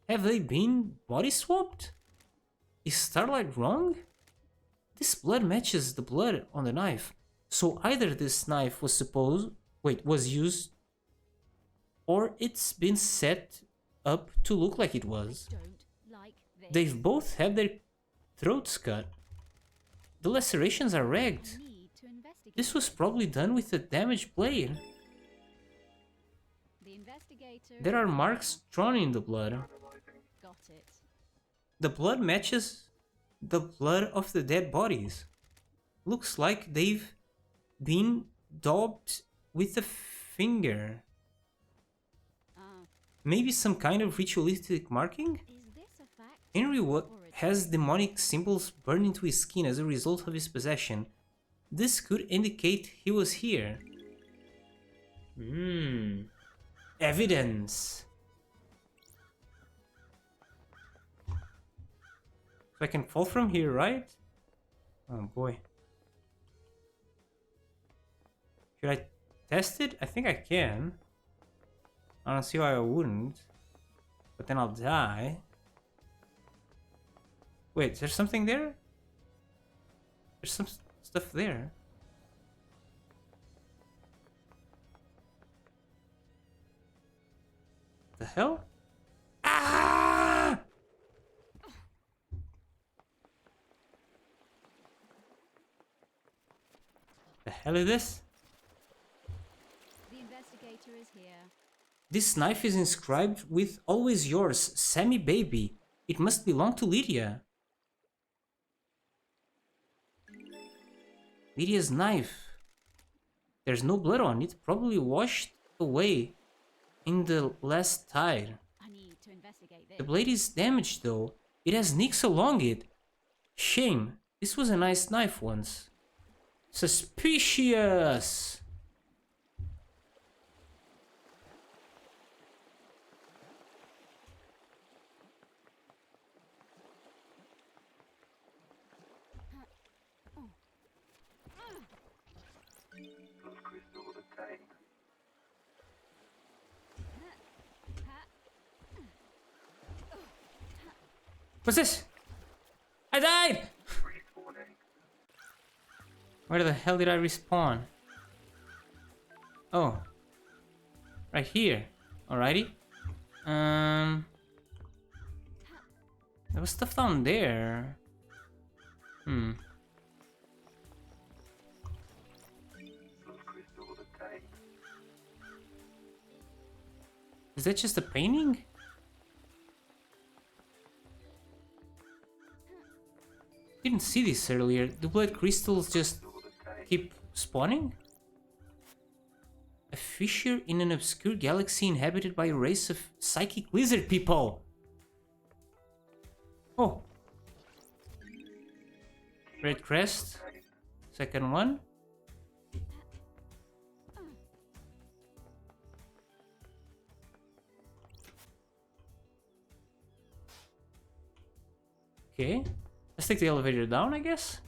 Have they been body swapped? Is Starlight wrong? This blood matches the blood on the knife, so either this knife was used, or it's been set up to look like it was. Don't like this. They've both had their throats cut. The lacerations are ragged. Need to investigate. This was probably done with a damaged blade. The investigator. There are is marks drawn in the blood. here. Got it. The blood matches the blood of the dead bodies. Looks like they've been daubed with a finger. Ah, Maybe some kind of ritualistic marking? is this a fact? Henry or a has demonic symbols burned into his skin as a result of his possession. This could indicate he was here. Evidence. So I can fall from here, right? Oh boy. Should I test it? I think I can. I don't see why I wouldn't. But then I'll die. Wait, is there something there? There's some stuff there. The hell? Ah! The hell is this? The investigator is here. This knife is inscribed with "Always yours, Sammy baby." It must belong to Lydia. Lydia's knife. There's no blood on it, probably washed away in the last tide. I need to investigate this. The blade is damaged though. It has nicks along it. Shame. This was a nice knife once. Suspicious. What's this? I died! Where the hell did I respawn? Oh. Right here. Alrighty. There was stuff down there. Is that just a painting? Didn't see this earlier. Do blood crystals just keep spawning? A fissure in an obscure galaxy inhabited by a race of psychic lizard people. Oh. Red crest. Second one. Okay. Let's take the elevator down, I guess.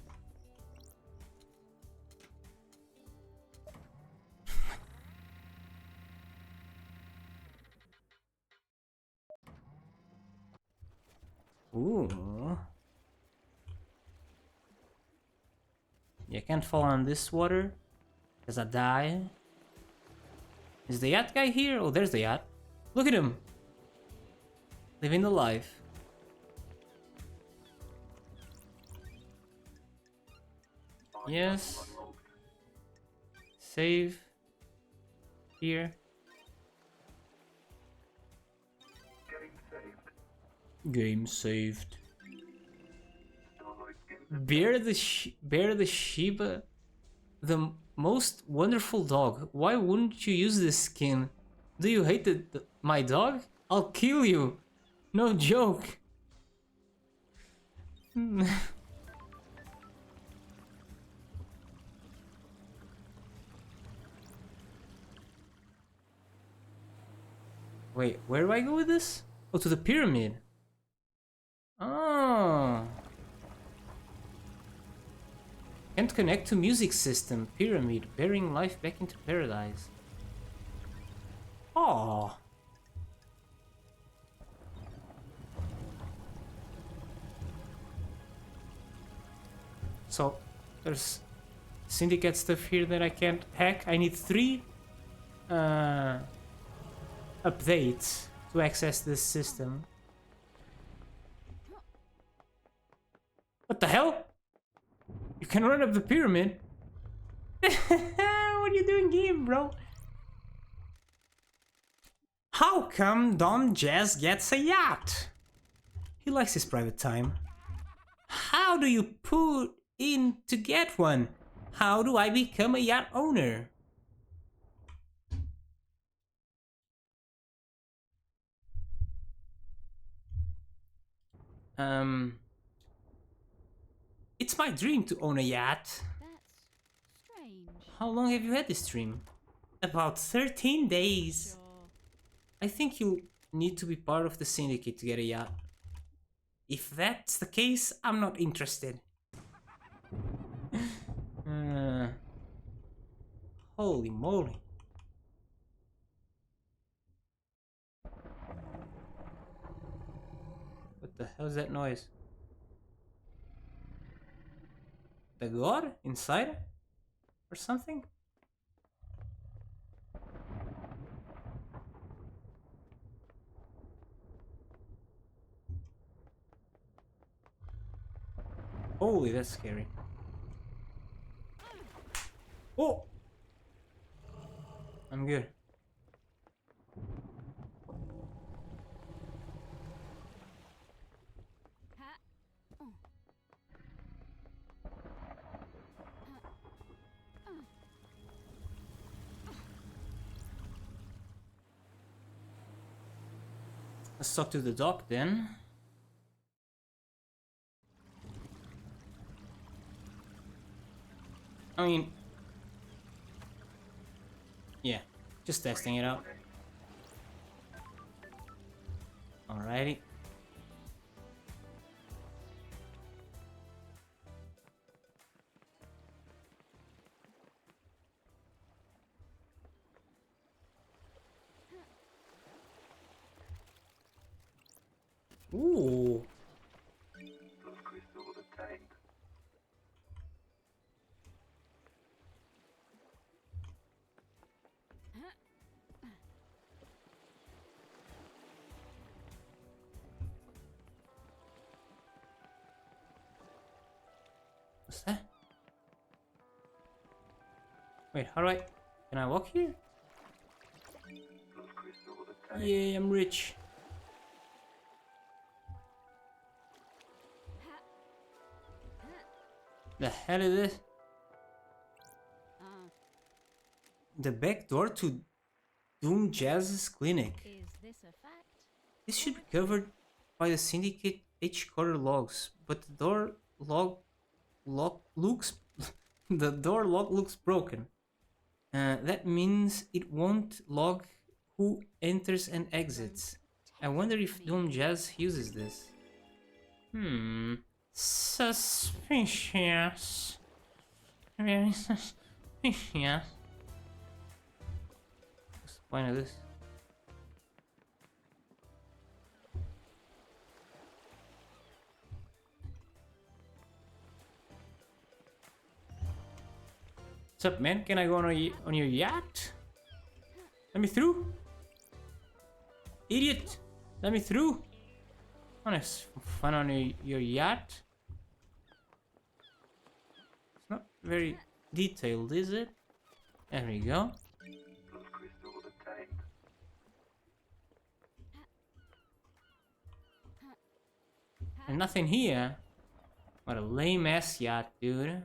Ooh. You can't fall on this water, because I die. Is the yacht guy here? Oh, there's the yacht. Look at him. Living the life. Yes. Save. Here. Game saved. Bear the Shiba, the most wonderful dog. Why wouldn't you use this skin? Do you hate my dog? I'll kill you. No joke. Wait, where do I go with this? Oh, to the pyramid. Oh. Can't connect to music system. Pyramid. Bearing life back into paradise. Oh. So, there's syndicate stuff here that I can't hack. I need 3 updates to access this system. What the hell? You can run up the pyramid? What are you doing here, bro? How come Dom Jazz gets a yacht? He likes his private time. How do you put in to get one? How do I become a yacht owner? It's my dream to own a yacht. That's strange. How long have you had this dream? About 13 days. Sure. I think you need to be part of the syndicate to get a yacht. If that's the case, I'm not interested. Holy moly. What the hell is that noise? The god inside? Or something? Holy, that's scary. Oh! I'm good. Ha. Oh. Let's talk to the doc then. I mean, yeah, just testing it out. Alrighty. Ooh. What's that? Wait, how do I... Can I walk here? Yeah, I'm rich. The hell is this? The back door to Doom Jazz's clinic. Is this a fact? This should be covered by the syndicate H-quarter logs, but the door lock looks the door lock looks broken. That means it won't log who enters and exits. I wonder if Doom Jazz uses this. Suspicious. Very suspicious. What's the point of this? What's up, man? Can I go on your yacht? Let me through. Idiot! Let me through. Honest, fun on your yacht. It's not very detailed, is it? There we go. And nothing here. What a lame ass yacht, dude.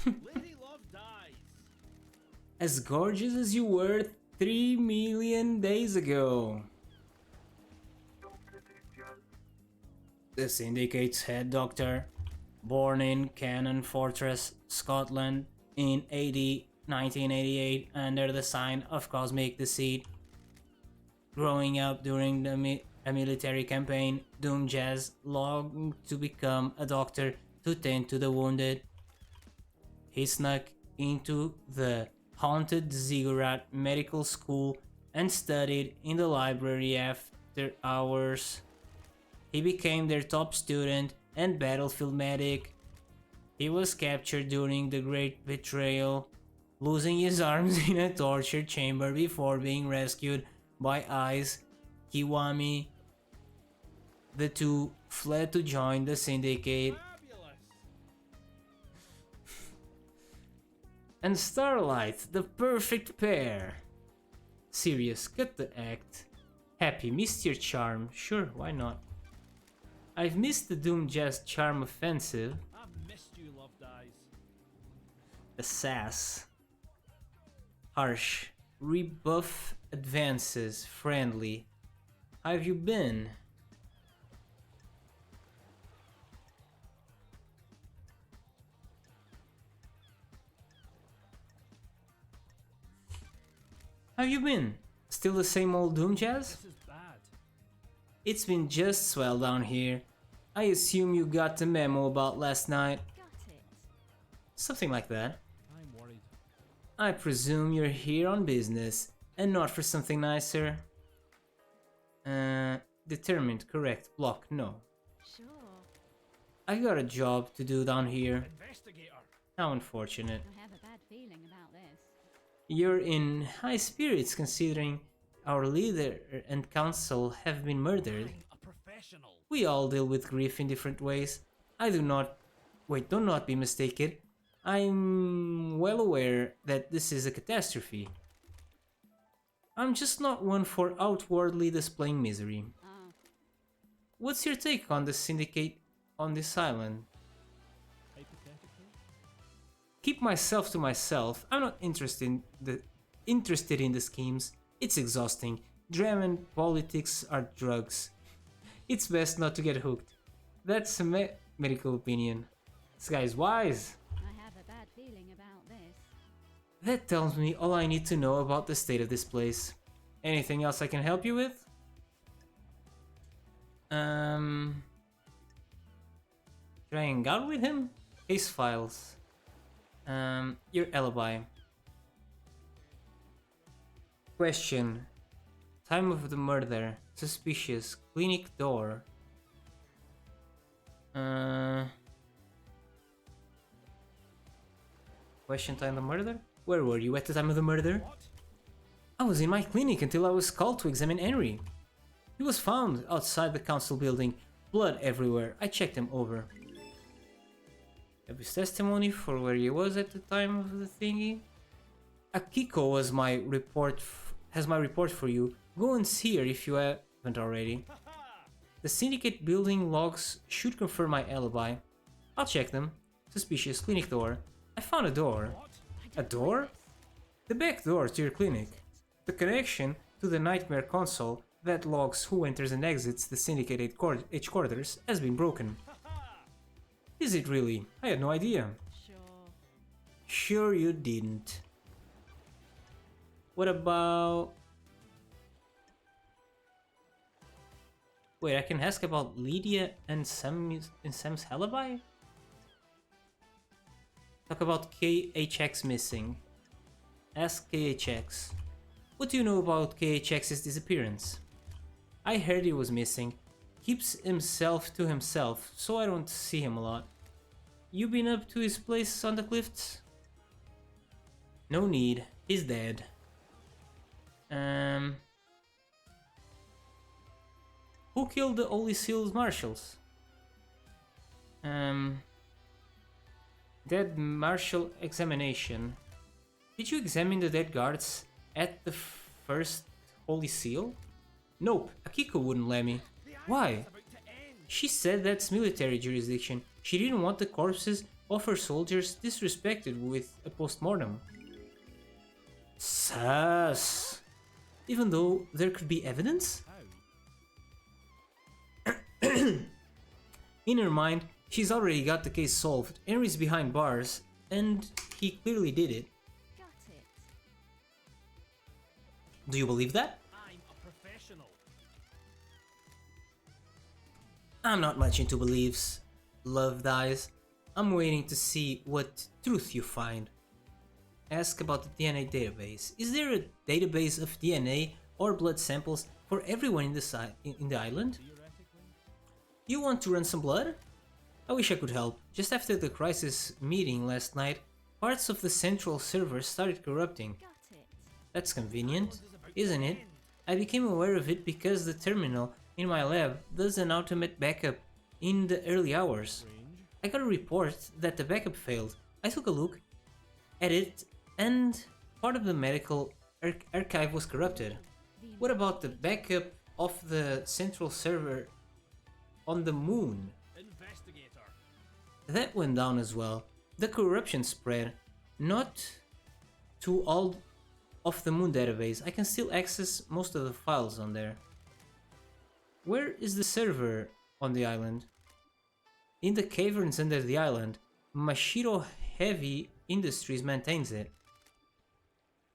Lady Love dies. As gorgeous as you were 3 million days ago. The Syndicate's head doctor, born in Cannon Fortress, Scotland in AD 1988 under the sign of cosmic deceit. Growing up during a military campaign, Doom Jazz longed to become a doctor to tend to the wounded. He snuck into the haunted Ziggurat Medical School and studied in the library after hours. He became their top student and battlefield medic. He was captured during the Great Betrayal, losing his arms in a torture chamber before being rescued by Ice Kiwami. The two fled to join the Syndicate. Fabulous. And Starlight, the perfect pair. Serious, cut the act. Happy, missed your charm. Sure, why not? I've missed the Doom Jazz charm offensive. I've missed you, Love Dies. The sass. Harsh. Rebuff advances. Friendly. How have you been? How you been? Still the same old Doom Jazz? This is bad. It's been just swell down here. I assume you got the memo about last night. Got it. Something like that. I'm worried. I presume you're here on business and not for something nicer. Determined, correct. Block, no. Sure. I got a job to do down here. Investigator. How unfortunate. I have a bad feeling about this. You're in high spirits considering our leader and council have been murdered. I'm a professional. We all deal with grief in different ways. I do not... Wait, do not be mistaken. I'm well aware that this is a catastrophe. I'm just not one for outwardly displaying misery. Ah, What's your take on the syndicate on this island? Hypothetically? Keep myself to myself. I'm not interested in the schemes. It's exhausting. Drama and politics are drugs. It's best not to get hooked. That's a medical opinion. This guy's wise. I have a bad feeling about this. That tells me all I need to know about the state of this place. Anything else I can help you with? Should I hang out with him? Case files. Your alibi. Question. Time of the murder. Suspicious. Clinic door. Question time of the murder? Where were you at the time of the murder? What? I was in my clinic until I was called to examine Henry. He was found outside the council building, blood everywhere. I checked him over. Have his testimony for where he was at the time of the thingy? Akiko has my report for you. Go and see her if you haven't already. The syndicate building logs should confirm my alibi. I'll check them. Suspicious clinic door. I found a door. What? A door? The back door to your clinic. The connection to the nightmare console that logs who enters and exits the syndicate headquarters has been broken. Is it really? I had no idea. Sure. Sure you didn't. What about... Wait, I can ask about Lydia and Sam's alibi? Talk about KHX missing. Ask KHX. What do you know about KHX's disappearance? I heard he was missing. Keeps himself to himself, so I don't see him a lot. You been up to his place on the cliffs? No need. He's dead. Who killed the Holy Seals marshals? Dead marshal examination. Did you examine the dead guards at the first Holy Seal? Nope, Akiko wouldn't let me. Why? She said that's military jurisdiction. She didn't want the corpses of her soldiers disrespected with a postmortem. Sus. Even though there could be evidence? How? In her mind, she's already got the case solved. Henry's behind bars, and he clearly did it. Got it. Do you believe that? I'm a professional. I'm not much into beliefs. Love dies. I'm waiting to see what truth you find. Ask about the DNA database. Is there a database of DNA or blood samples for everyone in the island? Theoretically. You want to run some blood? I wish I could help. Just after the crisis meeting last night, parts of the central server started corrupting. Got it. That's convenient, isn't it? I became aware of it because the terminal in my lab does an automated backup in the early hours. Range. I got a report that the backup failed. I took a look at it and part of the medical archive was corrupted. What about the backup of the central server on the moon? Investigator. That went down as well. The corruption spread, not to all of the moon database. I can still access most of the files on there. Where is the server on the island? In the caverns under the island. Mashiro Heavy Industries maintains it.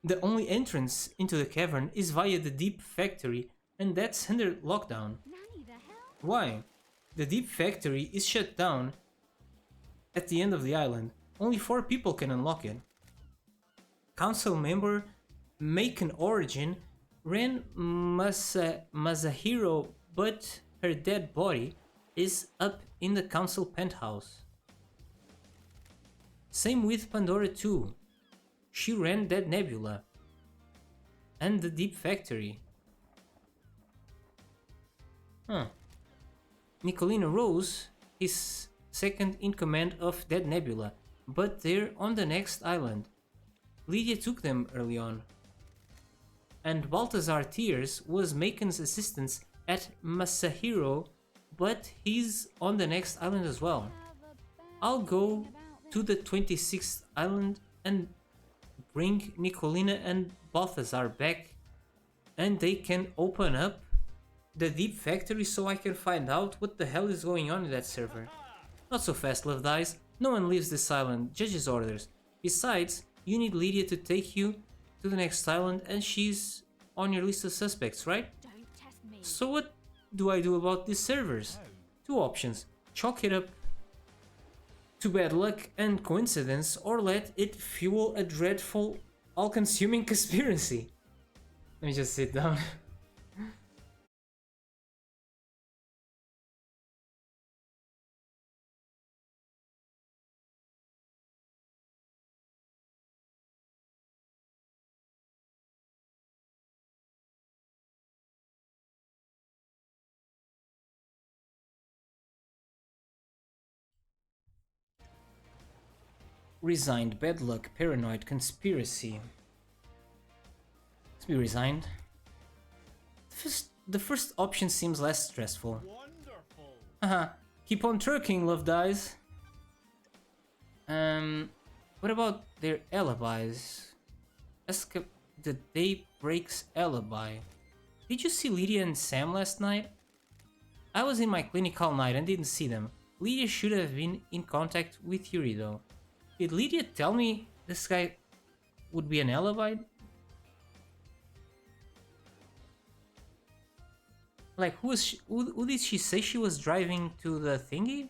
The only entrance into the cavern is via the Deep Factory, and that's under lockdown. Nanny, the hell? Why? The Deep Factory is shut down at the end of the island. Only 4 people can unlock it. Council member Macon Origin ran Masahiro, but her dead body is up in the council penthouse. Same with Pandora 2. She ran Dead Nebula and the Deep Factory. Huh. Nicolina Rose is second in command of Dead Nebula, but they're on the next island. Lydia took them early on. And Balthazar Tears was Macon's assistant at Masahiro, but he's on the next island as well. I'll go to the 26th island and bring Nicolina and Balthazar back, and they can open up the Deep Factory so I can find out what the hell is going on in that server. Not so fast, Love Dies. No one leaves this island. Judge's orders. Besides, you need Lydia to take you to the next island, and she's on your list of suspects, right? Don't test me. So what do I do about these servers? 2 options. Chalk it up to bad luck and coincidence, or let it fuel a dreadful, all-consuming conspiracy. Let me just sit down. Resigned, bad luck, paranoid, conspiracy. Let's be resigned. The first option seems less stressful. Wonderful. Haha, keep on trucking, Love Dies. What about their alibis? Ask the Daybreak's alibi. Did you see Lydia and Sam last night? I was in my clinic all night and didn't see them. Lydia should have been in contact with Yuri though. Did Lydia tell me this guy would be an alibi? Like, who did she say she was driving to the thingy?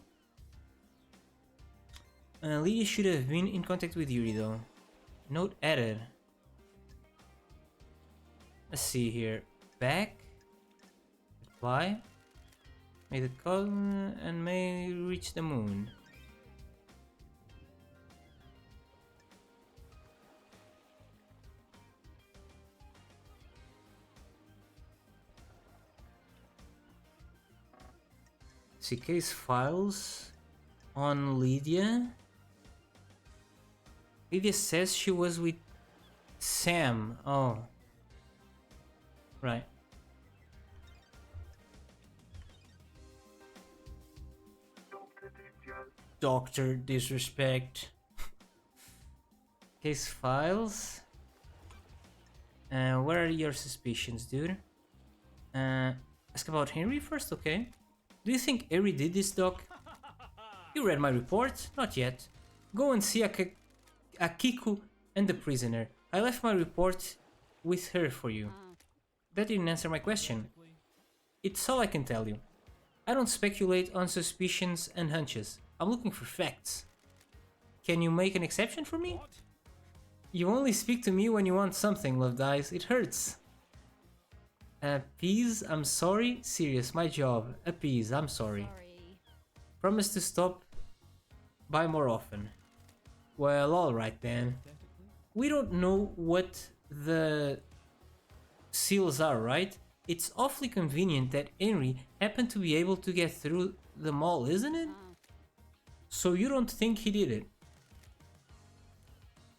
Lydia should have been in contact with Yuri though. Note added. Let's see here. Back. Reply. May the call and may reach the moon. See case files on Lydia. Lydia says she was with Sam. Oh. Right. Doctor disrespect. Case files. What are your suspicions, dude? Ask about Henry first, okay. Do you think Eri did this, Doc? You read my report? Not yet. Go and see Akiku and the prisoner. I left my report with her for you. That didn't answer my question. It's all I can tell you. I don't speculate on suspicions and hunches. I'm looking for facts. Can you make an exception for me? You only speak to me when you want something, Love Dies. It hurts. Appease, I'm sorry. Serious, my job. Appease, I'm sorry. Promise to stop by more often. Well, alright then. We don't know what the seals are, right? It's awfully convenient that Henry happened to be able to get through the mall, isn't it? So you don't think he did it?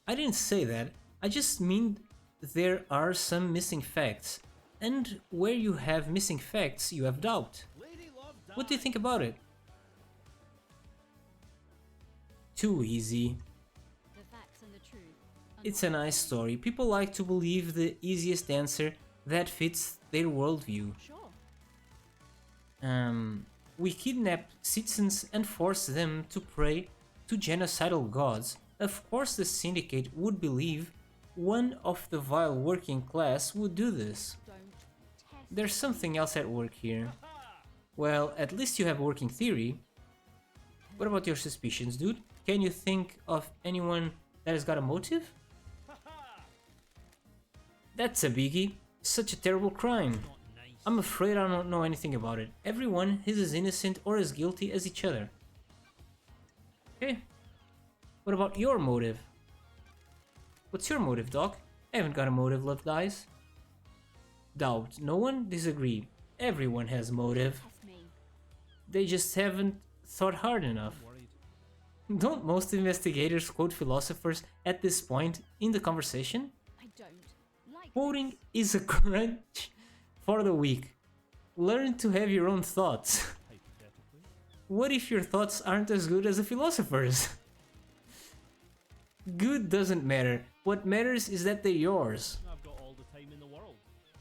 I didn't say that. I just mean there are some missing facts. And where you have missing facts, you have doubt. What do you think about it? Too easy. The facts and the truth. are It's not a the nice same. story. People like to believe the easiest answer that fits their worldview. Sure. We kidnap citizens and force them to pray to genocidal gods. Of course the Syndicate would believe one of the vile working class would do this. Don't test. There's something else at work here. Well, at least you have a working theory. What about your suspicions, dude? Can you think of anyone that has got a motive? That's a biggie. Such a terrible crime. I'm afraid I don't know anything about it. Everyone is as innocent or as guilty as each other. Okay. What about your motive? What's your motive, Doc? I haven't got a motive, Love Dies. Doubt. No one? Disagree. Everyone has motive. Test me. They just haven't thought hard enough. Don't most investigators quote philosophers at this point in the conversation? I don't like Quoting this. is a crunch for the weak. Learn to have your own thoughts. What if your thoughts aren't as good as the philosophers? Good doesn't matter. What matters is that they're yours. I've got all the time in the world.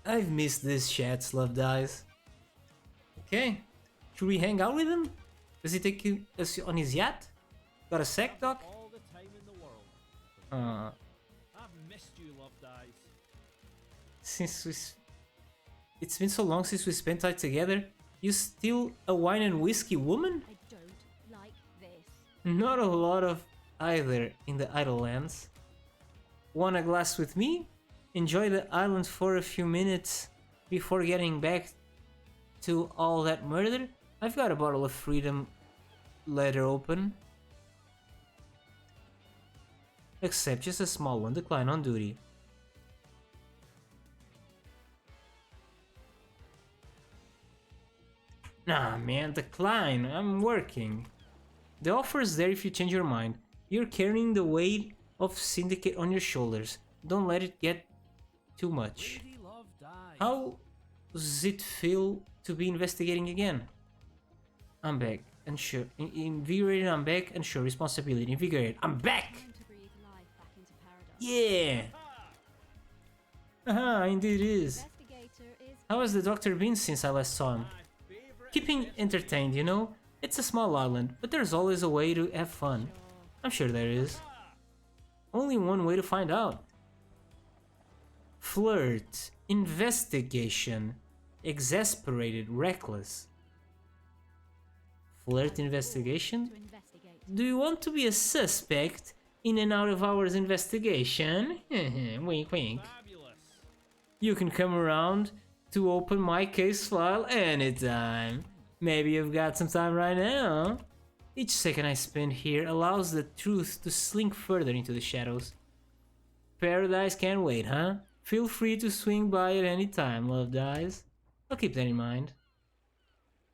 I've missed this chats, Love Dies. Okay, should we hang out with him? Does he take us on his yacht? Got a sec, Doc? All the time in the world. I've missed you, Love Dies. Since it's been so long since we spent time together, you still a wine and whiskey woman? I don't like this. Not a lot of either in the Idle Lands. Want a glass with me? Enjoy the island for a few minutes before getting back to all that murder? I've got a bottle of Freedom leather open. Accept just a small one, decline on duty. Nah man, decline, I'm working. The offer is there if you change your mind. You're carrying the weight of Syndicate on your shoulders. Don't let it get too much. Lady Love Dies. How does it feel to be investigating again? I'm back and sure. Invigorated, I'm back and sure. Responsibility, invigorated. I'm back! Time to breathe life back into paradise. Yeah! Haha, indeed it is. Investigator is How has the doctor been since I last saw him? My favorite. Keeping entertained, you know? It's a small island, but there's always a way to have fun. I'm sure there is. Only one way to find out. Flirt, investigation, exasperated, reckless. Flirt investigation? to investigate. Do you want to be a suspect in an out of hours investigation? Wink wink. Fabulous. You can come around to open my case file anytime. Maybe you've got some time right now. Each second I spend here allows the truth to slink further into the shadows. Paradise can't wait, huh? Feel free to swing by at any time, Love Dies. I'll keep that in mind.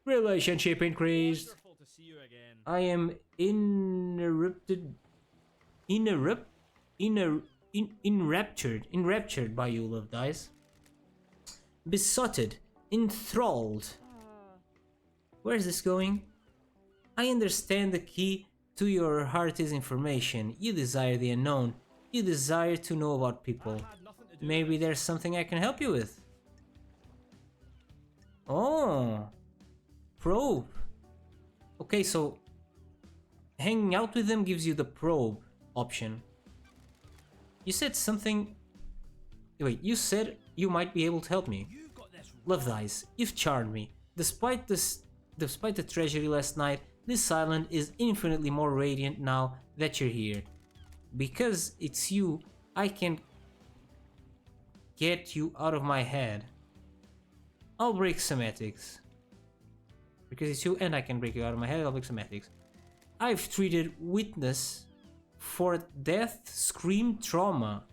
Relationship increased. Wonderful to see you again. I am enraptured by you, Love Dies. Besotted, enthralled. Where is this going? I understand the key to your heart is information. You desire the unknown. You desire to know about people. Had nothing to do Maybe with there's something I can help you with. Oh, probe. Okay, so hanging out with them gives you the probe option. You said something. Wait, you said you might be able to help me. You got this Love Dies, you've charmed me. Despite the tragedy last night, this island is infinitely more radiant now that you're here. Because it's you, I can get you out of my head. I'll break some ethics. Because it's you and I can break you out of my head, I'll break some ethics. I've treated witness for death scream trauma.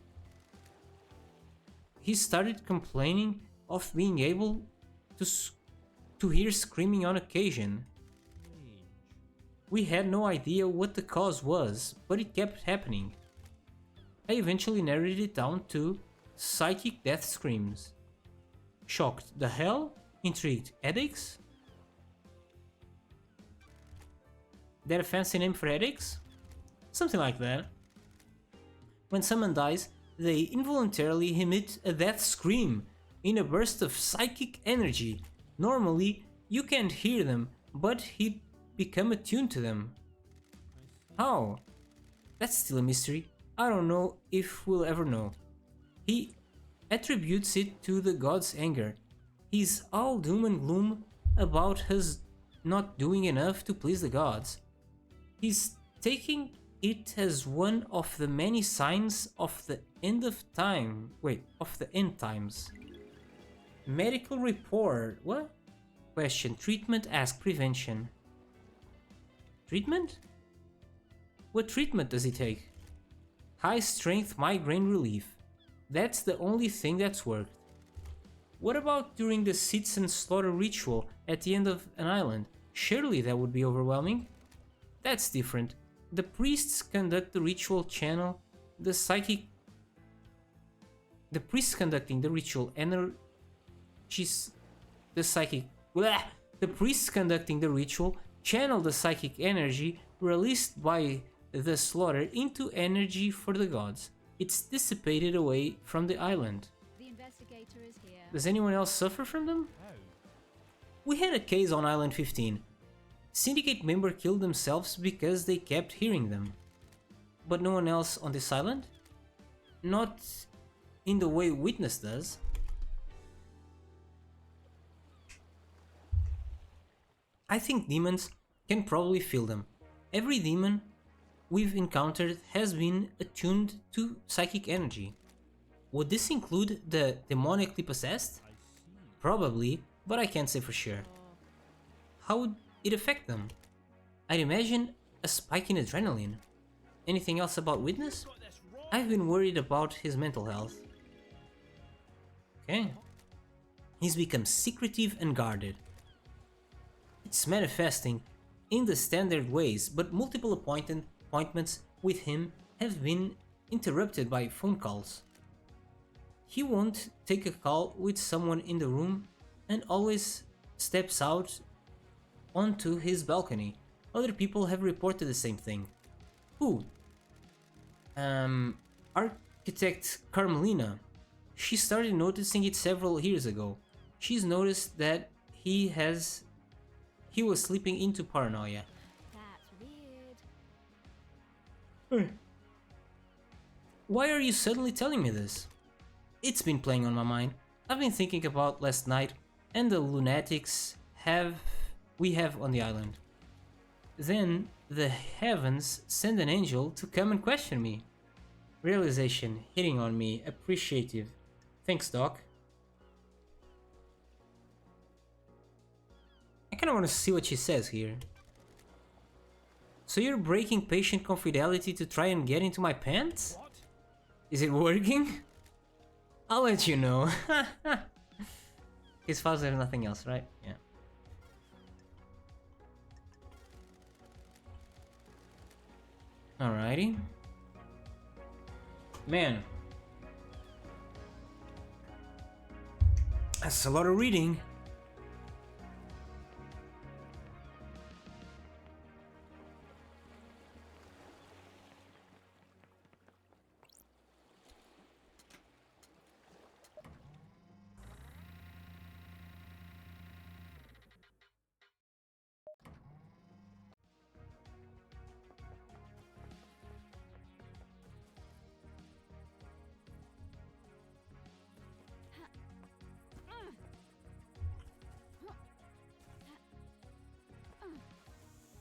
He started complaining of being able to hear screaming on occasion. We had no idea what the cause was, but it kept happening. I eventually narrowed it down to psychic death screams. Shocked the hell? Intrigued headaches? That a fancy name for headaches? Something like that. When someone dies, they involuntarily emit a death scream in a burst of psychic energy. Normally, you can't hear them, but he'd become attuned to them. How? That's still a mystery. I don't know if we'll ever know. He attributes it to the god's anger. He's all doom and gloom about us not doing enough to please the gods. He's taking it as one of the many signs of the end of time. Wait, of the end times. Medical report. What? Question. Treatment. Ask. Prevention. Treatment? What treatment does he take? High strength migraine relief. That's the only thing that's worked. What about during the Seats and Slaughter ritual at the end of an island? Surely that would be overwhelming. That's different. The priests conduct the ritual channel, the priests conducting the ritual energies, the priests conducting the ritual channel the psychic energy released by the slaughter into energy for the gods. It's dissipated away from the island. The investigator is here. Does anyone else suffer from them? We had a case on Island 15. Syndicate member killed themselves because they kept hearing them. But no one else on this island? Not in the way Witness does. I think demons can probably feel them. Every demon we've encountered has been attuned to psychic energy. Would this include the demonically possessed? Probably, but I can't say for sure. How would it affect them? I'd imagine a spike in adrenaline. Anything else about Witness? I've been worried about his mental health. Okay. He's become secretive and guarded. It's manifesting in the standard ways, but multiple appointments with him have been interrupted by phone calls. He won't take a call with someone in the room and always steps out onto his balcony. Other people have reported the same thing. Who? Architect Carmelina. She started noticing it several years ago. She's noticed that he was slipping into paranoia. That's weird. Why are you suddenly telling me this? It's been playing on my mind. I've been thinking about last night and the lunatics we have on the island. Then the heavens send an angel to come and question me. Realization hitting on me. Appreciative. Thanks, Doc. I kinda wanna see what she says here. So you're breaking patient confidentiality to try and get into my pants? Is it working? I'll let you know. His files have nothing else, right? Yeah. Alrighty. Man. That's a lot of reading.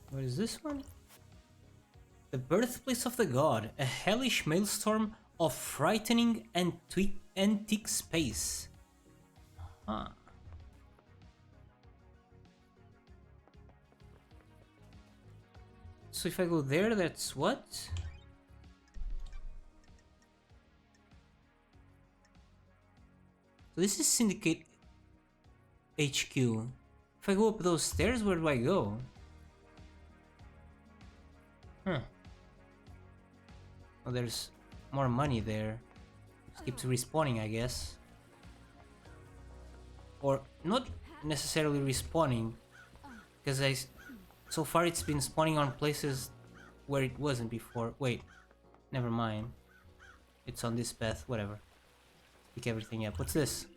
What is this one? The birthplace of the god, a hellish maelstrom of frightening antique space. Huh. So if I go there, that's what? So this is Syndicate HQ. If I go up those stairs, where do I go? Huh. Oh, there's more money there. keeps respawning, I guess. Or not necessarily respawning, because so far it's been spawning on places where it wasn't before. Wait, never mind. It's on this path, whatever. Pick everything up. What's this?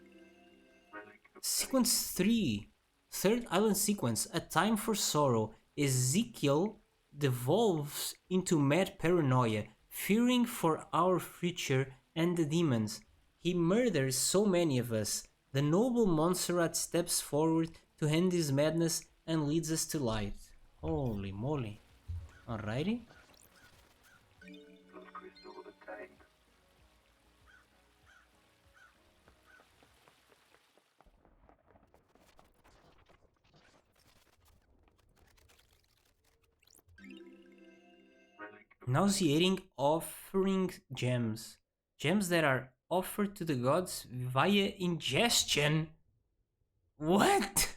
Sequence 3. Third island sequence. A Time for Sorrow. Ezekiel devolves into mad paranoia, fearing for our future and the demons. He murders so many of us. The noble Montserrat steps forward to end his madness and leads us to light. Holy moly. Alrighty. Nauseating offering gems. Gems that are offered to the gods via ingestion. What?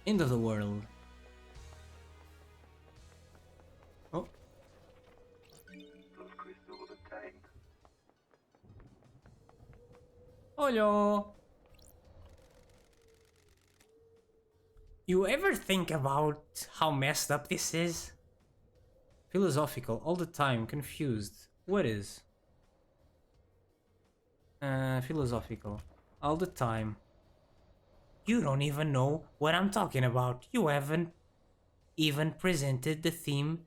End of the world. Oh. Hello. You ever think about how messed up this is? Philosophical, all the time, confused. What is? Philosophical, all the time. You don't even know what I'm talking about. You haven't even presented the theme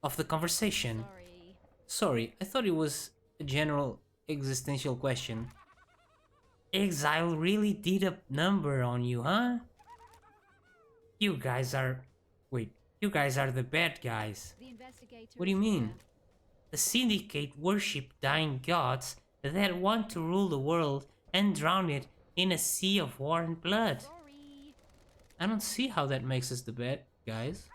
of the conversation. Sorry, I thought it was a general existential question. Exile really did a number on you, huh? You guys are... Wait, you guys are the bad guys. What do you mean? The Syndicate worship dying gods that want to rule the world and drown it in a sea of war and blood. I don't see how that makes us the bad guys.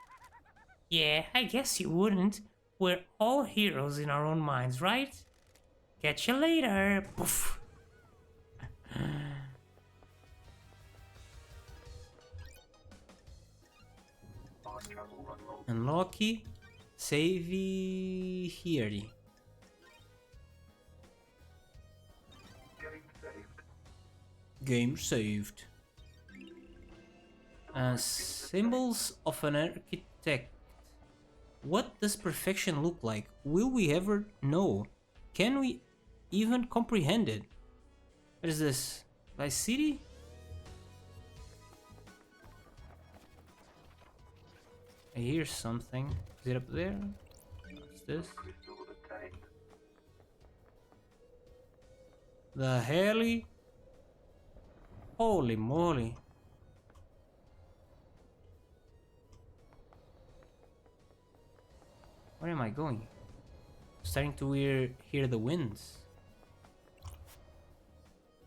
Yeah, I guess you wouldn't. We're all heroes in our own minds, right? Catch you later. Poof. Unlocky, save here. Game saved. Symbols of an architect. What does perfection look like? Will we ever know? Can we even comprehend it? What is this? Vice City? I hear something. Is it up there? What's this? The heli? Holy moly. Where am I going? Starting to hear the winds.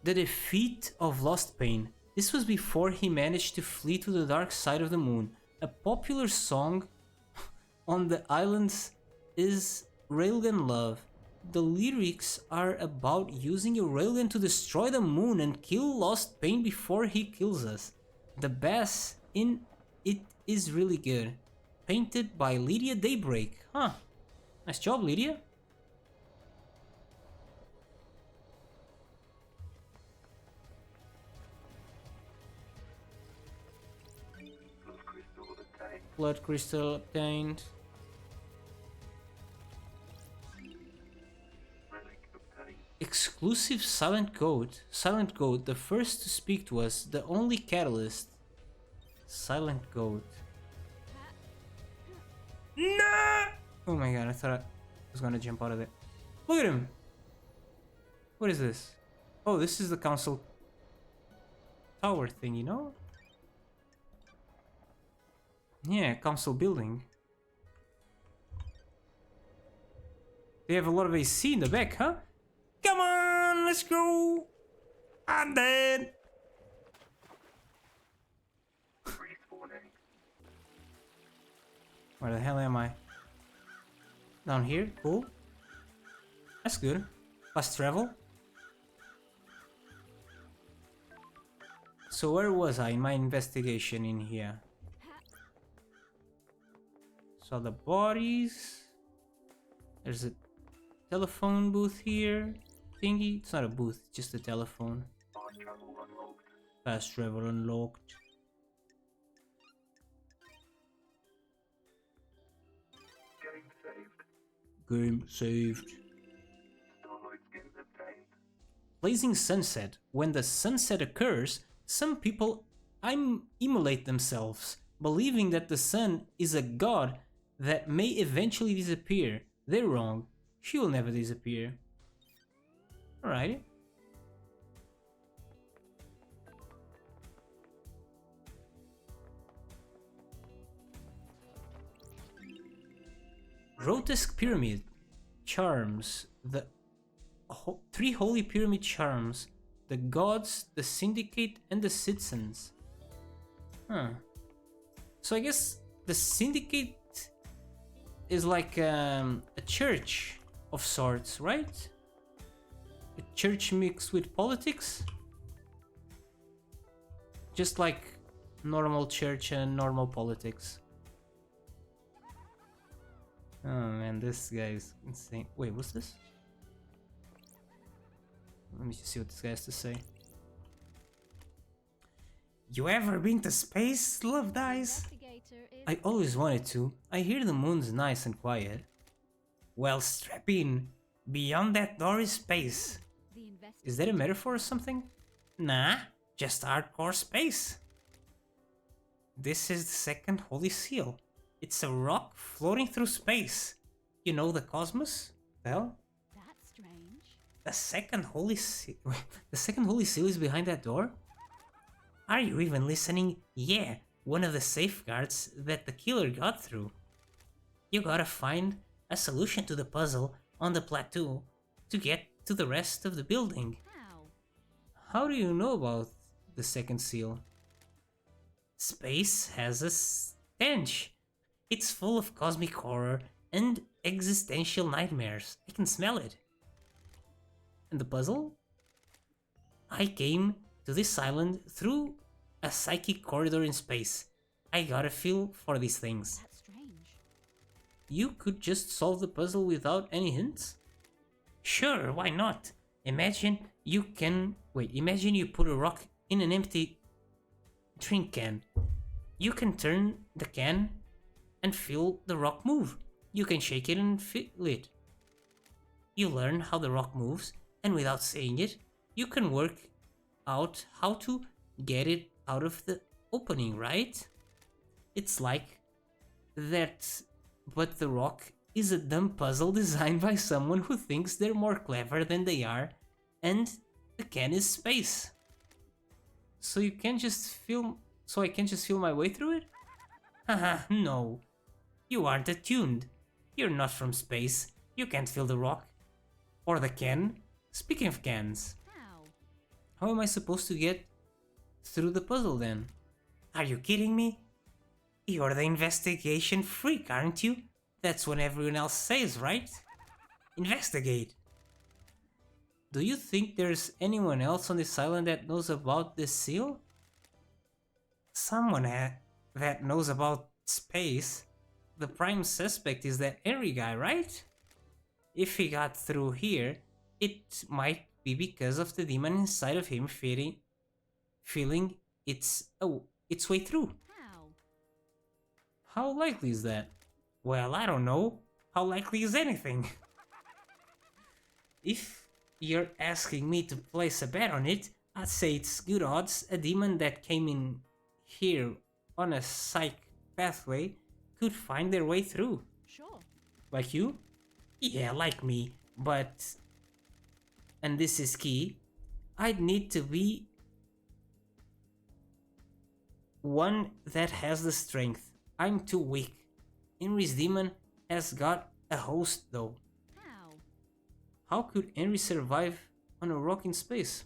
The defeat of Lost Pain. This was before he managed to flee to the dark side of the moon. A popular song on the islands is Railgun Love. The lyrics are about using a railgun to destroy the moon and kill Lost Pain before he kills us. The bass in it is really good. Painted by Lydia Daybreak. Huh. Nice job, Lydia. Blood crystal obtained. Exclusive Silent Goat. Silent Goat, the first to speak to us, the only catalyst. Silent Goat. No! Oh my god, I thought I was gonna jump out of it. Look at him! What is this? Oh, this is the council tower thing, you know? Yeah, council building. They have a lot of AC in the back, huh? Come on, let's go! I'm dead! Where the hell am I? Down here? Cool. That's good. Fast travel. So where was I in my investigation in here? all the bodies. There's a telephone booth here. Thingy. It's not a booth, it's just a telephone. Fast travel unlocked. Game saved. Blazing sunset. When the sunset occurs, some people immolate themselves, believing that the sun is a god that may eventually disappear. They're wrong. She will never disappear. Alright. Grotesque Pyramid. Charms. The three holy pyramid charms. The gods, the syndicate, and the citizens. Huh. So I guess the syndicate is like a church of sorts, right? A church mixed with politics? Just like normal church and normal politics. Oh man, this guy is insane. Wait, what's this? Let me just see what this guy has to say. You ever been to space, Love Dice? I always wanted to. I hear the moon's nice and quiet. Well, strap in. Beyond that door is space. Is that a metaphor or something? Nah, just hardcore space. This is the second holy seal. It's a rock floating through space. You know the cosmos? Well, That's strange. the second holy seal. The second holy seal is behind that door? Are you even listening? Yeah, one of the safeguards that the killer got through. You gotta find a solution to the puzzle on the plateau to get to the rest of the building. How? How do you know about the second seal? Space has a stench. It's full of cosmic horror and existential nightmares. I can smell it. And the puzzle? I came to this island through a psychic corridor in space. I got a feel for these things. That's strange. You could just solve the puzzle without any hints? Sure, why not? Imagine you put a rock in an empty drink can. You can turn the can and feel the rock move. You can shake it and feel it. You learn how the rock moves, and without saying it, you can work out how to get it out of the opening, right? It's like that, but the rock is a dumb puzzle designed by someone who thinks they're more clever than they are, and the can is space. So I can just feel my way through it? Haha, no. You aren't attuned. You're not from space. You can't feel the rock. Or the can. Speaking of cans. How? How am I supposed to get through the puzzle then? Are you kidding me? You're the investigation freak, aren't you? That's what everyone else says, right? Investigate. Do you think there's anyone else on this island that knows about this seal? Someone that knows about space. The prime suspect is that Henry guy, right? If he got through here, it might be because of the demon inside of him feeling its way through. How? How likely is that? Well, I don't know. How likely is anything? If you're asking me to place a bet on it, I'd say it's good odds a demon that came in here on a psych pathway could find their way through. Sure. Like you? Yeah, like me, but... And this is key. I'd need to be one that has the strength. I'm too weak. Henry's demon has got a host though. How? How could Henry survive on a rock in space?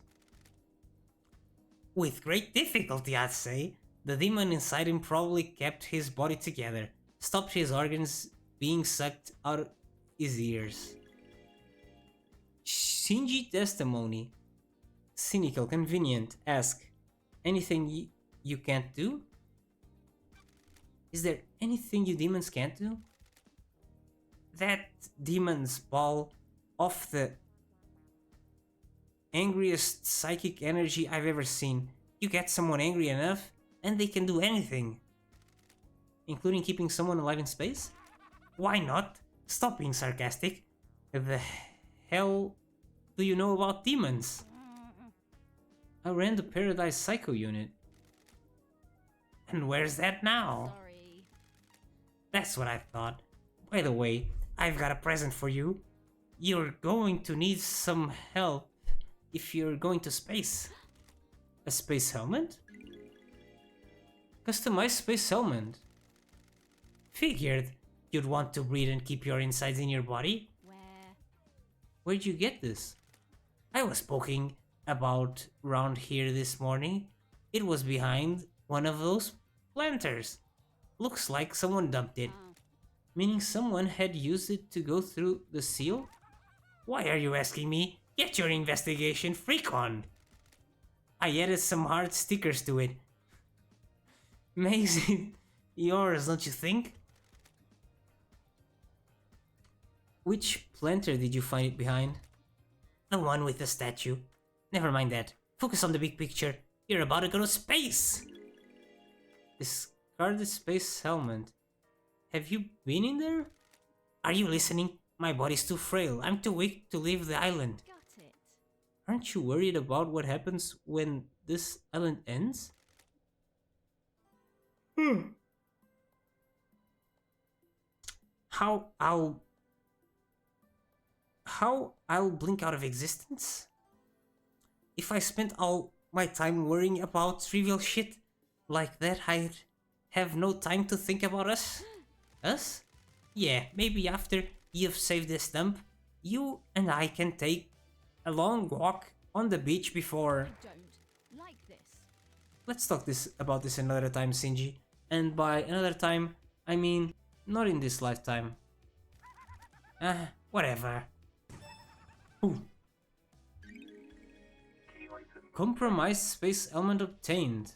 With great difficulty, I'd say. The demon inside him probably kept his body together, stopped his organs being sucked out his ears. Shinji testimony. Cynical, convenient. Ask. Anything you can't do? Is there anything you demons can't do? that demon's ball of the angriest psychic energy I've ever seen. You get someone angry enough, and they can do anything. Including keeping someone alive in space? Why not? Stop being sarcastic. The hell do you know about demons? I ran the Paradise Psycho unit. And where's that now? Sorry. That's what I thought. By the way, I've got a present for you. You're going to need some help if you're going to space. A space helmet? Customized space helmet. Figured you'd want to breathe and keep your insides in your body. Where? Where'd you get this? I was poking about round here this morning. It was behind one of those planters. Looks like someone dumped it. Oh. Meaning someone had used it to go through the seal? Why are you asking me? Get your investigation freak on! I added some hard stickers to it. Makes it yours, don't you think? Which planter did you find it behind? The one with the statue. Never mind that. Focus on the big picture. You're about to go to space! Discarded space helmet. Have you been in there? Are you listening? My body's too frail. I'm too weak to leave the island. Got it. Aren't you worried about what happens when this island ends? How I'll blink out of existence? If I spent all my time worrying about trivial shit like that, I'd have no time to think about us. Us? Yeah, maybe after you've saved this dump, you and I can take a long walk on the beach before... I don't like this. Let's talk about this another time, Shinji. And by another time, I mean not in this lifetime. Whatever. Ooh. Compromised space element obtained.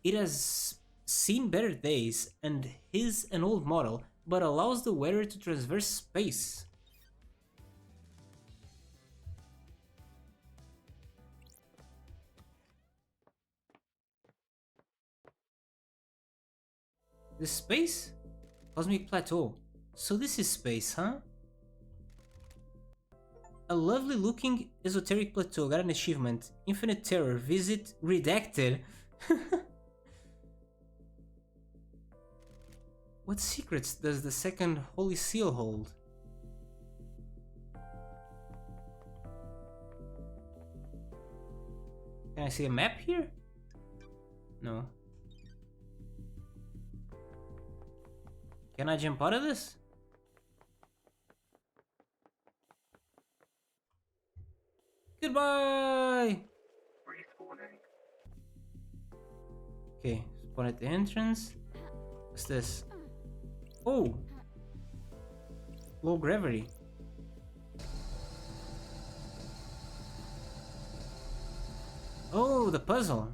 It has seen better days and is an old model, but allows the wearer to traverse space. The space? Cosmic Plateau. So this is space, huh? A lovely looking esoteric plateau. Got an achievement. Infinite Terror. Visit redacted. What secrets does the second Holy Seal hold? Can I see a map here? No. Can I jump out of this? Goodbye! Okay, spawn at the entrance. What's this? Oh! Low gravity. Oh, the puzzle.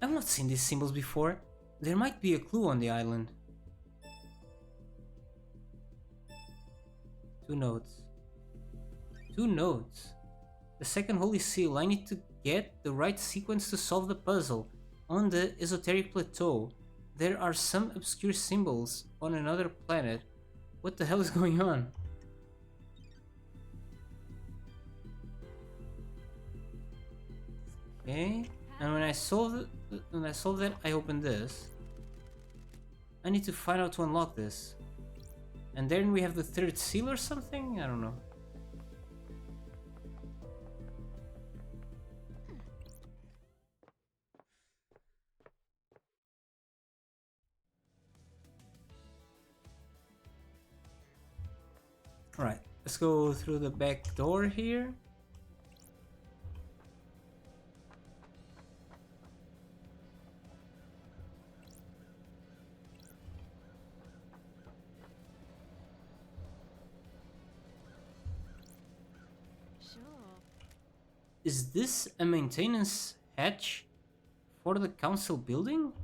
I've not seen these symbols before. There might be a clue on the island. 2 notes. 2 notes. The second Holy Seal. I need to get the right sequence to solve the puzzle. On the esoteric plateau, there are some obscure symbols on another planet. What the hell is going on? Okay, and when I solve that, I open this. I need to find out to unlock this. And then we have the third seal or something? I don't know. Alright, let's go through the back door here. Sure. Is this a maintenance hatch for the council building?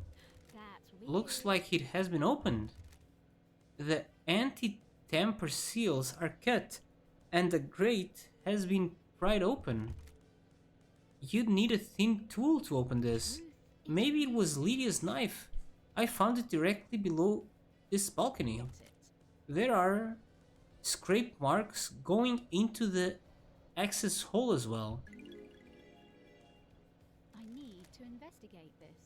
That's weird. Looks like it has been opened. the anti-tamper seals are cut and the grate has been pried open. You'd need a thin tool to open this. Maybe it was Lydia's knife. I found it directly below this balcony. Got it. There are scrape marks going into the access hole as well. I need to investigate this.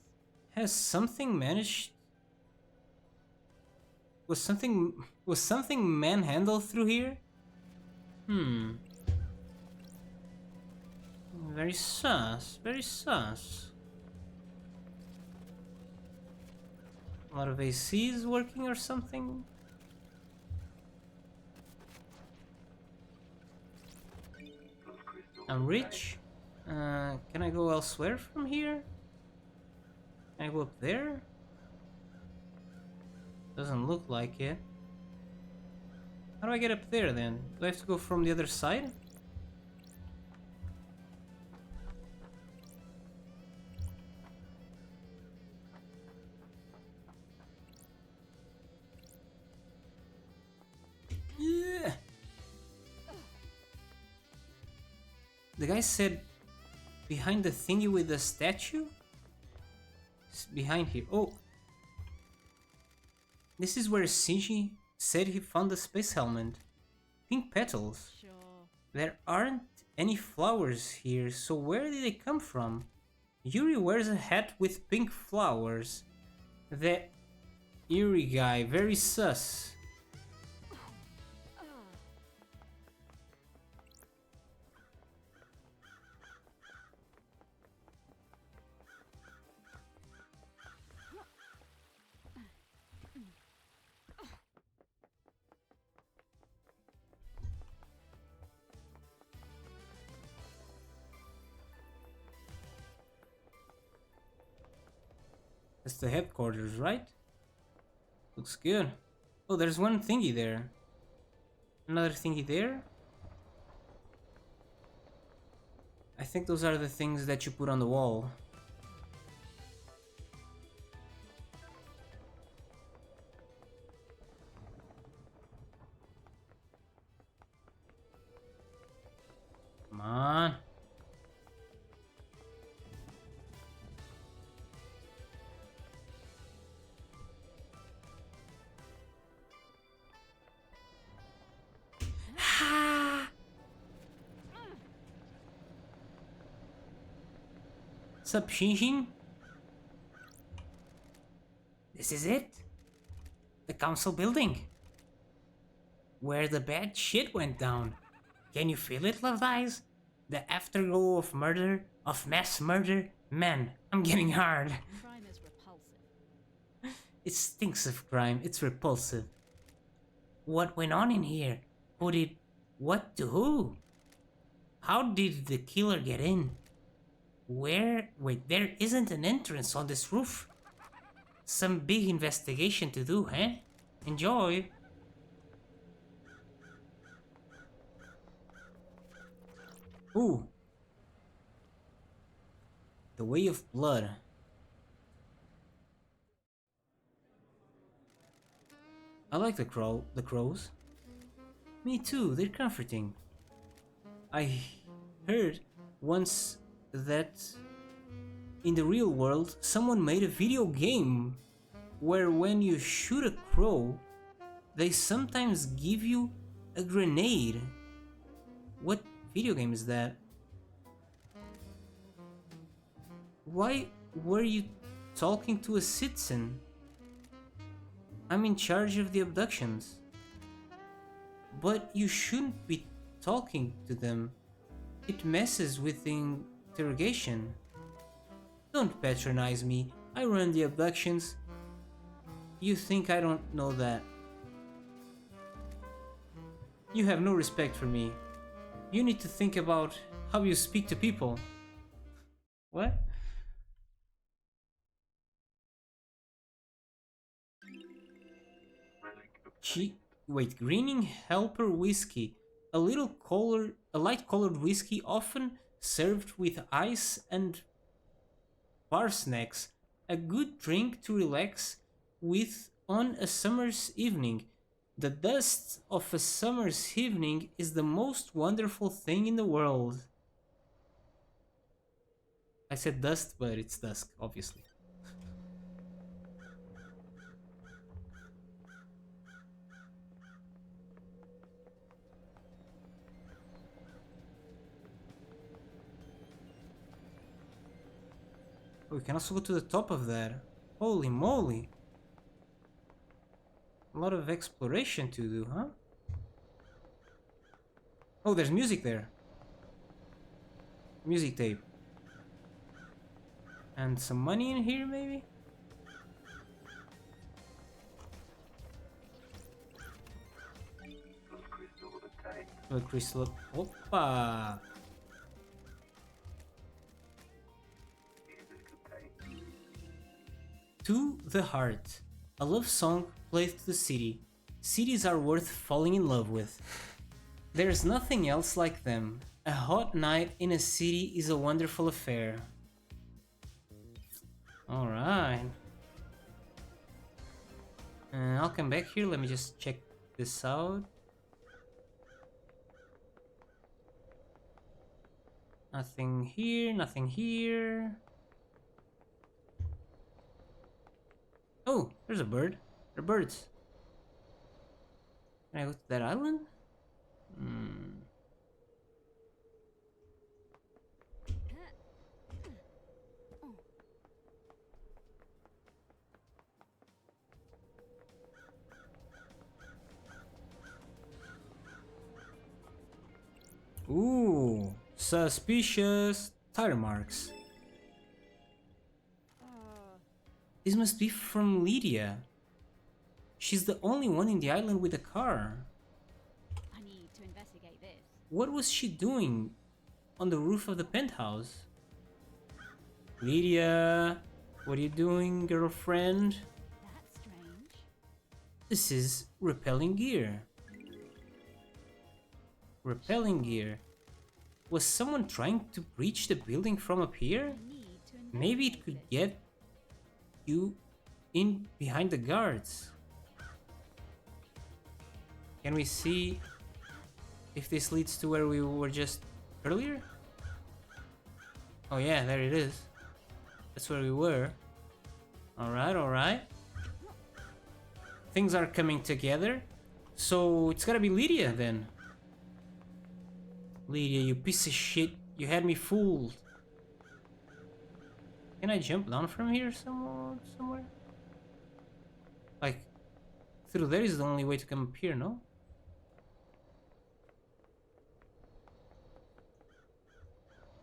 Has something managed... Was something manhandled through here? Very sus, very sus. A lot of ACs working or something? I'm rich. Can I go elsewhere from here? Can I go up there? Doesn't look like it. How do I get up there then? Do I have to go from the other side? Yeah. The guy said behind the thingy with the statue? It's behind here. Oh. This is where Shinji said he found the space helmet. Pink petals. Sure. There aren't any flowers here, so where did they come from? Yuri wears a hat with pink flowers. The Yuri guy, very sus. That's the headquarters, right? Looks good. Oh, there's one thingy there. Another thingy there. I think those are the things that you put on the wall. Come on. What's up, Shinjin? This is it? The council building? Where the bad shit went down. Can you feel it, Love Eyes? The afterglow of murder, of mass murder? Man, I'm getting hard. Crime is repulsive. It stinks of crime, it's repulsive. What went on in here? Who did what to who? How did the killer get in? Wait, there isn't an entrance on this roof. Some big investigation to do, huh? Enjoy. Ooh. The Way of Blood. I like the crows. Me too, they're comforting. I heard once that in the real world someone made a video game where when you shoot a crow they sometimes give you a grenade. What video game is that? Why were you talking to a citizen? I'm in charge of the abductions. But you shouldn't be talking to them. It messes with the interrogation. Don't patronize me. I run the abductions. You think I don't know that? You have no respect for me. You need to think about how you speak to people. What? Greening Helper whiskey. A light colored whiskey often served with ice and bar snacks. A good drink to relax with on a summer's evening. The dust of a summer's evening is the most wonderful thing in the world. I said dust, but it's dusk, obviously. We can also go to the top of that. Holy moly! A lot of exploration to do, huh? Oh, there's music there. Music tape. And some money in here, maybe? The crystal. Opa! To the Heart. A love song played to the city. Cities are worth falling in love with. There's nothing else like them. A hot night in a city is a wonderful affair. Alright. I'll come back here. Let me just check this out. Nothing here, nothing here. Oh, there's a bird. There are birds. Can I go to that island? Ooh, suspicious tire marks. This must be from Lydia. She's the only one in the island with a car. I need to investigate this. What was she doing on the roof of the penthouse? Lydia, what are you doing, girlfriend? That's strange. This is repelling gear. Repelling gear. Was someone trying to breach the building from up here? I need to Maybe it could get you in behind the guards. Can we see if this leads to where we were just earlier? Oh yeah, there it is. That's where we were. Alright, alright. Things are coming together. So it's gotta be Lydia then. Lydia, you piece of shit. You had me fooled. Can I jump down from here somewhere? Like, through there is the only way to come up here, no?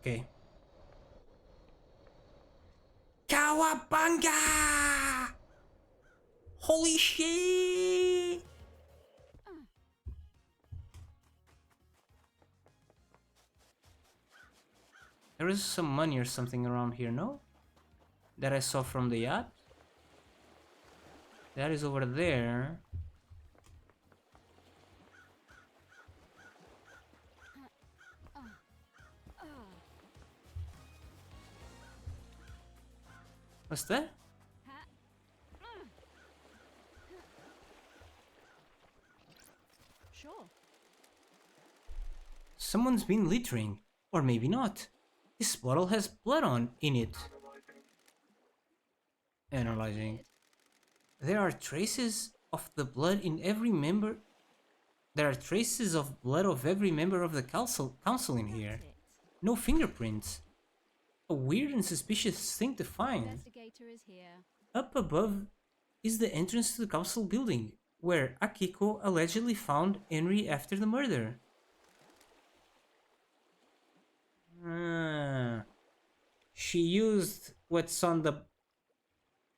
Okay. Kawabanga! Holy shit! There is some money or something around here, no? That I saw from the yacht? That is over there. What's that? Sure. Someone's been littering. Or maybe not. This bottle has blood in it. Analyzing. There are traces of the blood in every member. There are traces of blood of every member of the council in here. That's it. No fingerprints. A weird and suspicious thing to find. Investigator is here. Up above is the entrance to the council building, where Akiko allegedly found Henry after the murder. She used what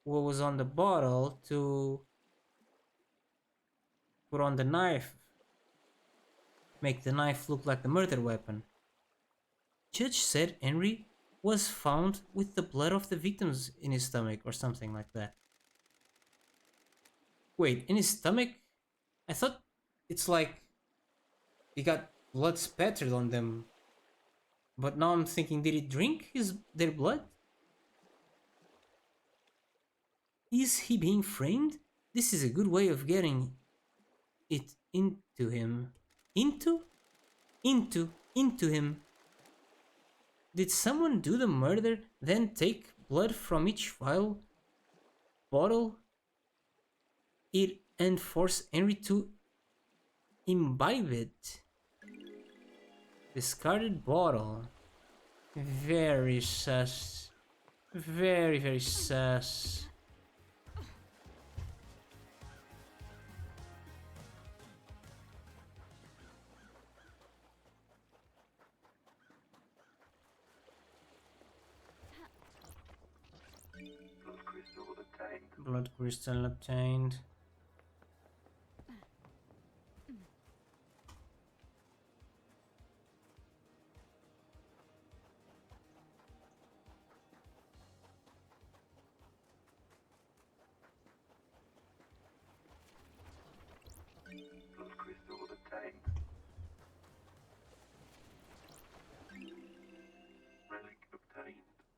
was on the bottle to put on the knife. Make the knife look like the murder weapon. Judge said Henry was found with the blood of the victims in his stomach or something like that. Wait, in his stomach? I thought it's like he got blood spattered on them. But now I'm thinking, did he drink their blood? Is he being framed? This is a good way of getting it into him. Into him. Did someone do the murder, then take blood from each vial, bottle it, and force Henry to imbibe it? Discarded bottle. Very sus. Very, very sus. Blood crystal obtained.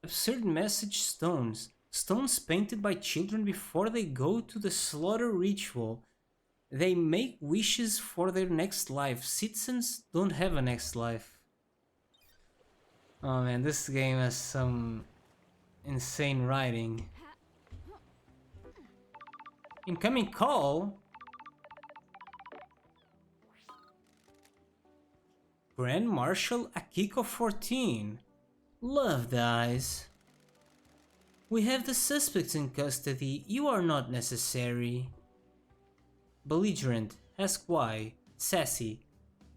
Absurd message stones. Stones painted by children before they go to the slaughter ritual. They make wishes for their next life. Citizens don't have a next life. Oh man, this game has some insane writing. Incoming call. Grand Marshal Akiko 14. Love dies. We have the suspects in custody. You are not necessary. Belligerent. Ask why. Sassy.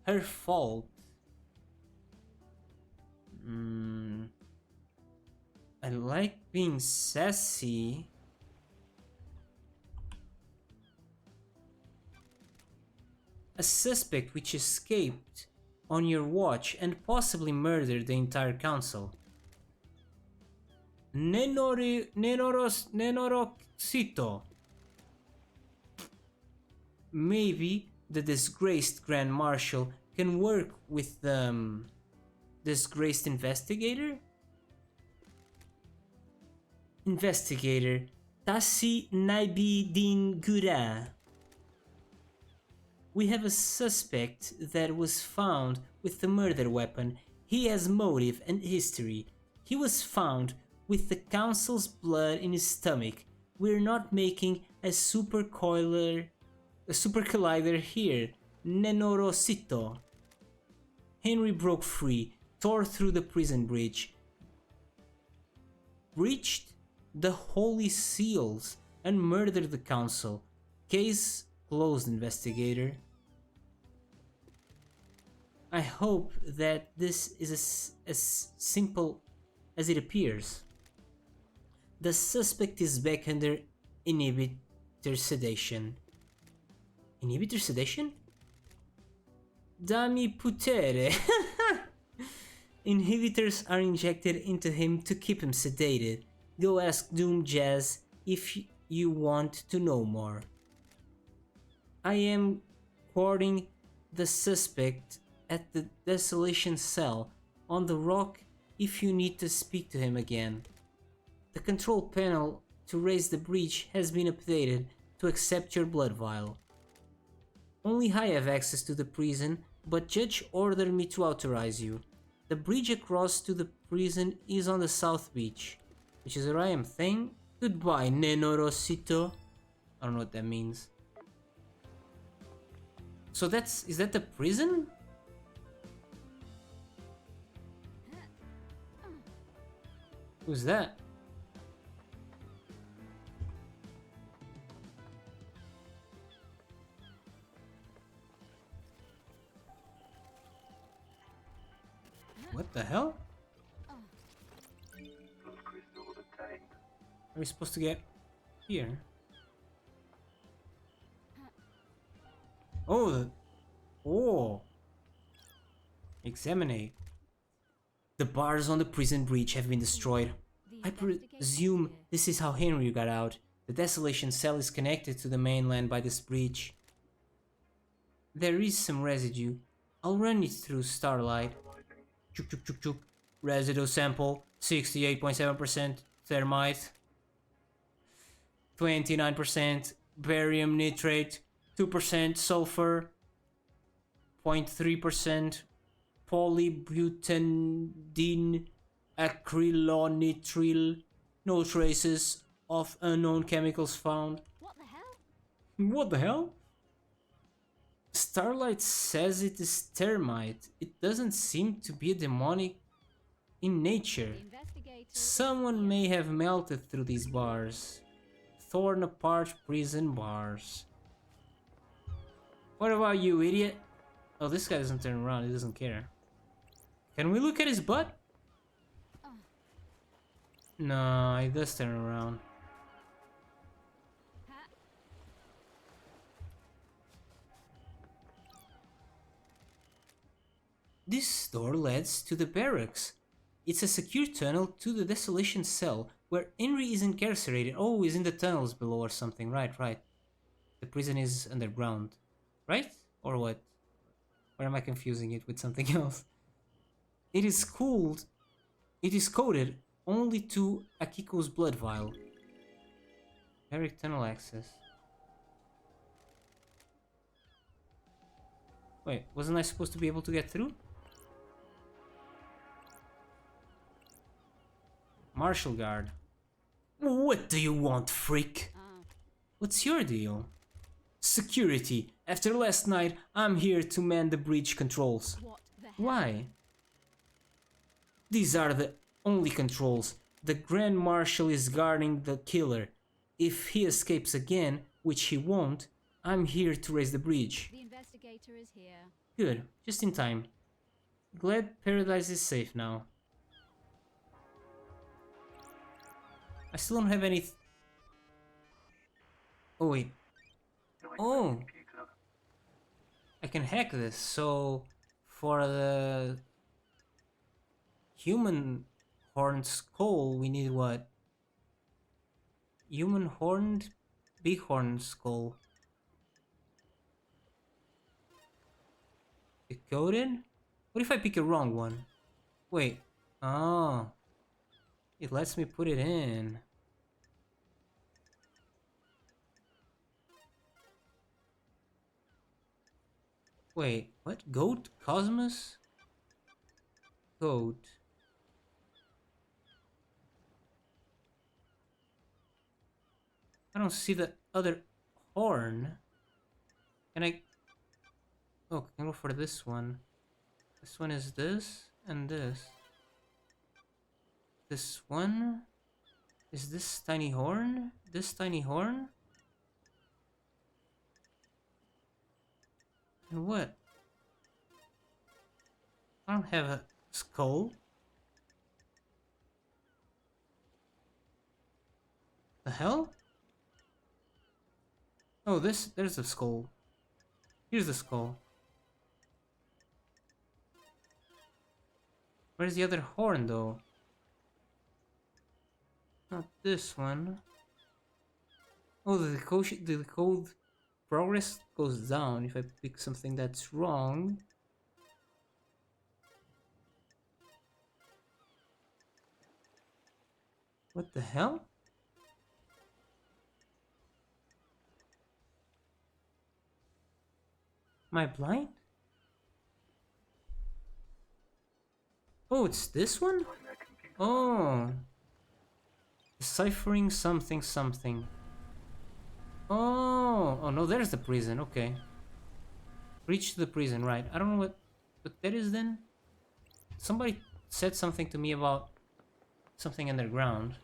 Her fault. I like being sassy. A suspect which escaped on your watch and possibly murdered the entire council. Nenoroxito. Maybe the disgraced Grand Marshal can work with the disgraced investigator? Investigator Tassi Naibidingura. We have a suspect that was found with the murder weapon. He has motive and history. He was found with the council's blood in his stomach. We're not making a super collider here. Nenorosito. Henry broke free, tore through the prison bridge, breached the holy seals, and murdered the council. Case closed, investigator. I hope that this is as simple as it appears. The suspect is back under inhibitor sedation. Inhibitor sedation? Dammi putere. Inhibitors are injected into him to keep him sedated. Go ask Doom Jazz if you want to know more. I am courting the suspect at the Desolation Cell on the rock if you need to speak to him again. The control panel to raise the breach has been updated to accept your blood vial. Only I have access to the prison, but Judge ordered me to authorize you. The bridge across to the prison is on the south beach, which is where I am saying goodbye, Nenorosito. I don't know what that means. So is that the prison? Who's that? What the hell? Are we supposed to get here? Oh! Examine. The bars on the prison breach have been destroyed. I presume this is how Henry got out. The Desolation Cell is connected to the mainland by this breach. There is some residue. I'll run it through Starlight. Chuk chuk chuk chuk. Residue sample 68.7% thermite, 29% barium nitrate, 2% sulfur, 0.3% polybutadiene acrylonitrile, no traces of unknown chemicals found. What the hell? What the hell? Starlight says it is termite. It doesn't seem to be demonic in nature. The investigator. Someone may have melted through these bars. Torn apart prison bars. What about you, idiot? Oh, this guy doesn't turn around. He doesn't care. Can we look at his butt? No, he does turn around. This door leads to the barracks. It's a secure tunnel to the Desolation Cell, where Inri is incarcerated. Oh, he's in the tunnels below or something. Right, right. The prison is underground. Right? Or what? Or am I confusing it with something else? It is cooled. It is coded only to Akiko's blood vial. Barrack tunnel access. Wait, wasn't I supposed to be able to get through? Marshal Guard. What do you want, freak? What's your deal? Security. After last night, I'm here to man the breach controls. What the hell? Why? These are the only controls. The Grand Marshal is guarding the killer. If he escapes again, which he won't, I'm here to raise the breach. The investigator is here. Good, just in time. Glad Paradise is safe now. I still don't have any... Oh wait. Oh! I can hack this, so... For the... Human horned skull, we need what? Human horned... Bighorn skull. Decoded? What if I pick a wrong one? Wait. Oh. It lets me put it in. Wait, what? Goat? Cosmos? Goat. I don't see the other horn. Can I... Oh, I can go for this one. This one is this and this. This one is this tiny horn. This tiny horn. And what? I don't have a skull. The hell? Oh, there's the skull. Here's the skull. Where's the other horn though? Not this one. Oh, the code progress goes down if I pick something that's wrong. What the hell? Am I blind? Oh, it's this one? Oh. Deciphering something something. Oh, oh no, there's the prison, okay. Reach the prison, right. I don't know what that is then. Somebody said something to me about something underground.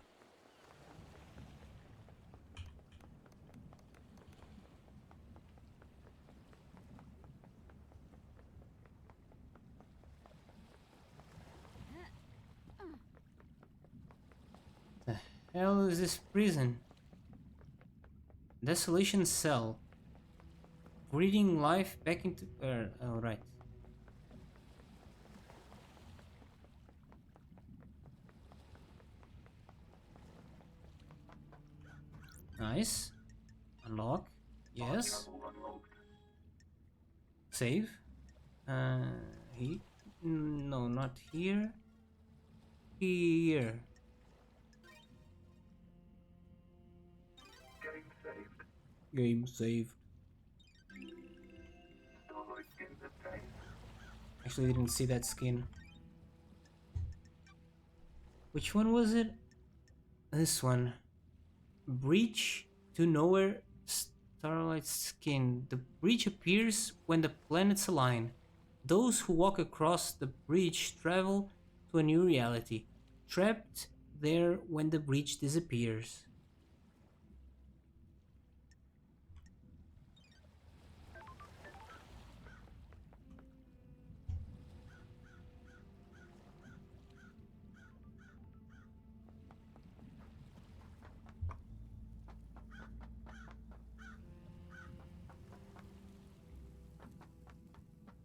The hell is this prison? Desolation Cell. Breathing life back into... oh, right. Nice. Unlock. Yes. Save. He... No, not here. Here. Game saved. Actually didn't see that skin. Which one was it? This one. Breach to Nowhere Starlight Skin. The breach appears when the planets align. Those who walk across the breach travel to a new reality, trapped there when the breach disappears.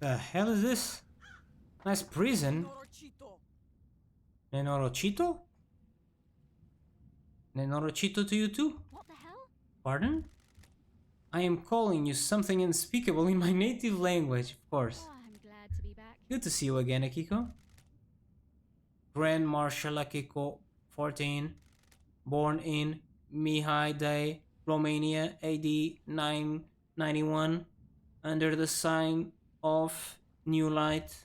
The hell is this? Nice prison. Nenorochito? Nenorochito to you too? What the hell? Pardon? I am calling you something unspeakable in my native language, of course. Oh, I'm glad to be back. Good to see you again, Akiko. Grand Marshal Akiko, 14, born in Mihai Day, Romania, AD 991, under the sign of New Light.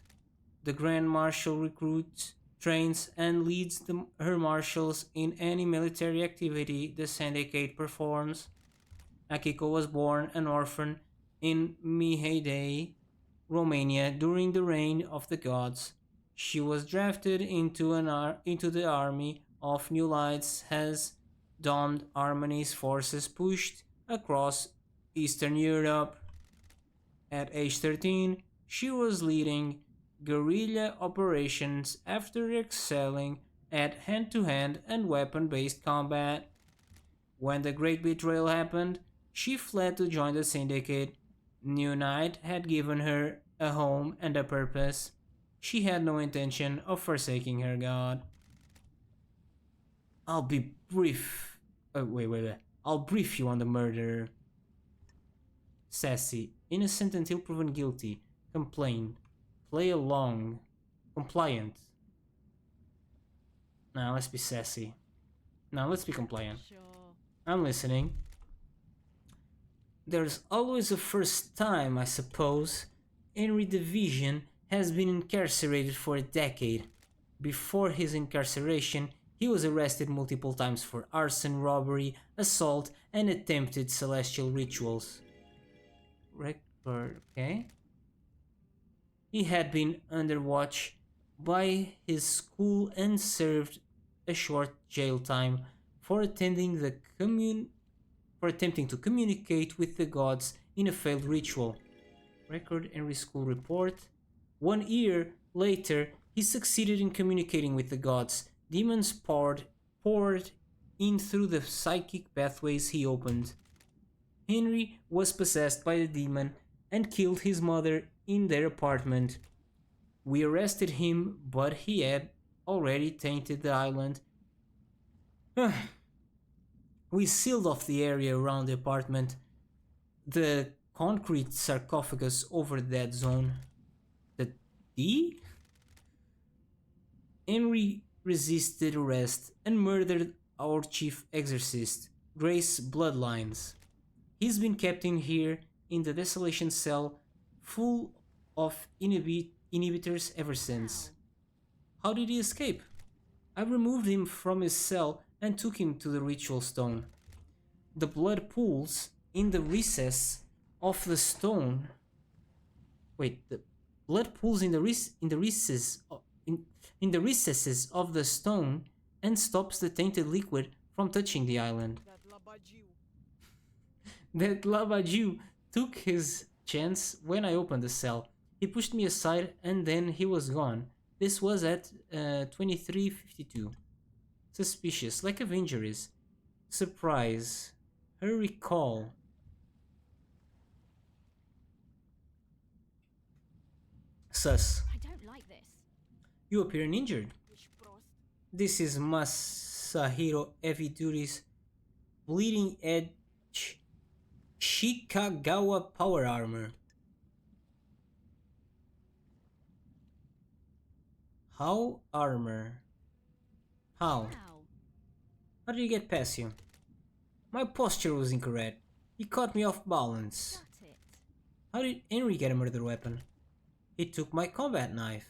The Grand Marshal recruits, trains, and leads her marshals in any military activity the Syndicate performs. Akiko was born an orphan in Mihai, Romania during the reign of the gods. She was drafted into the army of New Lights as Donned Harmony's forces pushed across Eastern Europe. At age 13, she was leading guerrilla operations after excelling at hand-to-hand and weapon-based combat. When the Great Betrayal happened, she fled to join the Syndicate. New Night had given her a home and a purpose. She had no intention of forsaking her god. I'll be brief. Wait. I'll brief you on the murder. Sassy, innocent until proven guilty. Complain. Play along. Compliant. Now let's be sassy. Now let's be compliant. Sure. I'm listening. There's always a first time, I suppose. Henry Division has been incarcerated for a decade. Before his incarceration, he was arrested multiple times for arson, robbery, assault, and attempted celestial rituals. Record, okay? He had been under watch by his school and served a short jail time for attempting to communicate with the gods in a failed ritual. Record Henry School report. 1 year later, he succeeded in communicating with the gods. Demons poured in through the psychic pathways he opened. Henry was possessed by the demon and killed his mother in their apartment. We arrested him, but he had already tainted the island. We sealed off the area around the apartment, the concrete sarcophagus over that zone. The D? Henry resisted arrest and murdered our chief exorcist, Grace Bloodlines. He's been kept in here in the desolation cell full of inhibitors ever since. How did he escape? I removed him from his cell and took him to the ritual stone. The blood pools in the recess of the stone. Wait, the blood pools in the recesses of the stone and stops the tainted liquid from touching the island. That Labaju took his chance when I opened the cell. He pushed me aside and then he was gone. This was at 23:52. Suspicious, like Avenger is. Surprise. Her recall. Sus. I don't like this. You appear injured. This is Masahiro Heavy-Duty's Bleeding Edge Shikagawa Power Armor. How armor? How? Wow. How did he get past you? My posture was incorrect. He caught me off balance. Got it. How did Henry get a murder weapon? He took my combat knife.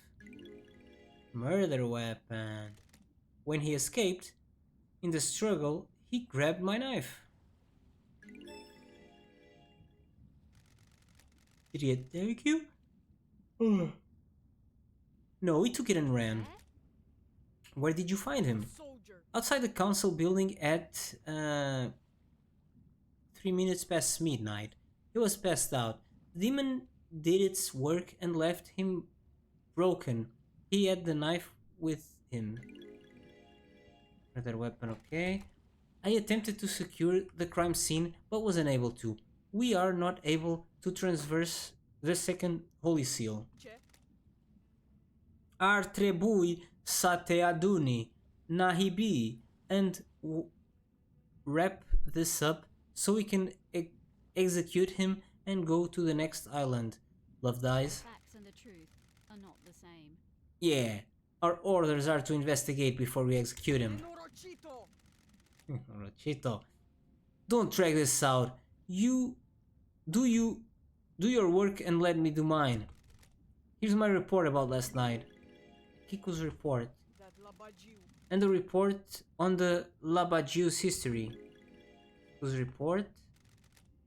Murder weapon. When he escaped, in the struggle, he grabbed my knife. Did he attack you? No, he took it and ran. Where did you find him? Soldier. Outside the council building at 3 minutes past midnight. He was passed out. The demon did its work and left him broken. He had the knife with him. Another weapon, okay. I attempted to secure the crime scene but was unable to. We are not able to transverse the second holy seal. Check. Ar trebui să te aduni, nahibi, and wrap this up so we can execute him and go to the next island. Love dies. Facts and the truth are not the same. Yeah, our orders are to investigate before we execute him. Orochito. Rochito, don't drag this out. You do your work and let me do mine. Here's my report about last night. Kiko's report. That Labajiu. And the report on the Labajiu's history. Kiko's report.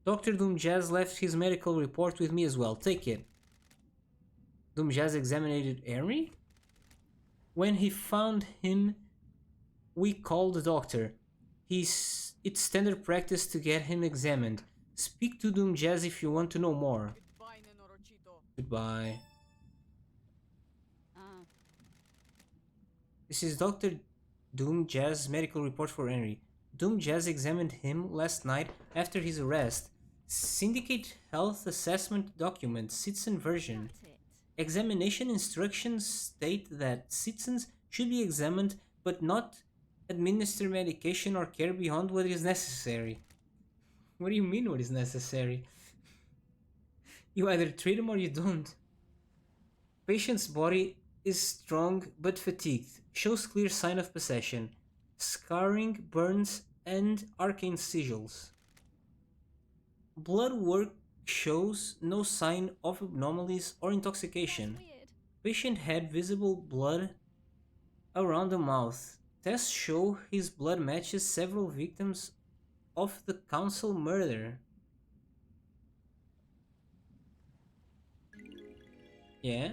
Dr. Doomjazz left his medical report with me as well. Take it. Doomjazz examined Henry? When he found him, we called the doctor. It's standard practice to get him examined. Speak to Doomjazz if you want to know more. Goodbye, Nenorochito. Goodbye. Ah, This is Dr. Doomjazz's medical report for Henry. Doomjazz examined him last night after his arrest. Syndicate Health Assessment Document, Citizen version. got it. Examination instructions state that citizens should be examined but not administer medication or care beyond what is necessary. What do you mean what is necessary? You either treat them or you don't. Patient's body is strong but fatigued, shows clear sign of possession, scarring, burns, and arcane sigils. Blood work shows no sign of abnormalities or intoxication. That's weird. Patient had visible blood around the mouth. Tests show his blood matches several victims of the council murder. Yeah?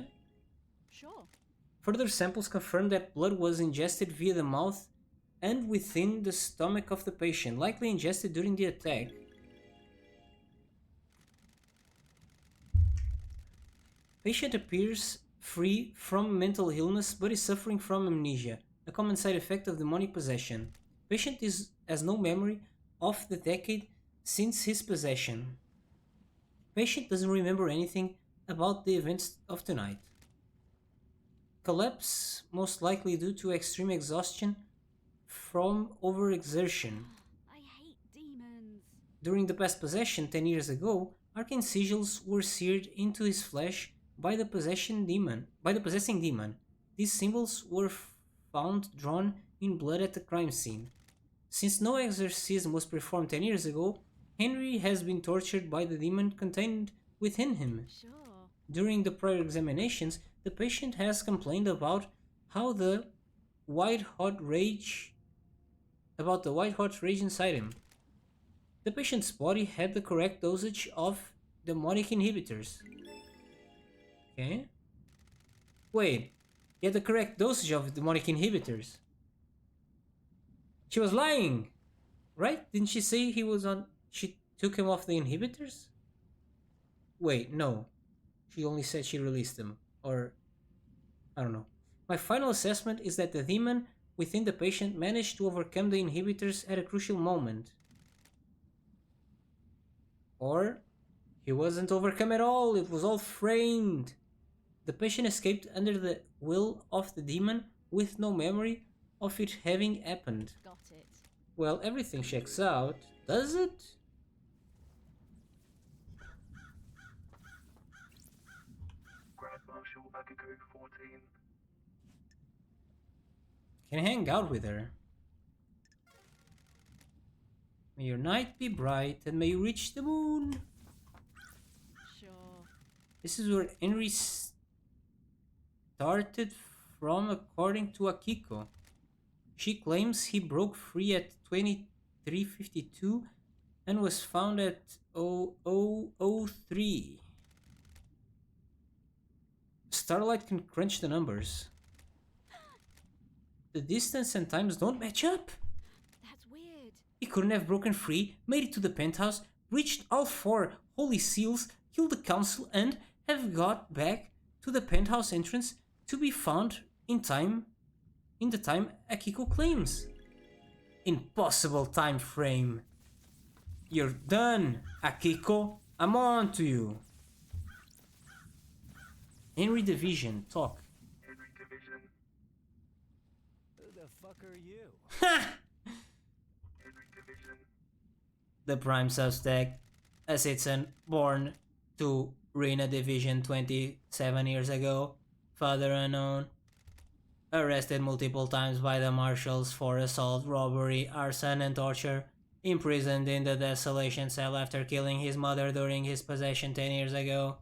Sure. Further samples confirm that blood was ingested via the mouth and within the stomach of the patient, likely ingested during the attack. Patient appears free from mental illness but is suffering from amnesia, a common side effect of demonic possession. Patient has no memory of the decade since his possession. Patient doesn't remember anything about the events of tonight. Collapse, most likely due to extreme exhaustion from overexertion. I hate demons. During the past possession 10 years ago, arcane sigils were seared into his flesh by the possessing demon. These symbols were found drawn in blood at the crime scene. Since no exorcism was performed 10 years ago, Henry has been tortured by the demon contained within him. Sure. During the prior examinations, the patient has complained about the white hot rage inside him. The patient's body had the correct dosage of demonic inhibitors. Okay. Wait, he had the correct dosage of demonic inhibitors. She was lying, right? Didn't she say she took him off the inhibitors? Wait, no. She only said she released them. Or, I don't know. My final assessment is that the demon within the patient managed to overcome the inhibitors at a crucial moment. Or, he wasn't overcome at all, it was all framed. The patient escaped under the will of the demon with no memory of it having happened. Got it. Well, everything checks out, does it? Grand Marshal Agago 14. Can hang out with her. May your night be bright and may you reach the moon. Sure. This is where Henry started from, according to Akiko. She claims he broke free at 2352 and was found at 0003. Starlight can crunch the numbers. The distance and times don't match up. That's weird. He couldn't have broken free, made it to the penthouse, reached all 4 holy seals, killed the council, and have got back to the penthouse entrance to be found in the time Akiko claims. Impossible time frame. You're done, Akiko. I'm on to you. Henry Division, talk. Henry Division. Who the fuck are you? Ha! Henry Division. The prime suspect, a citizen born to Rena Division 27 years ago, father unknown, arrested multiple times by the marshals for assault, robbery, arson, and torture, imprisoned in the desolation cell after killing his mother during his possession 10 years ago,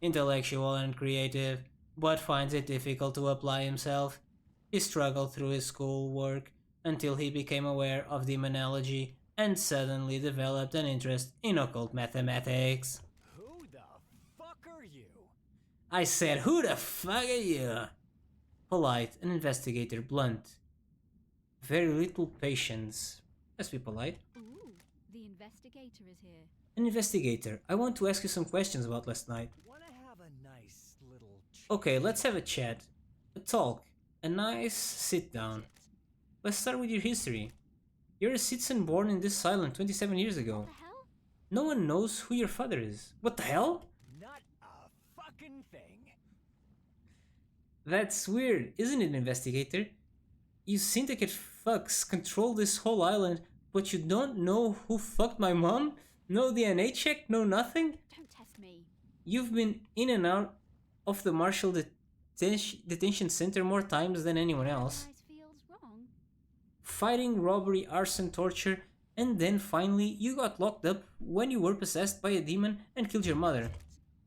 intellectual and creative, but finds it difficult to apply himself. He struggled through his schoolwork until he became aware of demonology and suddenly developed an interest in occult mathematics. Who the fuck are you? I said, who the fuck are you? Polite, an investigator, blunt. Very little patience. Let's be polite. Ooh, the investigator is here. An investigator, I want to ask you some questions about last night. Wanna have a nice little chat? Okay, let's have a chat. A talk. A nice sit down. Let's start with your history. You're a citizen born in this island 27 years ago. What the hell? No one knows who your father is. What the hell? Not a fucking thing. That's weird, isn't it, investigator? You syndicate fucks control this whole island, but you don't know who fucked my mom? No DNA check? No nothing? Don't test me. You've been in and out of the Marshall detention center more times than anyone else. Paradise feels wrong. Fighting, robbery, arson, torture, and then finally you got locked up when you were possessed by a demon and killed your mother.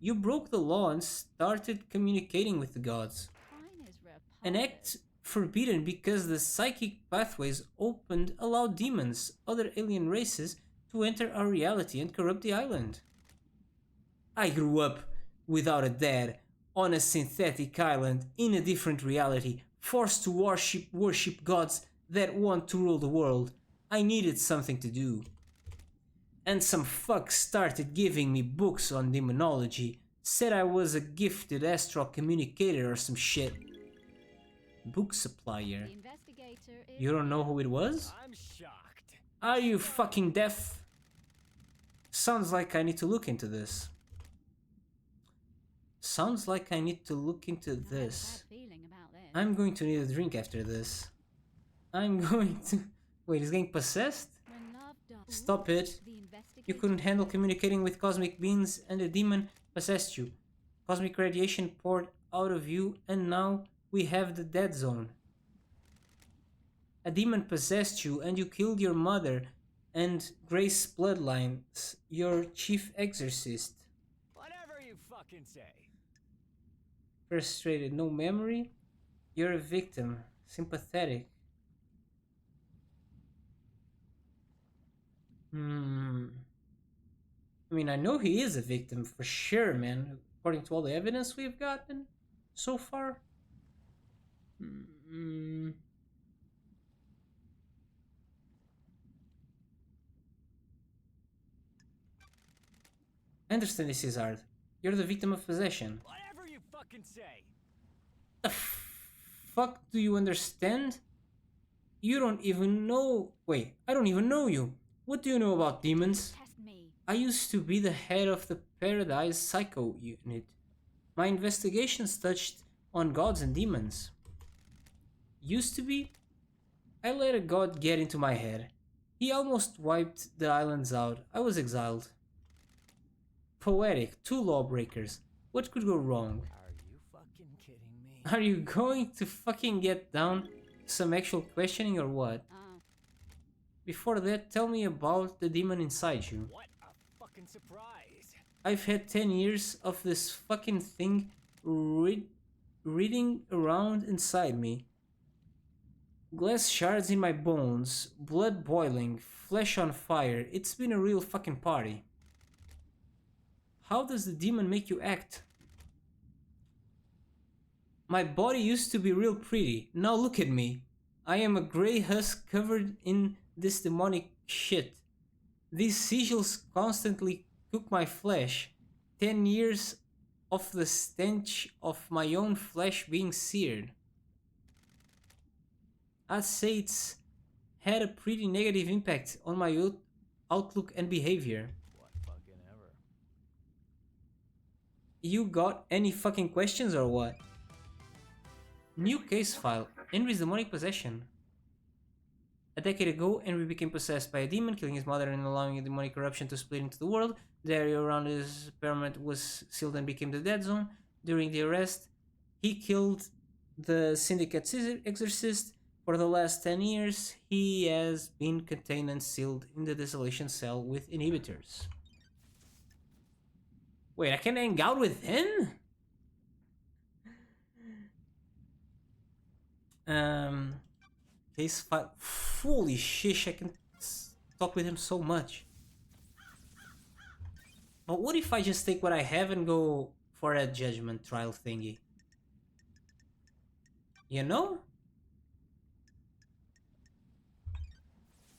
You broke the law and started communicating with the gods. Crime is An act forbidden because the psychic pathways opened allowed demons, other alien races, to enter our reality and corrupt the island. I grew up without a dad, on a synthetic island, in a different reality, forced to worship gods that want to rule the world. I needed something to do. And some fuck started giving me books on demonology, said I was a gifted astral communicator or some shit. Book supplier. The investigator is You don't know who it was? I'm shocked. Are you fucking deaf? Sounds like I need to look into this. Sounds like I need to look into I have a this. bad feeling about this. I'm going to need a drink after this. I'm going to... Wait, he's getting possessed? When love does- Stop it. The You investigator couldn't handle communicating with cosmic beings and a demon possessed you. Cosmic radiation poured out of you and now we have the dead zone. A demon possessed you and you killed your mother and Grace Bloodlines, your chief exorcist. Whatever you fucking say. Frustrated, no memory? You're a victim. Sympathetic. I mean, I know he is a victim for sure, man. According to all the evidence we've gotten so far. I understand this is hard. You're the victim of possession. Whatever you fucking say. The fuck do you understand? You don't even know. Wait, I don't even know you. What do you know about demons? test me. I used to be the head of the Paradise Psycho Unit. My investigations touched on gods and demons. Used to be? I let a god get into my head. He almost wiped the islands out. I was exiled. Poetic, two lawbreakers. What could go wrong? Are you fucking kidding me? Are you going to fucking get down to some actual questioning or what? Before that, tell me about the demon inside you. What a fucking surprise. I've had 10 years of this fucking thing reading around inside me. Glass shards in my bones, blood boiling, flesh on fire. It's been a real fucking party. How does the demon make you act? My body used to be real pretty. Now look at me. I am a grey husk covered in this demonic shit. These sigils constantly cook my flesh. 10 years of the stench of my own flesh being seared. I'd say it's had a pretty negative impact on my outlook and behavior. What fucking ever. You got any fucking questions or what? New case file. Henry's demonic possession. A decade ago, Henry became possessed by a demon, killing his mother and allowing a demonic corruption to split into the world. The area around his apartment was sealed and became the dead zone. During the arrest, he killed the Syndicate's exorcist. For the last 10 years, he has been contained and sealed in the desolation cell with inhibitors. Wait, I can hang out with him? Case file. Holy shish, I can talk with him so much. But what if I just take what I have and go for a judgment trial thingy? You know?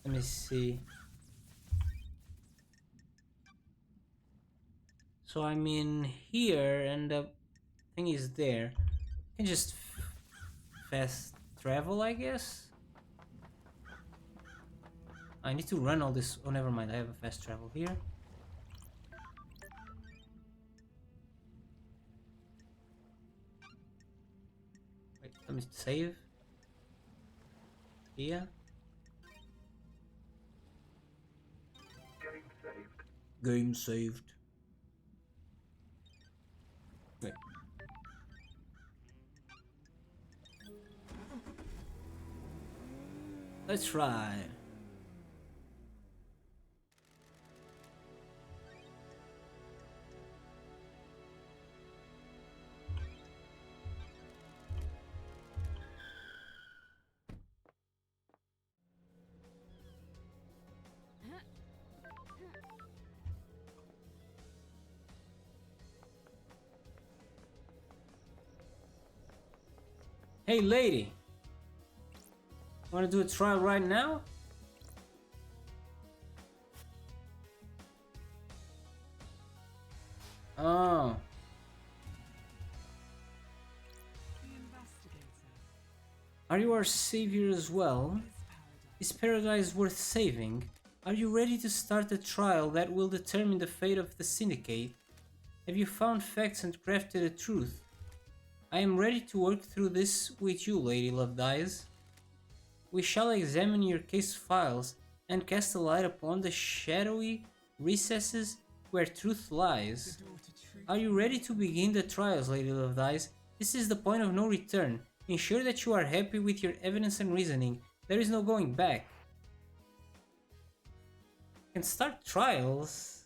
Let me see. So I'm in here and the thing is there. I can just fast travel, I guess? I need to run all this. Oh, never mind. I have a fast travel here. Wait, let me save. Here. Game saved. Game saved. Wait. Let's try. Hey lady, wanna do a trial right now? Oh, The investigator. are you our savior as well? Is paradise. Is paradise worth saving? Are you ready to start a trial that will determine the fate of the Syndicate? Have you found facts and crafted a truth? I am ready to work through this with you, Lady Lovedyes. We shall examine your case files and cast a light upon the shadowy recesses where truth lies. The door to truth. Are you ready to begin the trials, Lady Lovedyes? This is the point of no return. Ensure that you are happy with your evidence and reasoning. There is no going back. Can start trials.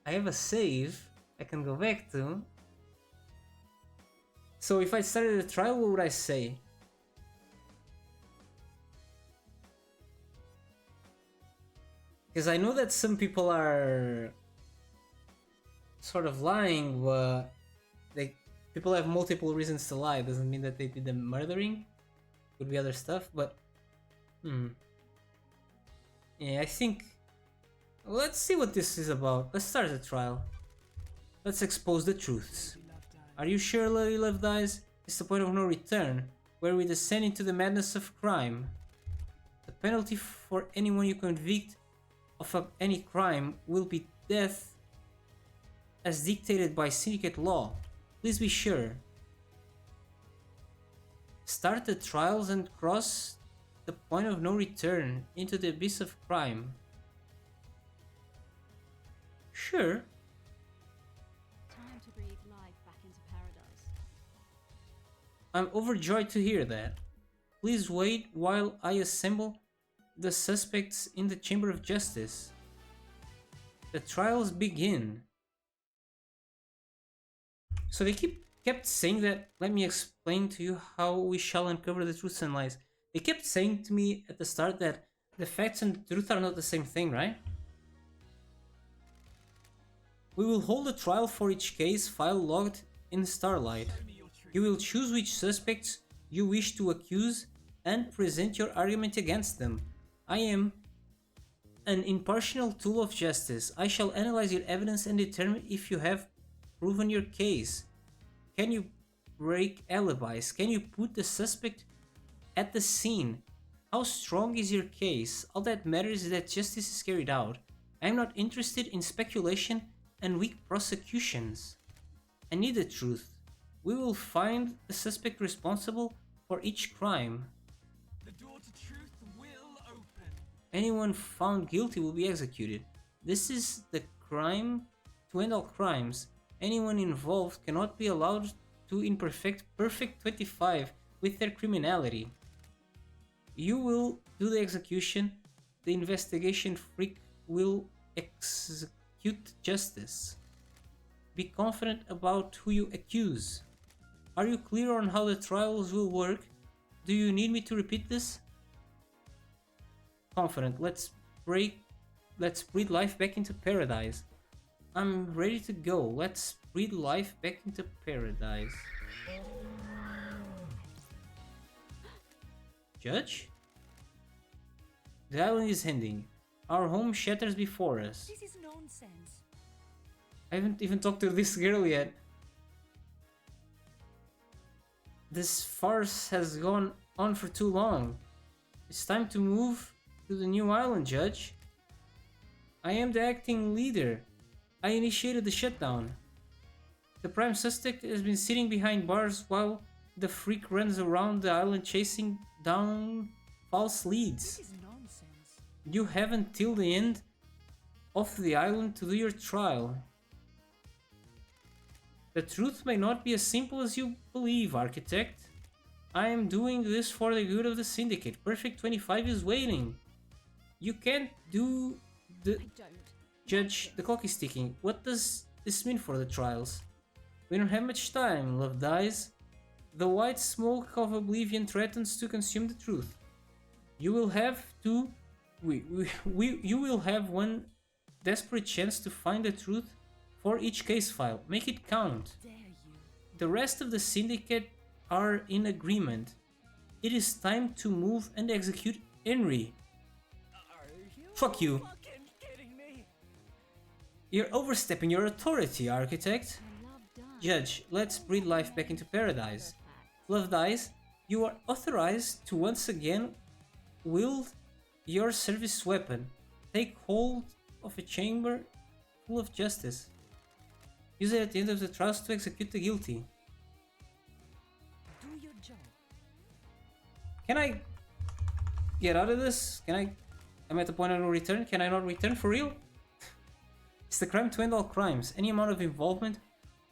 I have a save I can go back to. So if I started a trial, what would I say? Because I know that some people are sort of lying, but people have multiple reasons to lie. Doesn't mean that they did the murdering. Could be other stuff, but yeah, I think let's see what this is about. Let's start the trial. Let's expose the truths. Lady Lovedyes. Are you sure, Lady Lovedyes? It's the point of no return, where we descend into the madness of crime. The penalty for anyone you convict of any crime will be death as dictated by syndicate law. Please be sure. Start the trials and cross the point of no return into the abyss of crime. Sure. Time to breathe life back into paradise. I'm overjoyed to hear that. Please wait while I assemble the suspects in the Chamber of Justice. The trials begin. So they kept saying that, let me explain to you how we shall uncover the truths and lies. They kept saying to me at the start that the facts and the truth are not the same thing, right? We will hold a trial for each case file logged in Starlight. You will choose which suspects you wish to accuse and present your argument against them. I am an impartial tool of justice. I shall analyze your evidence and determine if you have proven your case. Can you break alibis? Can you put the suspect at the scene? How strong is your case? All that matters is that justice is carried out. I am not interested in speculation and weak prosecutions. I need the truth. We will find the suspect responsible for each crime. The door to truth will open. Anyone found guilty will be executed. This is the crime to end all crimes. Anyone involved cannot be allowed to imperfect perfect 25 with their criminality. You will do the execution. The investigation freak will execute justice. Be confident about who you accuse. Are you clear on how the trials will work? Do you need me to repeat this? Confident. Let's breathe life back into paradise. I'm ready to go. Let's breathe life back into paradise. Judge? The island is ending. Our home shatters before us. This is nonsense. I haven't even talked to this girl yet. This farce has gone on for too long. It's time to move to the new island, Judge. I am the acting leader. I initiated the shutdown. The prime suspect has been sitting behind bars while the freak runs around the island chasing down false leads. This is nonsense. You have until the end of the island to do your trial. The truth may not be as simple as you believe, Architect. I am doing this for the good of the Syndicate. Perfect 25 is waiting. You can't do the... I don't. Judge, the clock is ticking. What does this mean for the trials? We don't have much time, Love dies. The white smoke of oblivion threatens to consume the truth. You will have to... You will have one desperate chance to find the truth for each case file. Make it count. Dare you? The rest of the Syndicate are in agreement. It is time to move and execute Henry. Fuck you. Fucking kidding me? You're overstepping your authority, Architect. My love dies. Judge, let's breathe life back into paradise. Fact. Love dies. You are authorized to once again wield your service weapon. Take hold of a chamber full of justice. Use it at the end of the trials to execute the guilty. Do your job. Can I get out of this? I'm at the point of no return. Can I not return for real? It's the crime to end all crimes. Any amount of involvement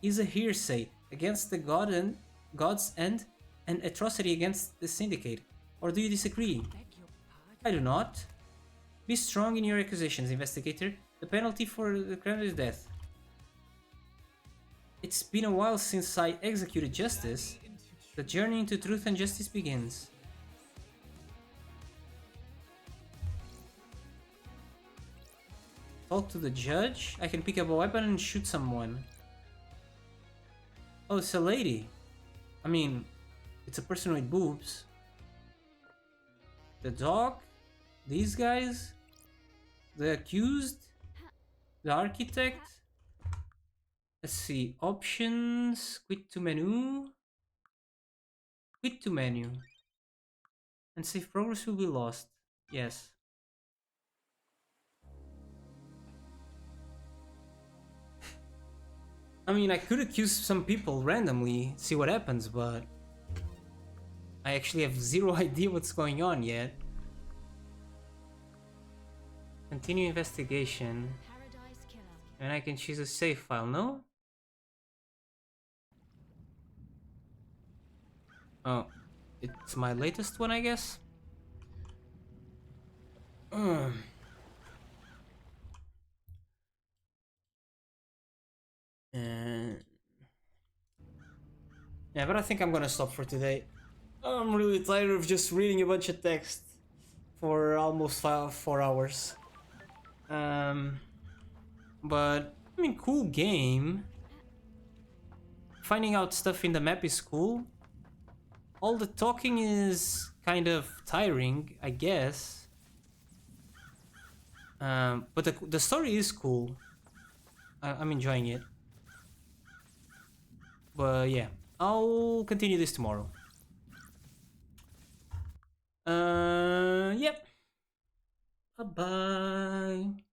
is a hearsay against the gods and an atrocity against the Syndicate. Or do you disagree? Beg your pardon. I do not. Be strong in your accusations, investigator. The penalty for the crime is death. It's been a while since I executed justice. The journey into truth and justice begins. Talk to the judge. I can pick up a weapon and shoot someone. Oh, it's a lady. I mean, it's a person with boobs. The dog. These guys. The accused. The architect. Let's see. Options. Quit to menu. Quit to menu. And save progress will be lost. Yes. I mean, I could accuse some people randomly, see what happens, but I actually have zero idea what's going on yet. Continue investigation. Paradise Killer. And I can choose a save file, no? Oh, it's my latest one, I guess? And Yeah, but I think I'm gonna stop for today. I'm really tired of just reading a bunch of text for almost 4 hours. But I mean, cool game. Finding out stuff in the map is cool. All the talking is kind of tiring, I guess. But the story is cool. I'm enjoying it. But yeah, I'll continue this tomorrow. Yep. Bye-bye.